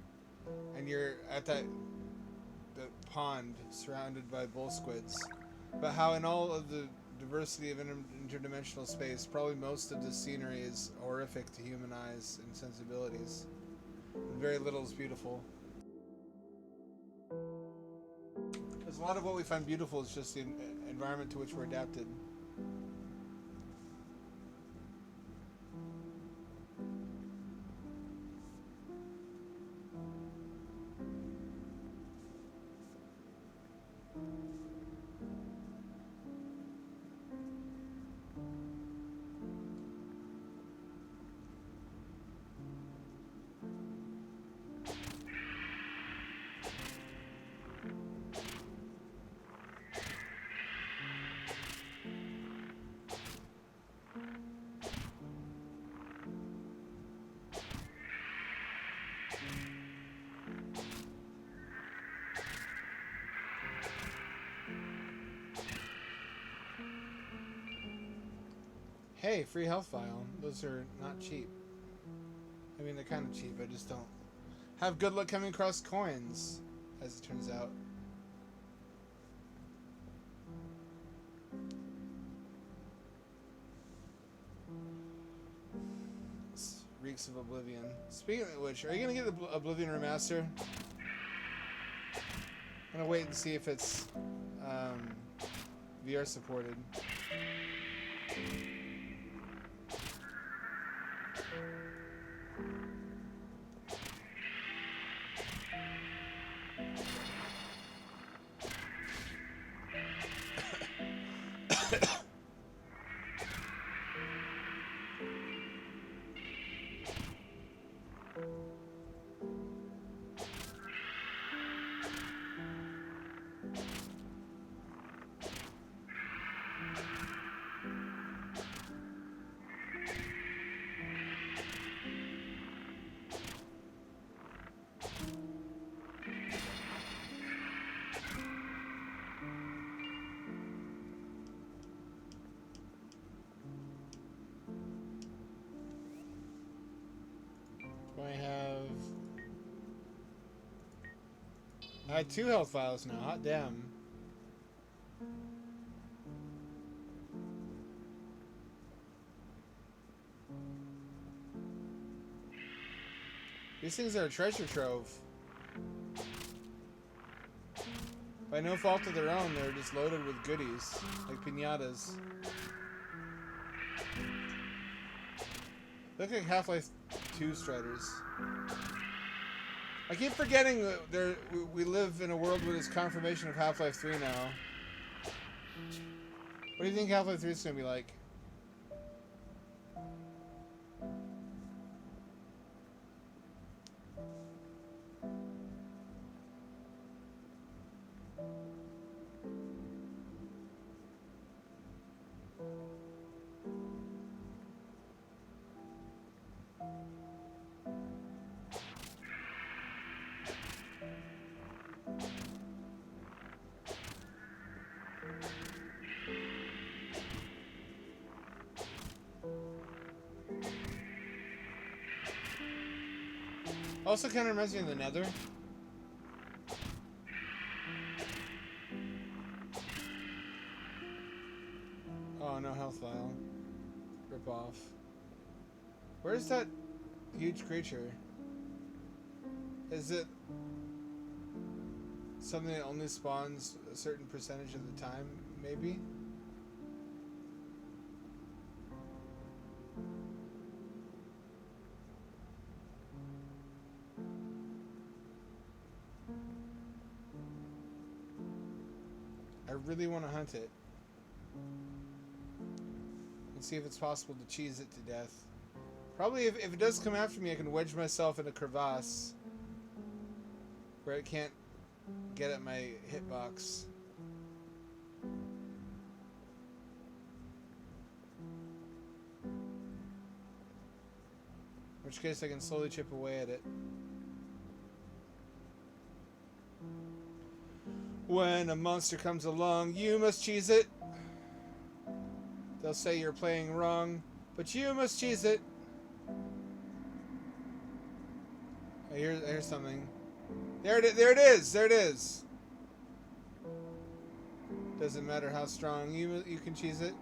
and you're at the pond surrounded by bull squids. But how in all of the diversity of interdimensional space, probably most of the scenery is horrific to human eyes and sensibilities. And very little is beautiful. Because a lot of what we find beautiful is just the environment to which we're adapted. Hey, free health vial. Those are not cheap. I mean, they're kind of cheap. I just don't have good luck coming across coins, as it turns out. This reeks of Oblivion. Speaking of which, are you going to get the Oblivion Remaster? I'm going to wait and see if it's VR supported. I had 2 health vials now. Hot damn. These things are a treasure trove. By no fault of their own, they're just loaded with goodies, like piñatas. Look like Half-Life 2 Striders. I keep forgetting that we live in a world with this confirmation of Half-Life 3 now. What do you think Half-Life 3 is going to be like? Also kind of reminds me of the Nether. Oh, no health vial. Rip off. Where's that huge creature? Is it something that only spawns a certain percentage of the time, maybe? I really want to hunt it and see if it's possible to cheese it to death. Probably if it does come after me, I can wedge myself in a crevasse where it can't get at my hitbox. In which case I can slowly chip away at it. When a monster comes along, you must cheese it. They'll say you're playing wrong, but you must cheese it. Oh, here's something. There it is. There it is. Doesn't matter how strong you can cheese it.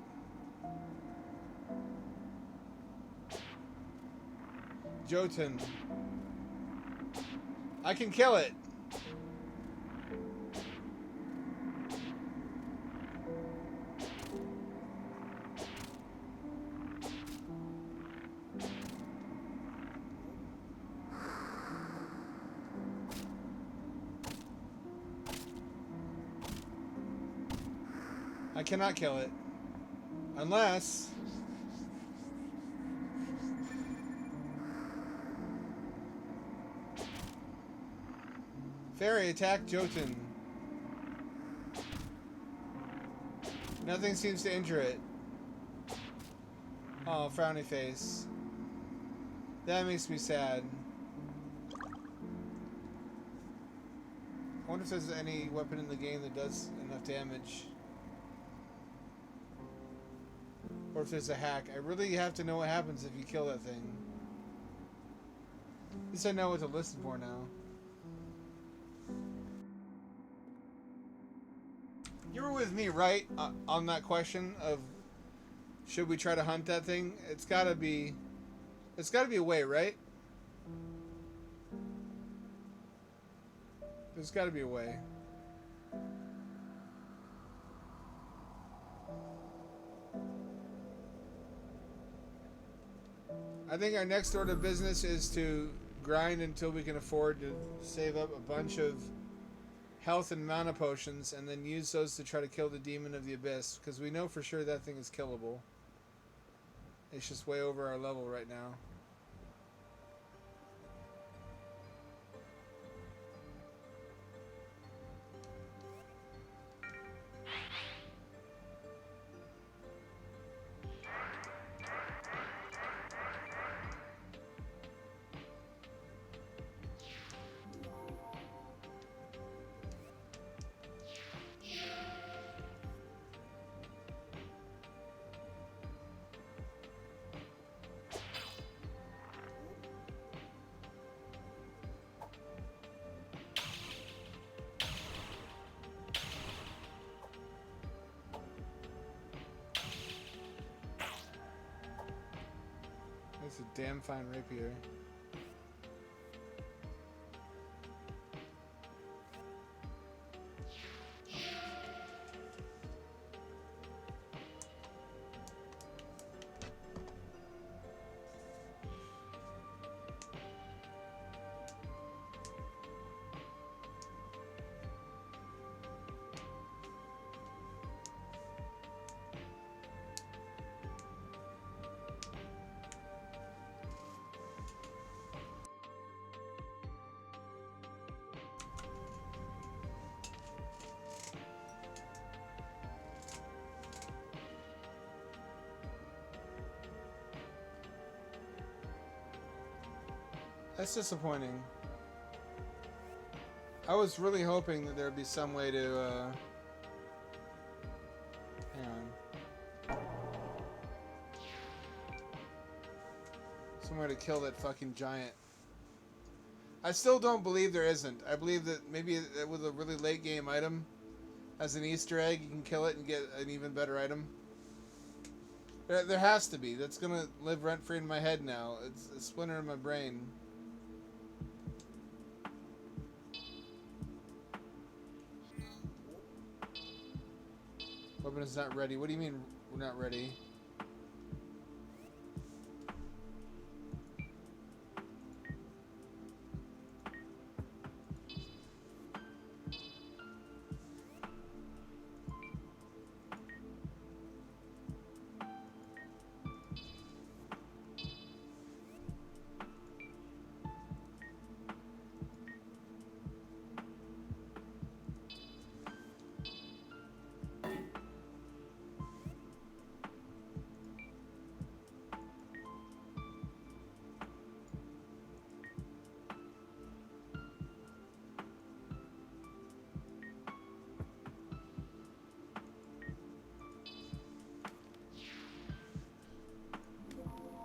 Jotun. I can kill it. I cannot kill it. Unless... Fairy, attack Jotun. Nothing seems to injure it. Oh, frowny face. That makes me sad. I wonder if there's any weapon in the game that does enough damage. Or if there's a hack. I really have to know what happens if you kill that thing. At least I know what to listen for now. You were with me, right? On that question of should we try to hunt that thing? It's gotta be a way, right? There's gotta be a way. I think our next order of business is to grind until we can afford to save up a bunch of health and mana potions and then use those to try to kill the demon of the abyss, because we know for sure that thing is killable. It's just way over our level right now. That's a damn fine rapier. That's disappointing. I was really hoping that there would be some way to, hang on. Some way to kill that fucking giant. I still don't believe there isn't. I believe that maybe with a really late game item, as an Easter egg, you can kill it and get an even better item. There has to be. That's gonna live rent-free in my head now. It's a splinter in my brain. Weapon is not ready. What do you mean we're not ready?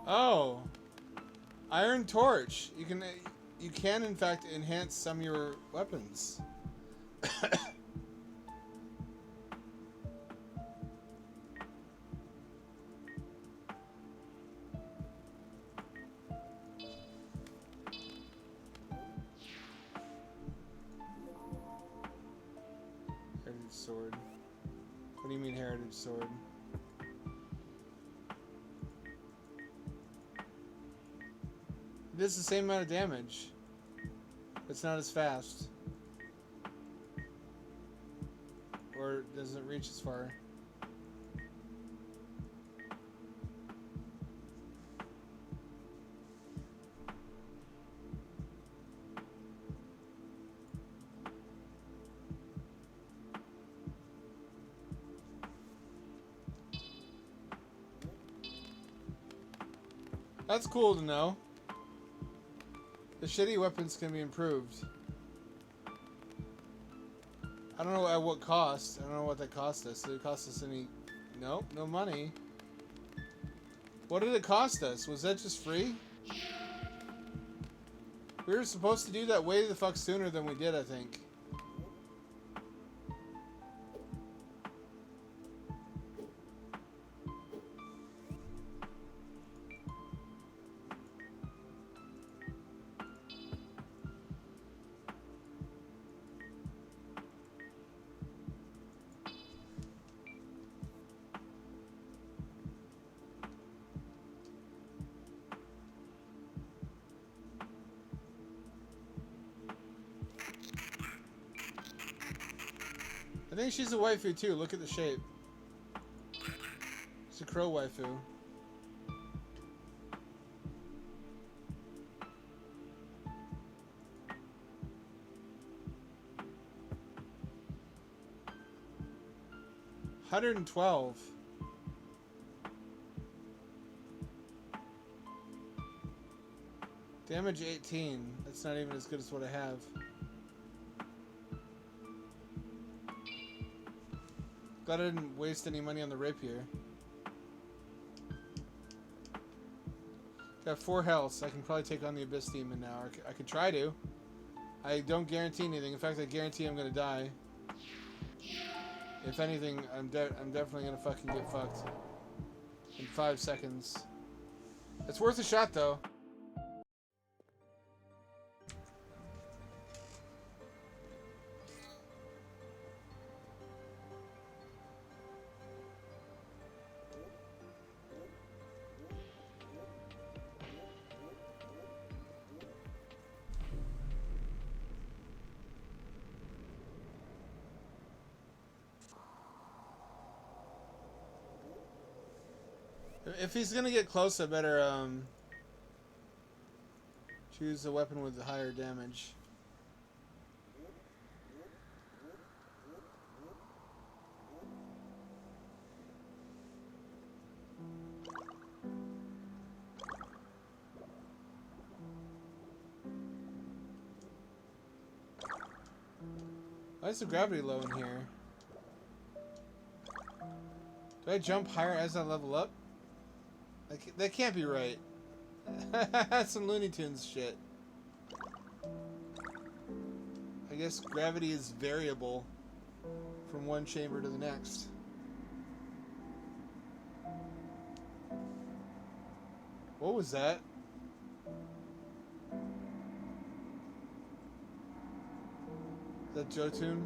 Oh, Iron Torch. You can in fact enhance some of your weapons. Heritage sword. What do you mean heritage sword? It does the same amount of damage. It's not as fast. Or doesn't reach as far. That's cool to know. The shitty weapons can be improved. I don't know at what cost. I don't know what that cost us. Did it cost us any... Nope, no money. What did it cost us? Was that just free? We were supposed to do that way the fuck sooner than we did, I think. I think she's a waifu too. Look at the shape. She's a crow waifu. $112. Damage 18. That's not even as good as what I have. Glad I didn't waste any money on the rapier. Got 4 health, so I can probably take on the Abyss Demon now. I could try to. I don't guarantee anything. In fact, I guarantee I'm gonna die. If anything, I'm definitely gonna fucking get fucked in 5 seconds. It's worth a shot, though. If he's gonna get close, I better choose a weapon with higher damage. Why is the gravity low in here? Do I jump higher as I level up? That can't be right. That's some Looney Tunes shit. I guess gravity is variable from one chamber to the next. What was that? Is that Jotun?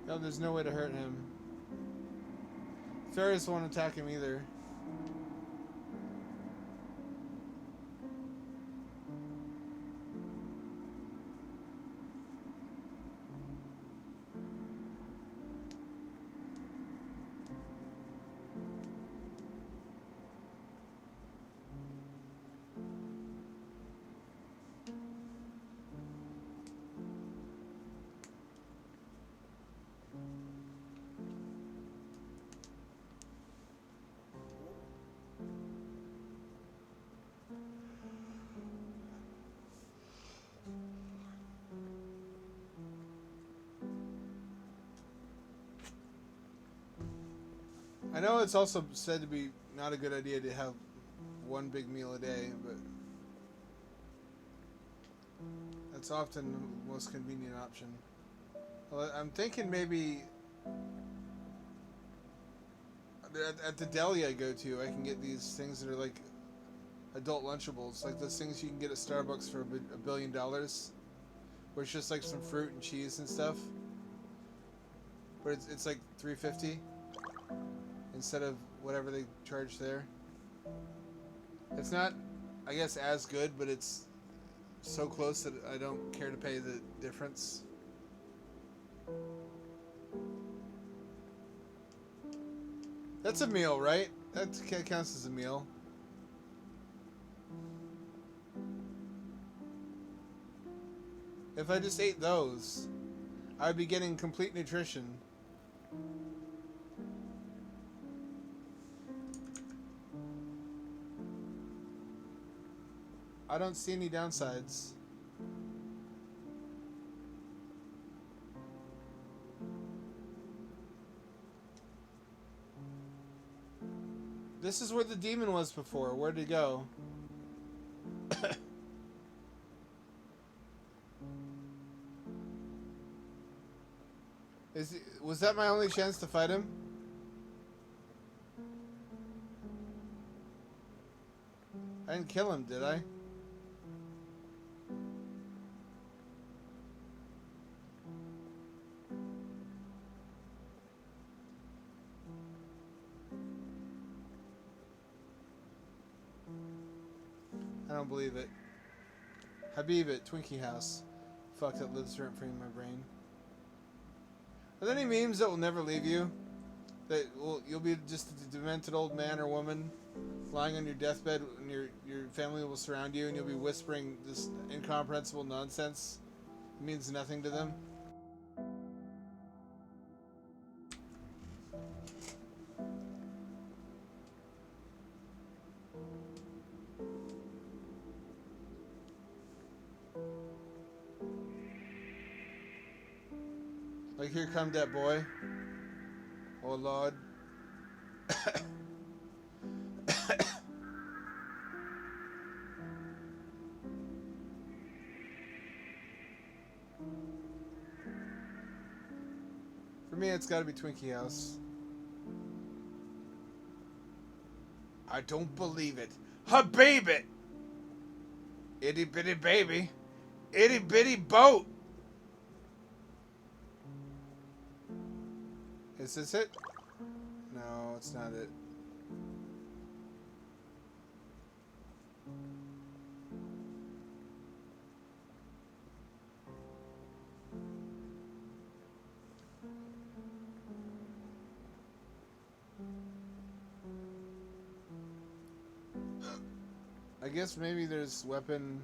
No, there's no way to hurt him. Fairies won't attack him either. I know it's also said to be not a good idea to have one big meal a day, but that's often the most convenient option. Well, I'm thinking maybe at the deli I go to, I can get these things that are like adult Lunchables, like those things you can get at Starbucks for $1 billion, where it's just like some fruit and cheese and stuff, but it's like $3.50 instead of whatever they charge there. It's not, I guess, as good, but it's so close that I don't care to pay the difference. That's a meal, right? That counts as a meal. If I just ate those, I would be getting complete nutrition. I don't see any downsides. This is where the demon was before. Where'd he go? Was that my only chance to fight him? I didn't kill him, did I? I don't believe it. Habib at Twinkie House. Fuck, that lives rent free in my brain. Are there any memes that will never leave you? That you'll be just a demented old man or woman lying on your deathbed and your family will surround you and you'll be whispering this incomprehensible nonsense? It means nothing to them. Like, here come that boy. Oh, Lord. For me, it's gotta be Twinkie House. I don't believe it. Habib it! Itty bitty baby. Itty bitty boat! Is this it? No, it's not it. I guess maybe there's weapon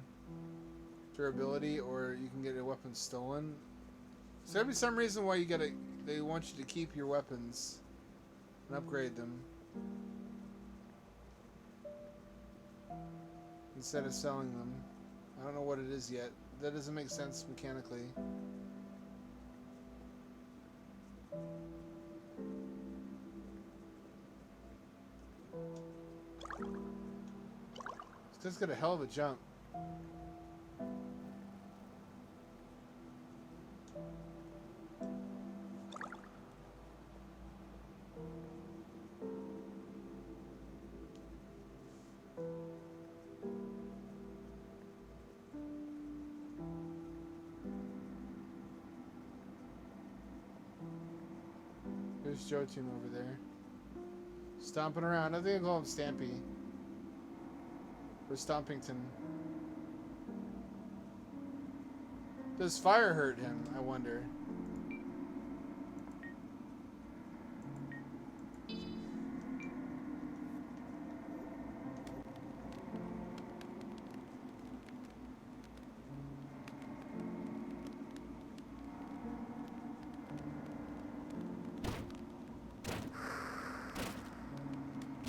durability, or you can get a weapon stolen. So there'd be some reason why they want you to keep your weapons and upgrade them instead of selling them. I don't know what it is yet. That doesn't make sense mechanically. This guy's got a hell of a jump. There's Joe Team over there. Stomping around. I think I'll call him Stampy. Or Stompington. Does fire hurt him, I wonder?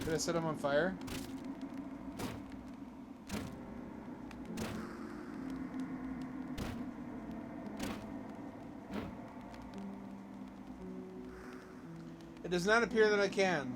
Did I set him on fire? It does not appear that I can.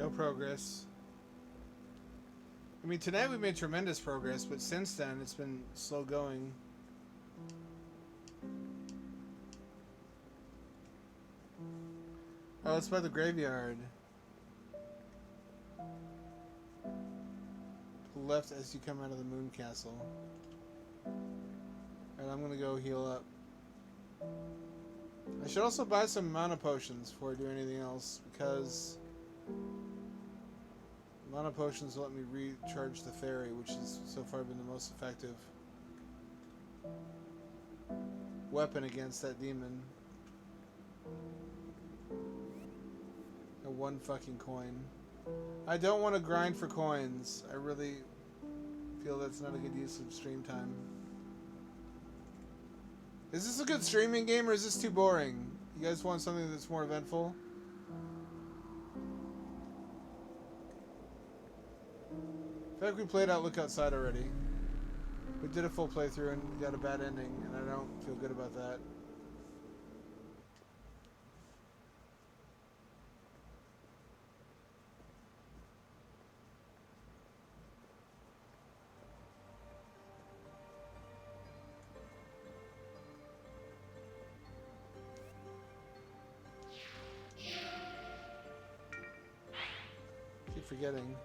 No progress. I mean, tonight we made tremendous progress, but since then it's been slow going. Oh, it's by the graveyard. Left as you come out of the moon castle. And I'm gonna go heal up. I should also buy some mana potions before I do anything else, because mana potions will let me recharge the fairy, which has so far been the most effective weapon against that demon. And one fucking coin. I don't want to grind for coins. I really feel that's not a good use of stream time. Is this a good streaming game or is this too boring? You guys want something that's more eventful? In fact, we played out Look Outside already. We did a full playthrough and got a bad ending, and I don't feel good about that. Keep forgetting.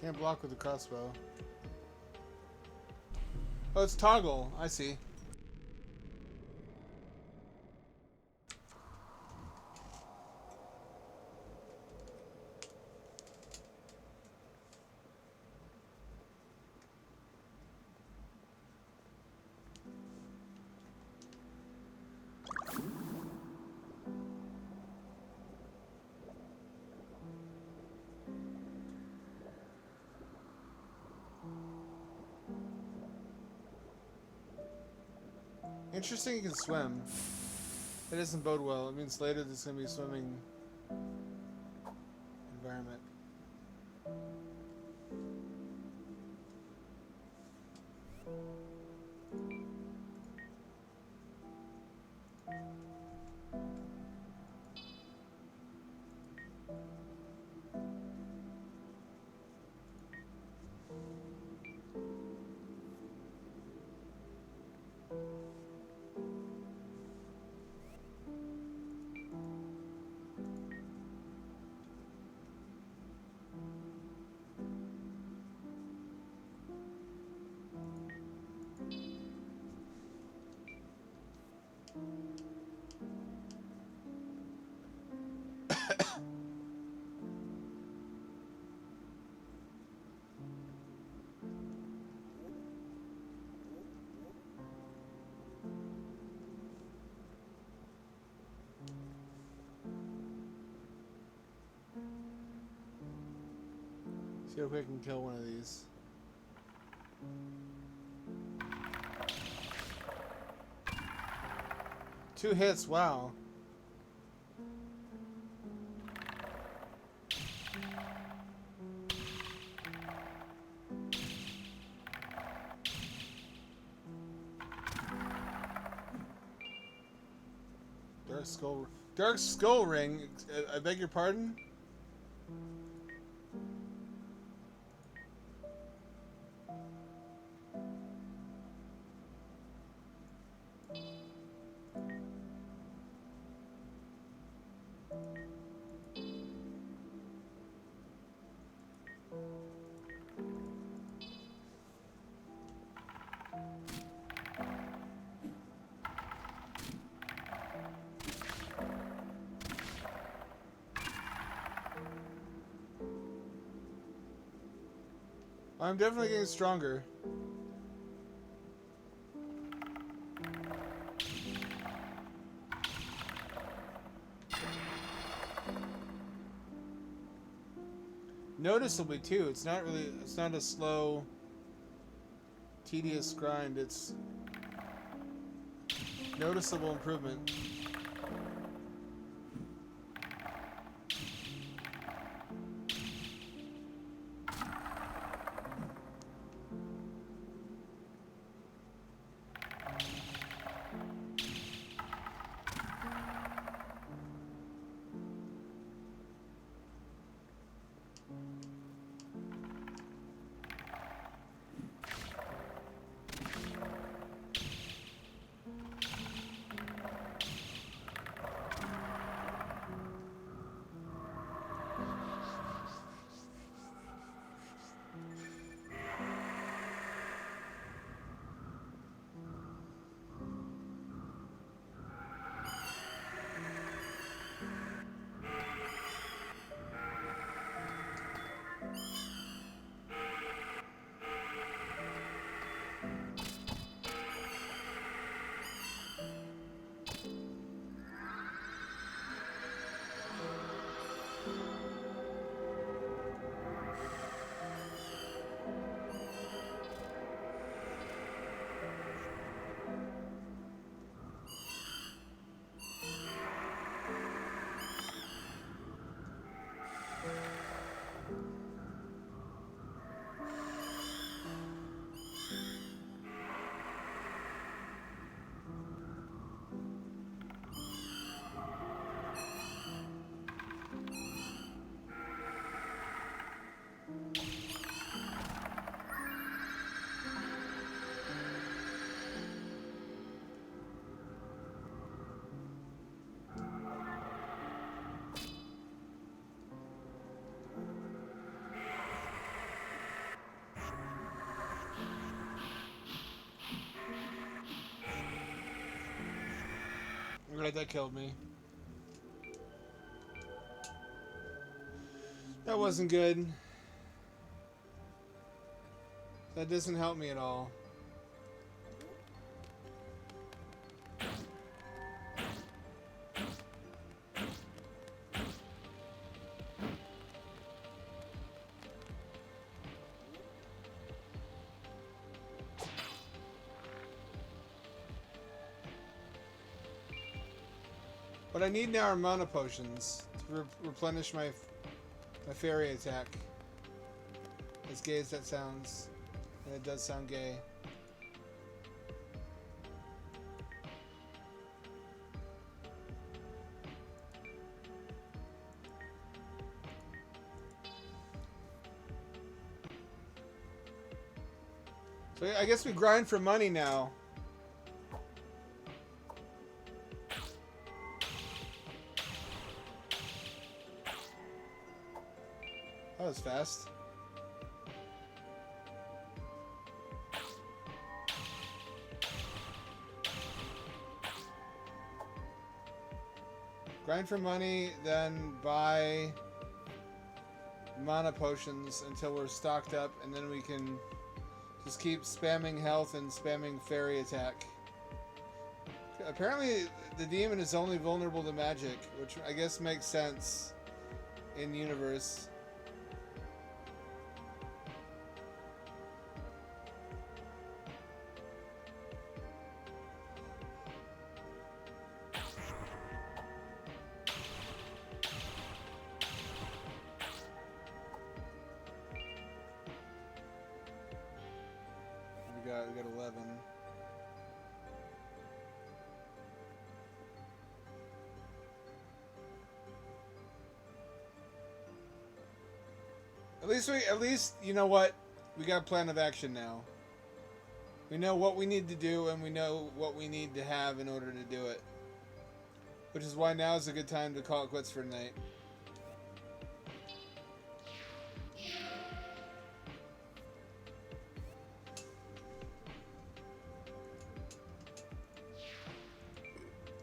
Can't block with the crossbow. Oh, it's toggle. I see. Interesting you can swim. It doesn't bode well. It means later there's going to be a swimming environment. See how quick I can kill one of these. Two hits, wow. Dark Skull Ring. I beg your pardon? I'm definitely getting stronger. Noticeably too. It's not really. It's not a slow, tedious grind. It's noticeable improvement. Right, that killed me. That wasn't good. That doesn't help me at all. What I need now are mana potions to replenish my fairy attack. As gay as that sounds, and it does sound gay. So I guess we grind for money now. That was fast. Grind for money, then buy mana potions until we're stocked up, and then we can just keep spamming health and spamming fairy attack. Apparently, the demon is only vulnerable to magic, which I guess makes sense in universe. We got 11. At least you know what? We got a plan of action now. We know what we need to do, and we know what we need to have in order to do it. Which is why now is a good time to call it quits for tonight.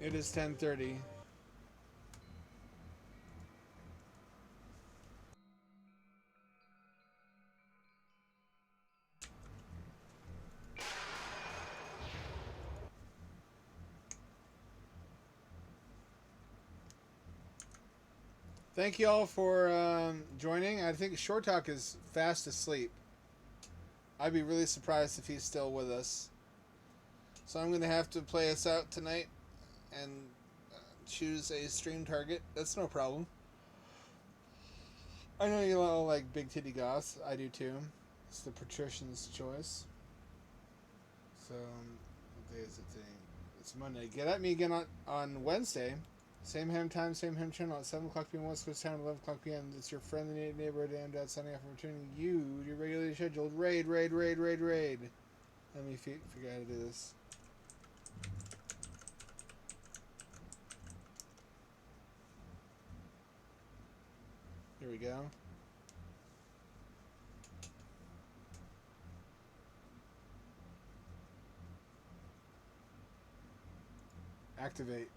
It is 10:30. Thank you all for joining. I think Short Talk is fast asleep. I'd be really surprised if he's still with us. So I'm going to have to play us out tonight and choose a stream target. That's no problem. I know you all like Big Titty Goss. I do too. It's the patrician's choice. So, what day is it today? It's Monday. Get at me again on Wednesday. Same ham time, same ham channel at 7 o'clock p.m. West Coast time, 11 o'clock p.m. It's your friendly neighborhood and dad signing off for returning you your regularly scheduled raid. Let me figure out how to do this. Here we go. Activate.